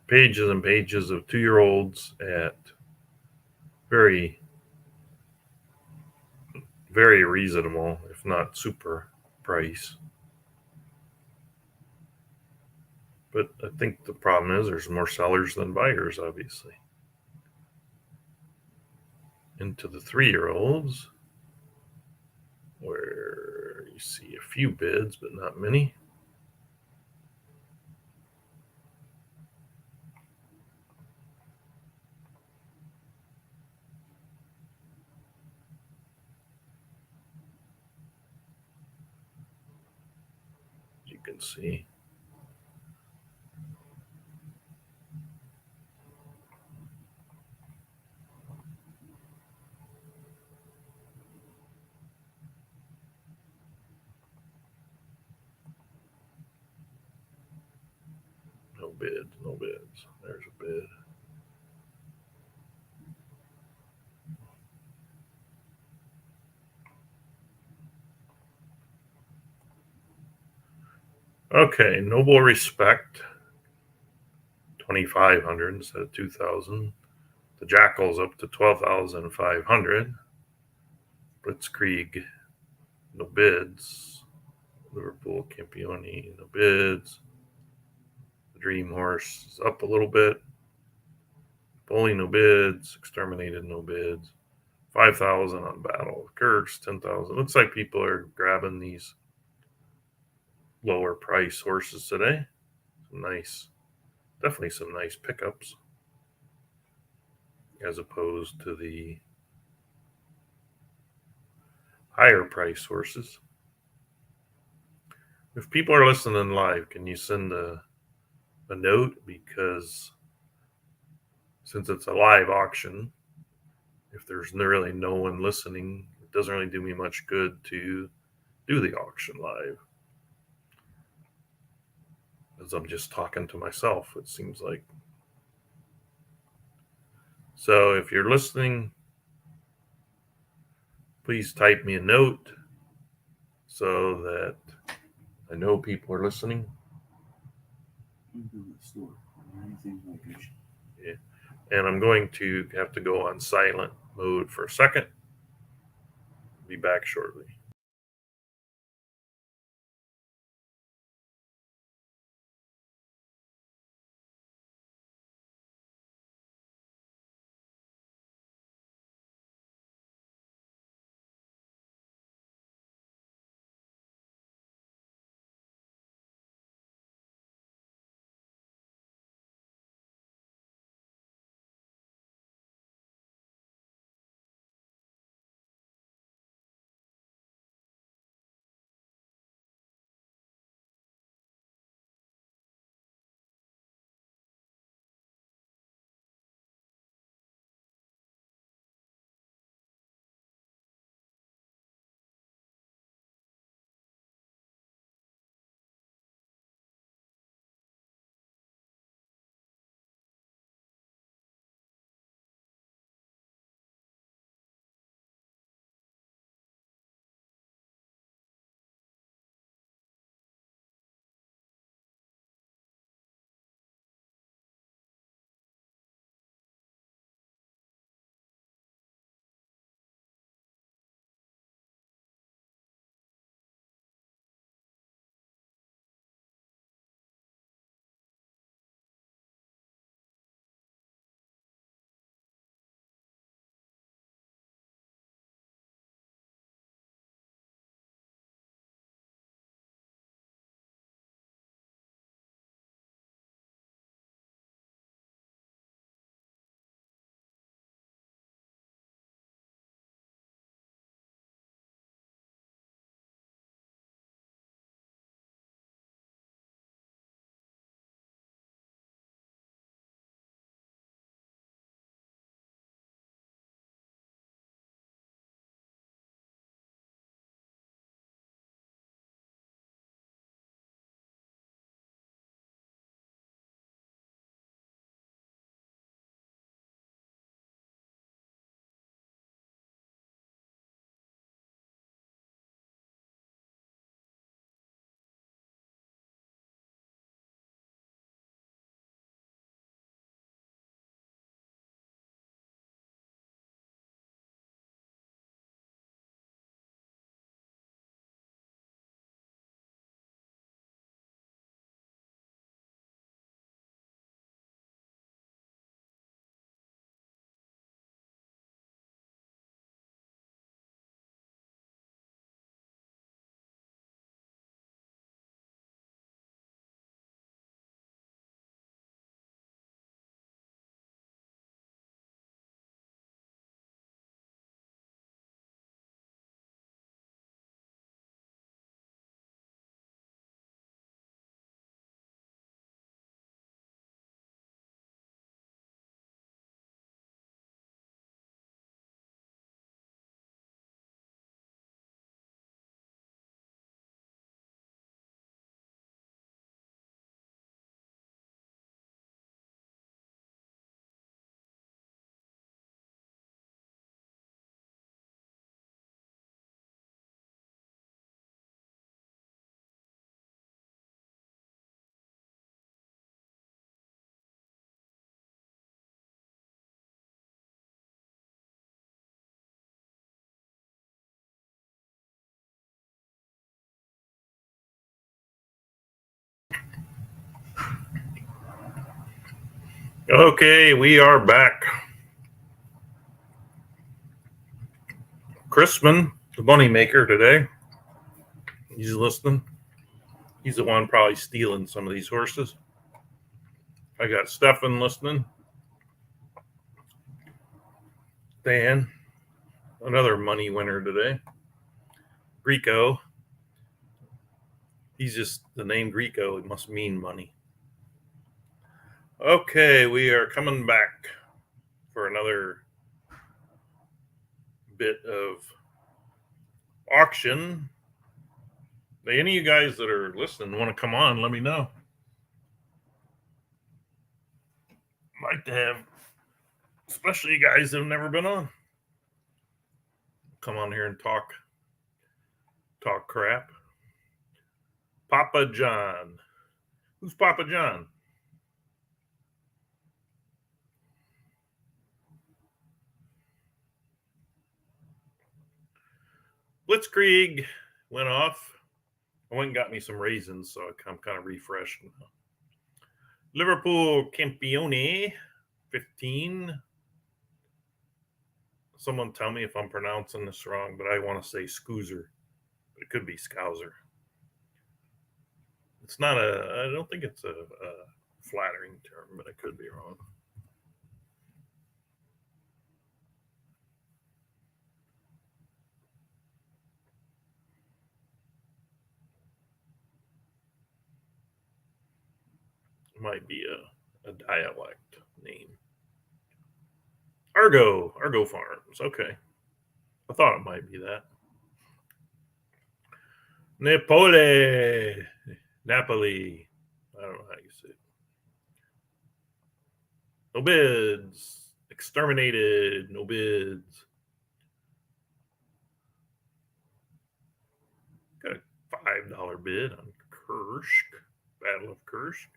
Pages and pages of 2-year-olds at very, very reasonable, if not super price. But I think the problem is there's more sellers than buyers, obviously. Into the 3-year-olds, where you see a few bids, but not many. You can see. No bids, no bids. There's a bid. Okay, Noble Respect, 2,500 instead of 2,000. The Jackal's up to 12,500. Blitzkrieg, no bids. Liverpool Campione, no bids. The Dream Horse is up a little bit. Bowling, no bids. Exterminated, no bids. 5,000 on Battle of Kirks, 10,000. Looks like people are grabbing these lower price horses today. Definitely some nice pickups as opposed to the higher price horses. If people are listening live, can you send a note? Because since it's a live auction, if there's really no one listening, it doesn't really do me much good to do the auction live, as I'm just talking to myself, it seems like. So if you're listening, please type me a note so that I know people are listening. Yeah. And I'm going to have to go on silent mode for a second. Be back shortly. Okay, we are back. Chrisman, the money maker today. He's listening. He's the one probably stealing some of these horses. I got Stefan listening. Dan, another money winner today. Greco. He's just the name Greco. It must mean money. Okay, we are coming back for another bit of auction. Any of you guys that are listening want to come on, let me know. I'd like to have, especially you guys that have never been on, come on here and talk crap. Papa John. Who's Papa John? Blitzkrieg went off. I went and got me some raisins, so I'm kind of refreshed now. Liverpool Campione 15. Someone tell me if I'm pronouncing this wrong, but I want to say Scoozer. But it could be Scouser. It's not I don't think it's a flattering term, but I could be wrong. It might be a dialect name. Argo Farms. Okay. I thought it might be that. Napoli. I don't know how you say it. No bids. Exterminated. No bids. Got a $5 bid on Kursk. Battle of Kursk.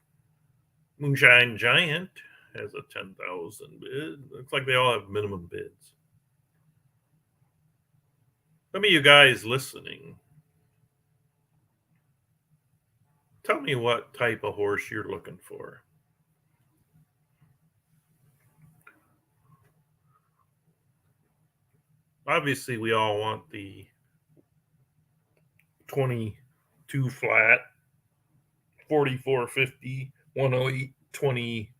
Moonshine Giant has a 10,000 bid. Looks like they all have minimum bids. Some of you guys listening, tell me what type of horse you're looking for. Obviously, we all want the 22 flat, 44.50, 108, 20,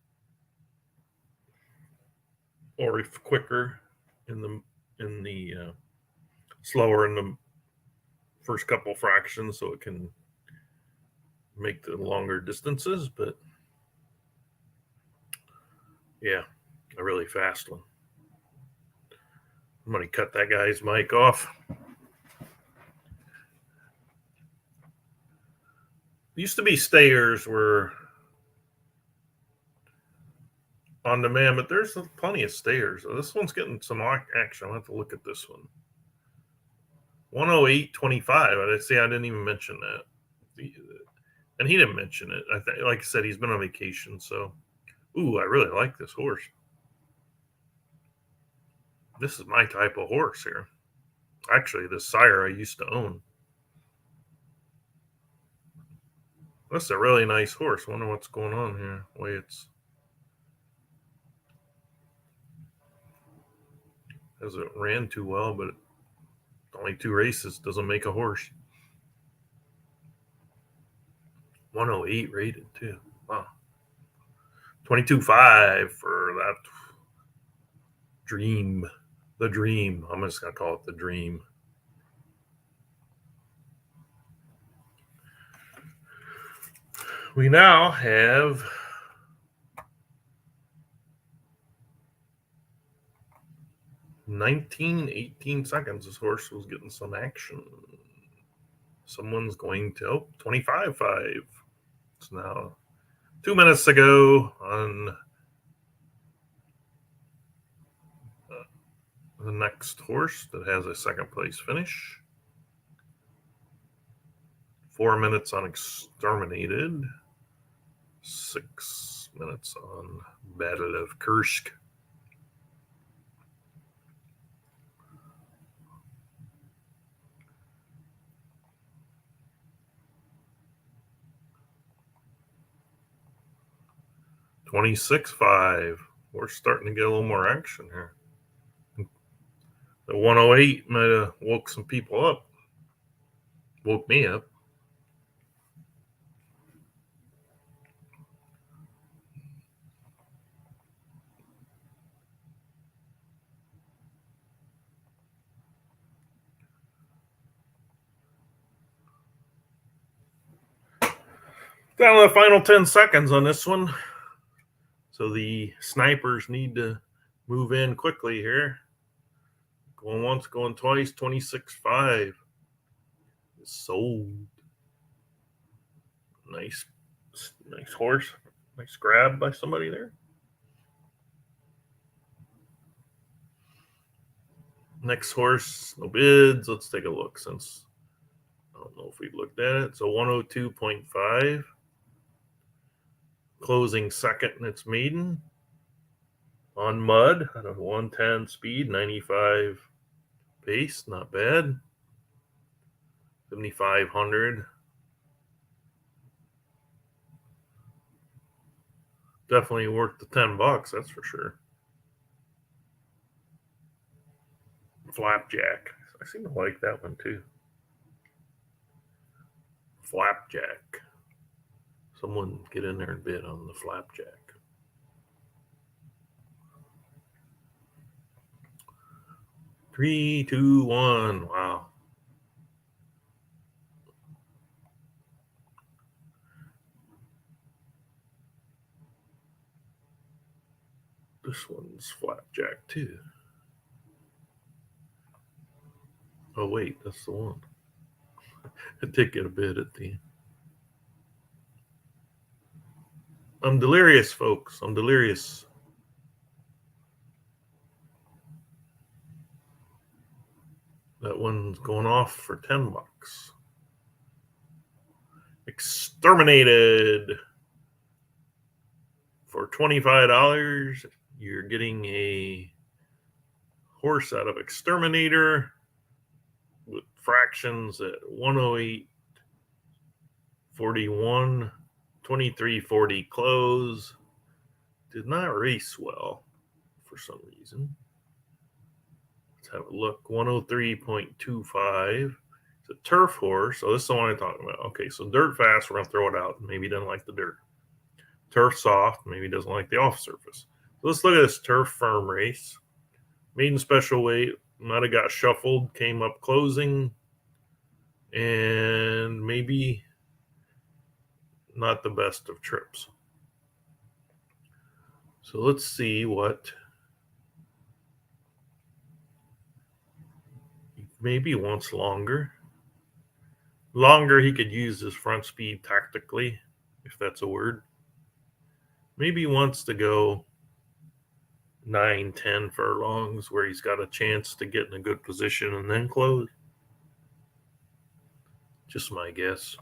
or if quicker in the slower in the first couple fractions, so it can make the longer distances. But yeah, a really fast one. I'm going to cut that guy's mic off. Used to be stayers were on demand, but there's plenty of stayers. This one's getting some action. I'll have to look at this one. 108.25. I didn't even mention that. And he didn't mention it. Like I said, he's been on vacation. So, I really like this horse. This is my type of horse here. Actually, the sire I used to own. That's a really nice horse. Wonder what's going on here. The way it's hasn't ran too well, but only 2 races doesn't make a horse. 108 rated too. Wow. 22.5 for that dream. The dream. I'm just gonna call it the dream. We now have 18 seconds. This horse was getting some action. Someone's going to 25.5. It's now 2 minutes to go on the next horse that has a second place finish. 4 minutes on Exterminated. 6 minutes on Battle of Kursk. 26.5. We're starting to get a little more action here. The 108 might have woke some people up. Woke me up. Down to the final 10 seconds on this one. So the snipers need to move in quickly here. Going once, going twice, 26.5. Sold. Nice horse. Nice grab by somebody there. Next horse, no bids. Let's take a look since I don't know if we've looked at it. So 102.5. Closing second in its maiden. On mud at a 110 speed, 95 pace. Not bad. 7,500. Definitely worth the $10, that's for sure. Flapjack. I seem to like that one too. Flapjack. Someone get in there and bid on the flapjack. Three, two, one. Wow. This one's flapjack too. Oh wait, that's the one. I did get a bid at the end. I'm delirious, folks. I'm delirious. That one's going off for $10. Exterminated. For $25, you're getting a horse out of Exterminator with fractions at 108.41, 23.40 close. Did not race well for some reason. Let's have a look. 103.25. It's a turf horse. So this is the one I'm talking about. Okay, so dirt fast, we're going to throw it out. Maybe he doesn't like the dirt. Turf soft, maybe he doesn't like the off surface. So let's look at this turf firm race. Maiden special weight, might have got shuffled, came up closing, and maybe not the best of trips. So let's see what maybe wants longer. Longer, he could use his front speed tactically, if that's a word. Maybe he wants to go 9-10 furlongs where he's got a chance to get in a good position and then close. Just my guess.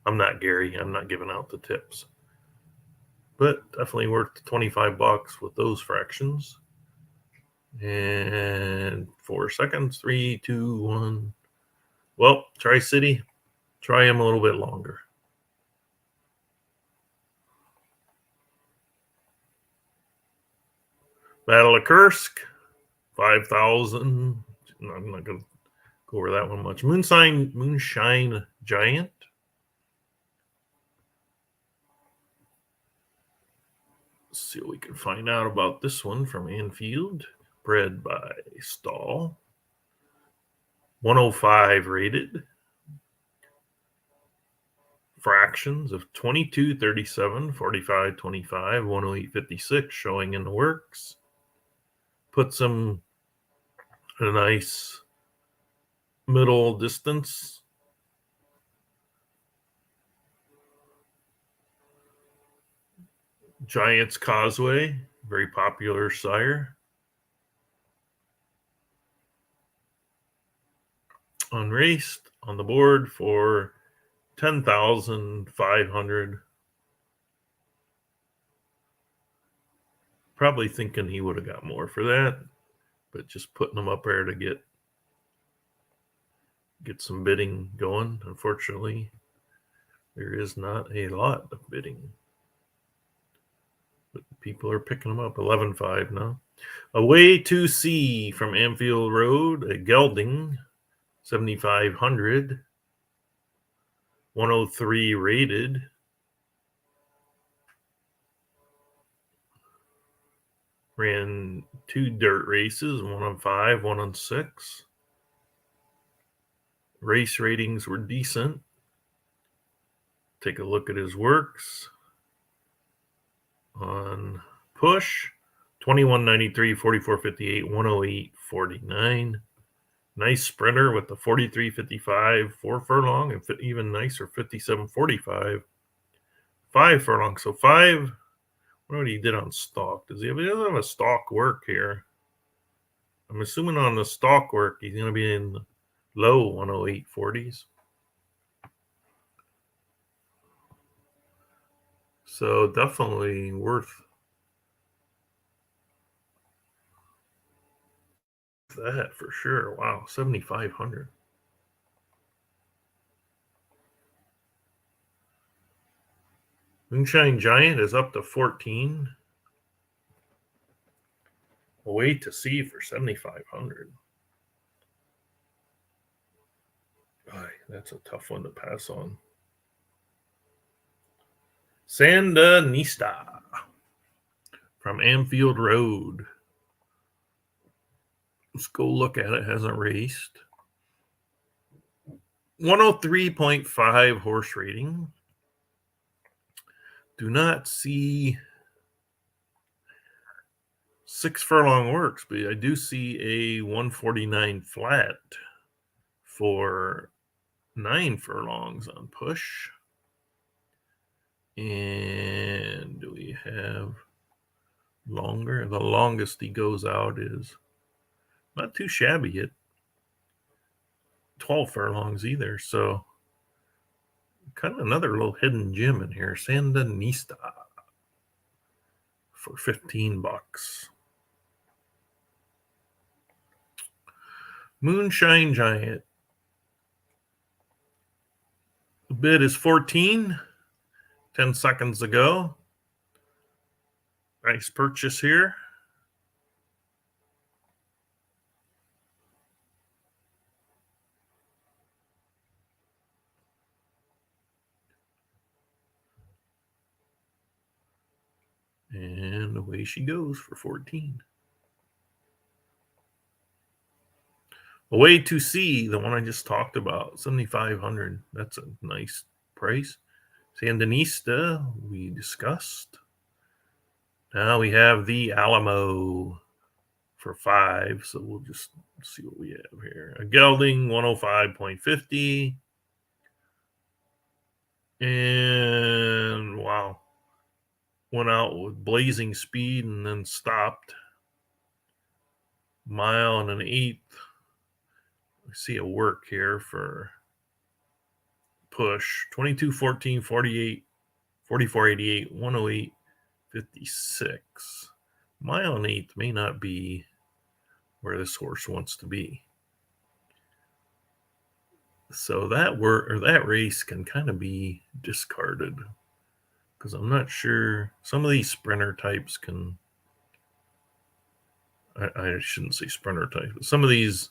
I'm not Gary. I'm not giving out the tips. But definitely worth $25 with those fractions. And 4 seconds. 3, 2, 1. Well, Tri-City. Try him a little bit longer. Battle of Kursk, 5,000. I'm not going to go over that one much. Moonshine Giant. Let's see what we can find out about this one from Anfield. Bred by Stahl. 105 rated. Fractions of 22, 37, 45, 25, 108, 56 showing in the works. Puts him in a nice middle distance. Giants Causeway, very popular sire. Unraced on the board for 10,500. Probably thinking he would have got more for that, but just putting them up there to get some bidding going. Unfortunately, there is not a lot of bidding. But People are picking them up. 11.5 now. Away to Sea from Anfield Road, a gelding, 7,500. 103 rated. Ran 2 dirt races, 1 on 5, 1 on 6. Race ratings were decent. Take a look at his works. On push, 21.93, 44.58, 108.49. Nice sprinter with the 43.55, 4 furlong, and even nicer 57.45, 5 furlong. So 5. What he did on stock? Does he have a stock work here? I'm assuming on the stock work he's going to be in low 108.40s. So definitely worth that for sure. Wow, 7,500. Moonshine Giant is up to 14. Away to Sea for 7,500. Boy, that's a tough one to pass on. Sandinista from Anfield Road. Let's go look at it. Hasn't raced. 103.5 horse rating. Do not see 6 furlong works, but I do see a 149 flat for 9 furlongs on push. And do we have longer? The longest he goes out is not too shabby at 12 furlongs either. So kind of another little hidden gem in here. Sandinista for $15. Moonshine Giant. The bid is 14. 10 seconds ago. Nice purchase here. And away she goes for 14. Away to Sea, the one I just talked about, 7,500. That's a nice price. Sandinista, we discussed. Now we have the Alamo for 5. So we'll just see what we have here. A gelding, 105.50. And wow. Went out with blazing speed and then stopped. Mile and an 1/8. I see a work here for push. 22.14, 48, 44.88, 108.56. Mile and 1/8 may not be where this horse wants to be. So that race can kind of be discarded. Because I'm not sure. Some of these sprinter types can. I shouldn't say sprinter type. But some of these,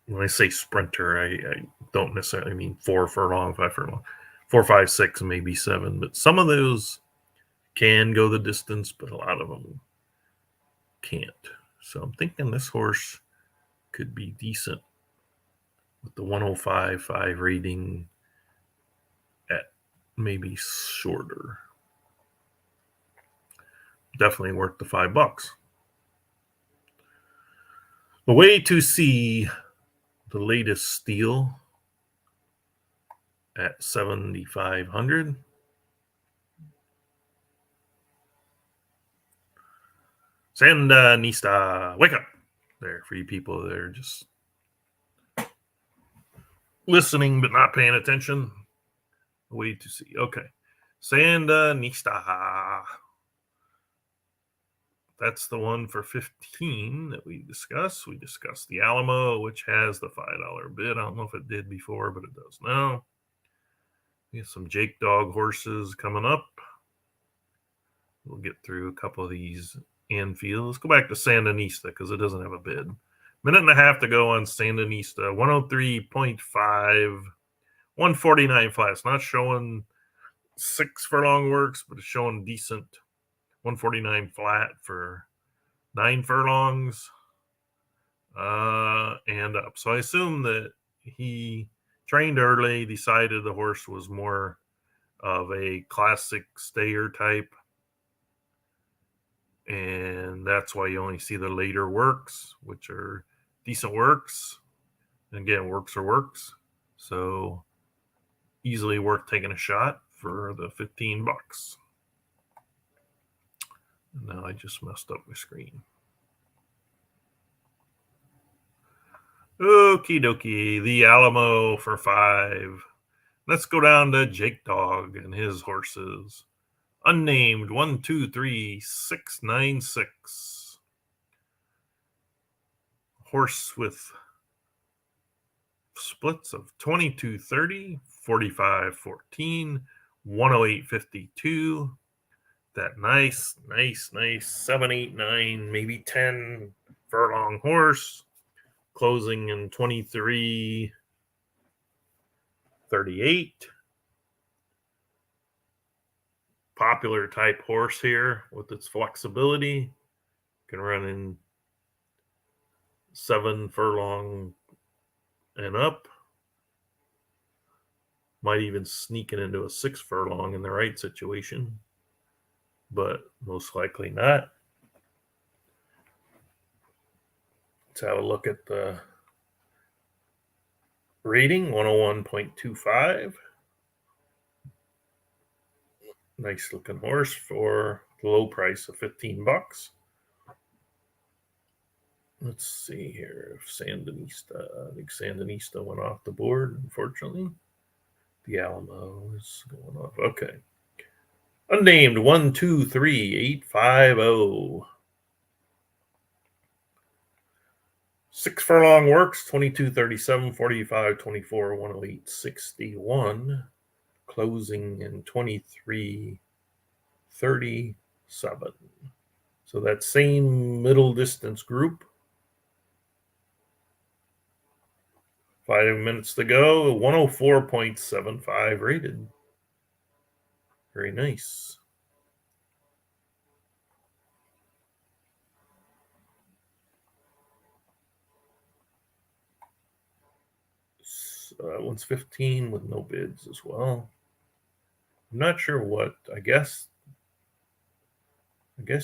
when I say sprinter, I don't necessarily mean 4 furlong, 5 furlong, 4, 5, 6, maybe 7. But some of those can go the distance, but a lot of them can't. So I'm thinking this horse could be decent with the 105.5 rating at maybe shorter. Definitely worth the $5. Away to Sea, the latest steal at 7,500. Sandinista, wake up there for you people that are just listening but not paying attention. Away to Sea. Okay. Sandinista. That's the one for 15 that we discussed. We discussed the Alamo, which has the $5 bid. I don't know if it did before, but it does now. We have some Jake Dog horses coming up. We'll get through a couple of these Anfield. Let's go back to Sandinista because it doesn't have a bid. Minute and a half to go on Sandinista. 103.5, 149 flats. Not showing 6 furlong works, but it's showing decent 149 flat for 9 furlongs and up. So I assume that he trained early, decided the horse was more of a classic stayer type, and that's why you only see the later works, which are decent works. And again, works are works, so easily worth taking a shot for the $15. Now I just messed up my screen. Okie dokie, the Alamo for 5. Let's go down to Jake Dog and his horses. Unnamed 1, 2, 3, 6, 9, 6. Horse with splits of 22, 30, 45, 14, 108, 52. That nice 7, 8, 9, maybe 10 furlong horse. Closing in 23, 38. Popular type horse here with its flexibility. Can run in 7 furlong and up. Might even sneak it into a 6 furlong in the right situation, but most likely not. Let's have a look at the rating, 101.25. Nice looking horse for the low price of $15. Let's see here if Sandinista, I think Sandinista went off the board, unfortunately. The Alamo is going off. Okay. Unnamed 1, 2, 3, 8, 5, 0. 6 furlong works, 22, 37, 45, 24, 108, 61. Closing in 23, 37. So that same middle distance group. 5 minutes to go. 104.75 rated. Very nice. One's 15 with no bids as well. I'm not sure what. I guess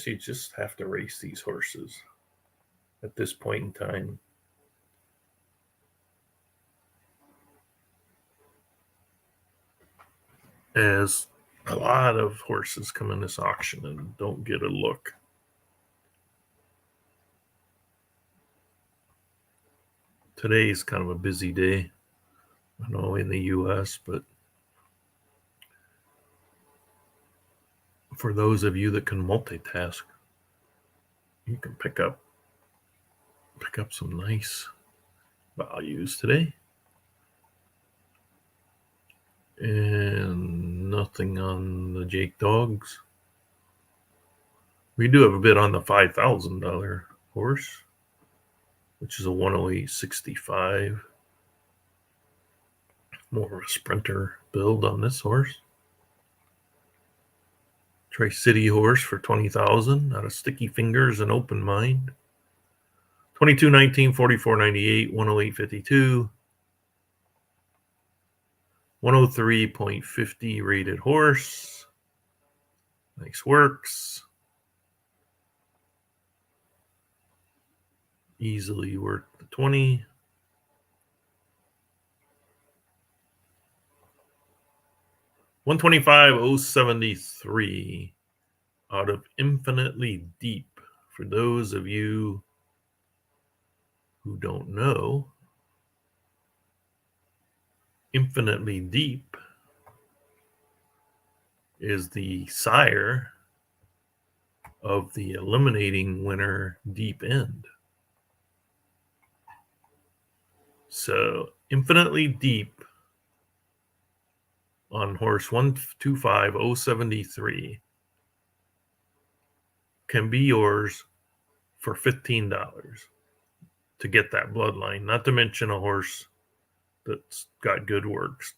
you just have to race these horses at this point in time. As a lot of horses come in this auction and don't get a look. Today's kind of a busy day, I know, in the US, but for those of you that can multitask, you can pick up some nice values today. And nothing on the Jake Dogs. We do have a bid on the $5,000 horse, which is a 108.65. More of a sprinter build on this horse. Tri-City horse for $20,000 out of Sticky Fingers and Open Mind. 22.19, 44.98, 108.52. 103.50 rated horse. Nice works. Easily worth the 20. $125,073 out of Infinitely Deep. For those of you who don't know, Infinitely Deep is the sire of the eliminating winner Deep End. So Infinitely Deep on horse 125,073 can be yours for $15 to get that bloodline, not to mention a horse that's got good works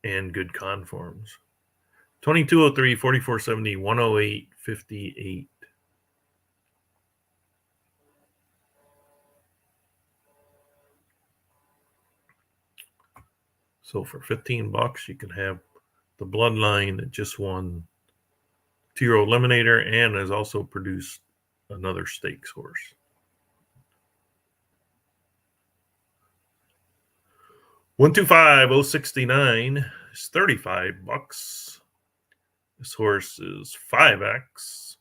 and good conforms. 2203, 4470, 108, 58. So for $15, you can have the bloodline that just won 2-year eliminator and has also produced another stakes horse. $125,069 is $35. This horse is 5X.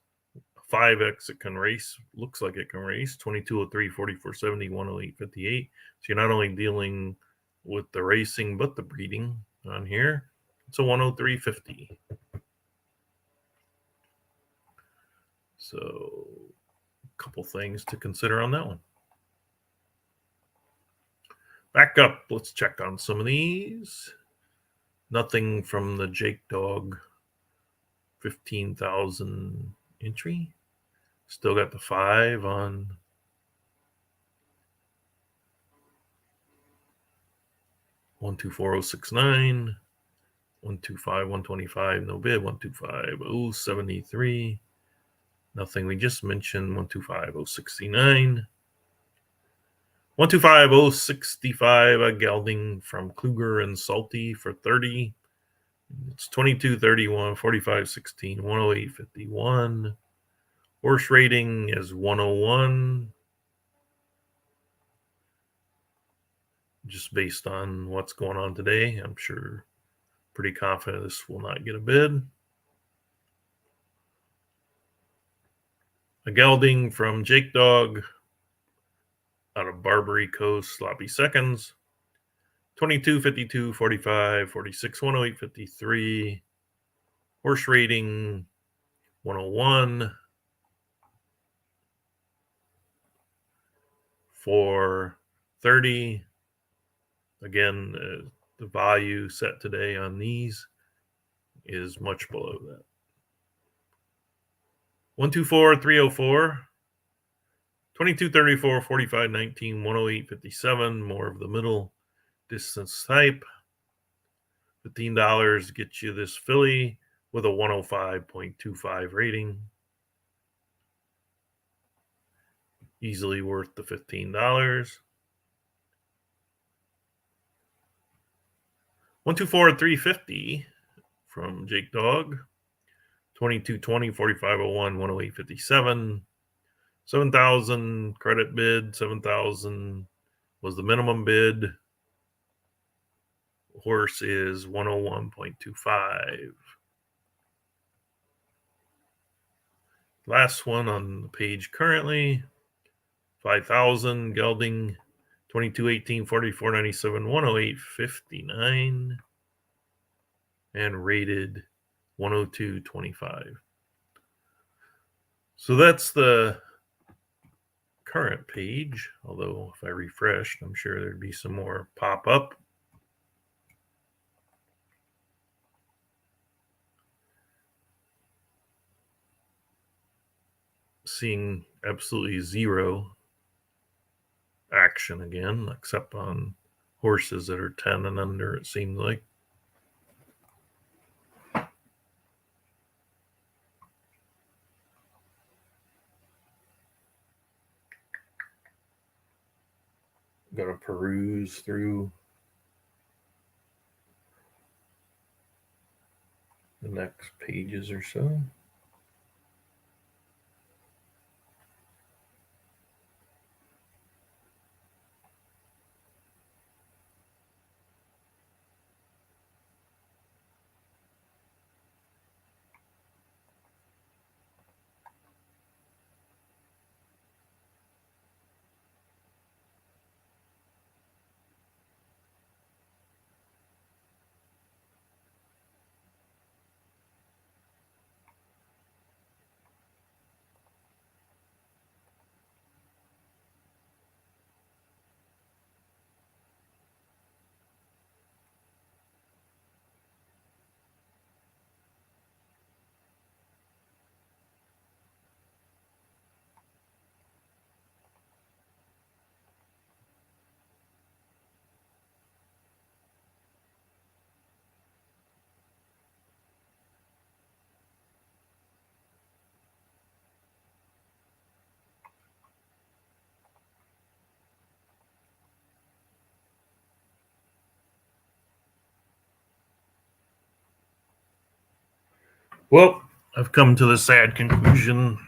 5X it can race. Looks like it can race. 2203, 4470, 108, 58. So you're not only dealing with the racing, but the breeding on here. It's a 103.50. So a couple things to consider on that one. Back up. Let's check on some of these. Nothing from the Jake Dog 15,000 entry. Still got the 5 on $124,069, 125,125, no bid, 125,073. Nothing we just mentioned, 125,069. 125,065, a gelding from Kluger and Salty for 30. It's 22.31, 45.16, 108.51. Horse rating is 101. Just based on what's going on today, I'm sure pretty confident this will not get a bid. A gelding from Jake Dog out of Barbary Coast, sloppy seconds. 22, 52, 45, 46, 108, 53. Horse rating 101. For 30. Again, the value set today on these is much below that. 124,304. 2234, 4519, 108.57. More of the middle distance type. $15 gets you this filly with a 105.25 rating. Easily worth the $15. 124,350 from Jake Dog. 2220, 4501, 108.57. 7,000 credit bid. 7,000 was the minimum bid. Horse is 101.25. Last one on the page currently. 5,000 gelding. 2218, 4497, 108.59. And rated 102.25. So that's the current page, although if I refreshed, I'm sure there'd be some more pop up. Seeing absolutely zero action again, except on horses that are 10 and under, it seems like. Got to peruse through the next pages or so. Well, I've come to the sad conclusion.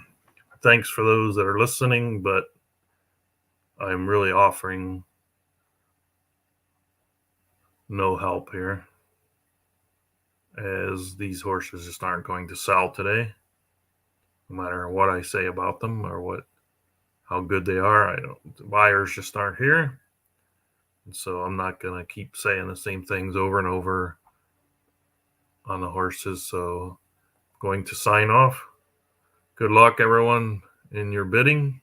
Thanks for those that are listening, but I'm really offering no help here, as these horses just aren't going to sell today, no matter what I say about them or how good they are. The buyers just aren't here. And so I'm not going to keep saying the same things over and over on the horses. So I'm going to sign off. Good luck, everyone, in your bidding.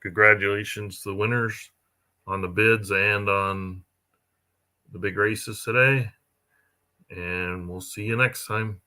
Congratulations to the winners on the bids and on the big races today. And we'll see you next time.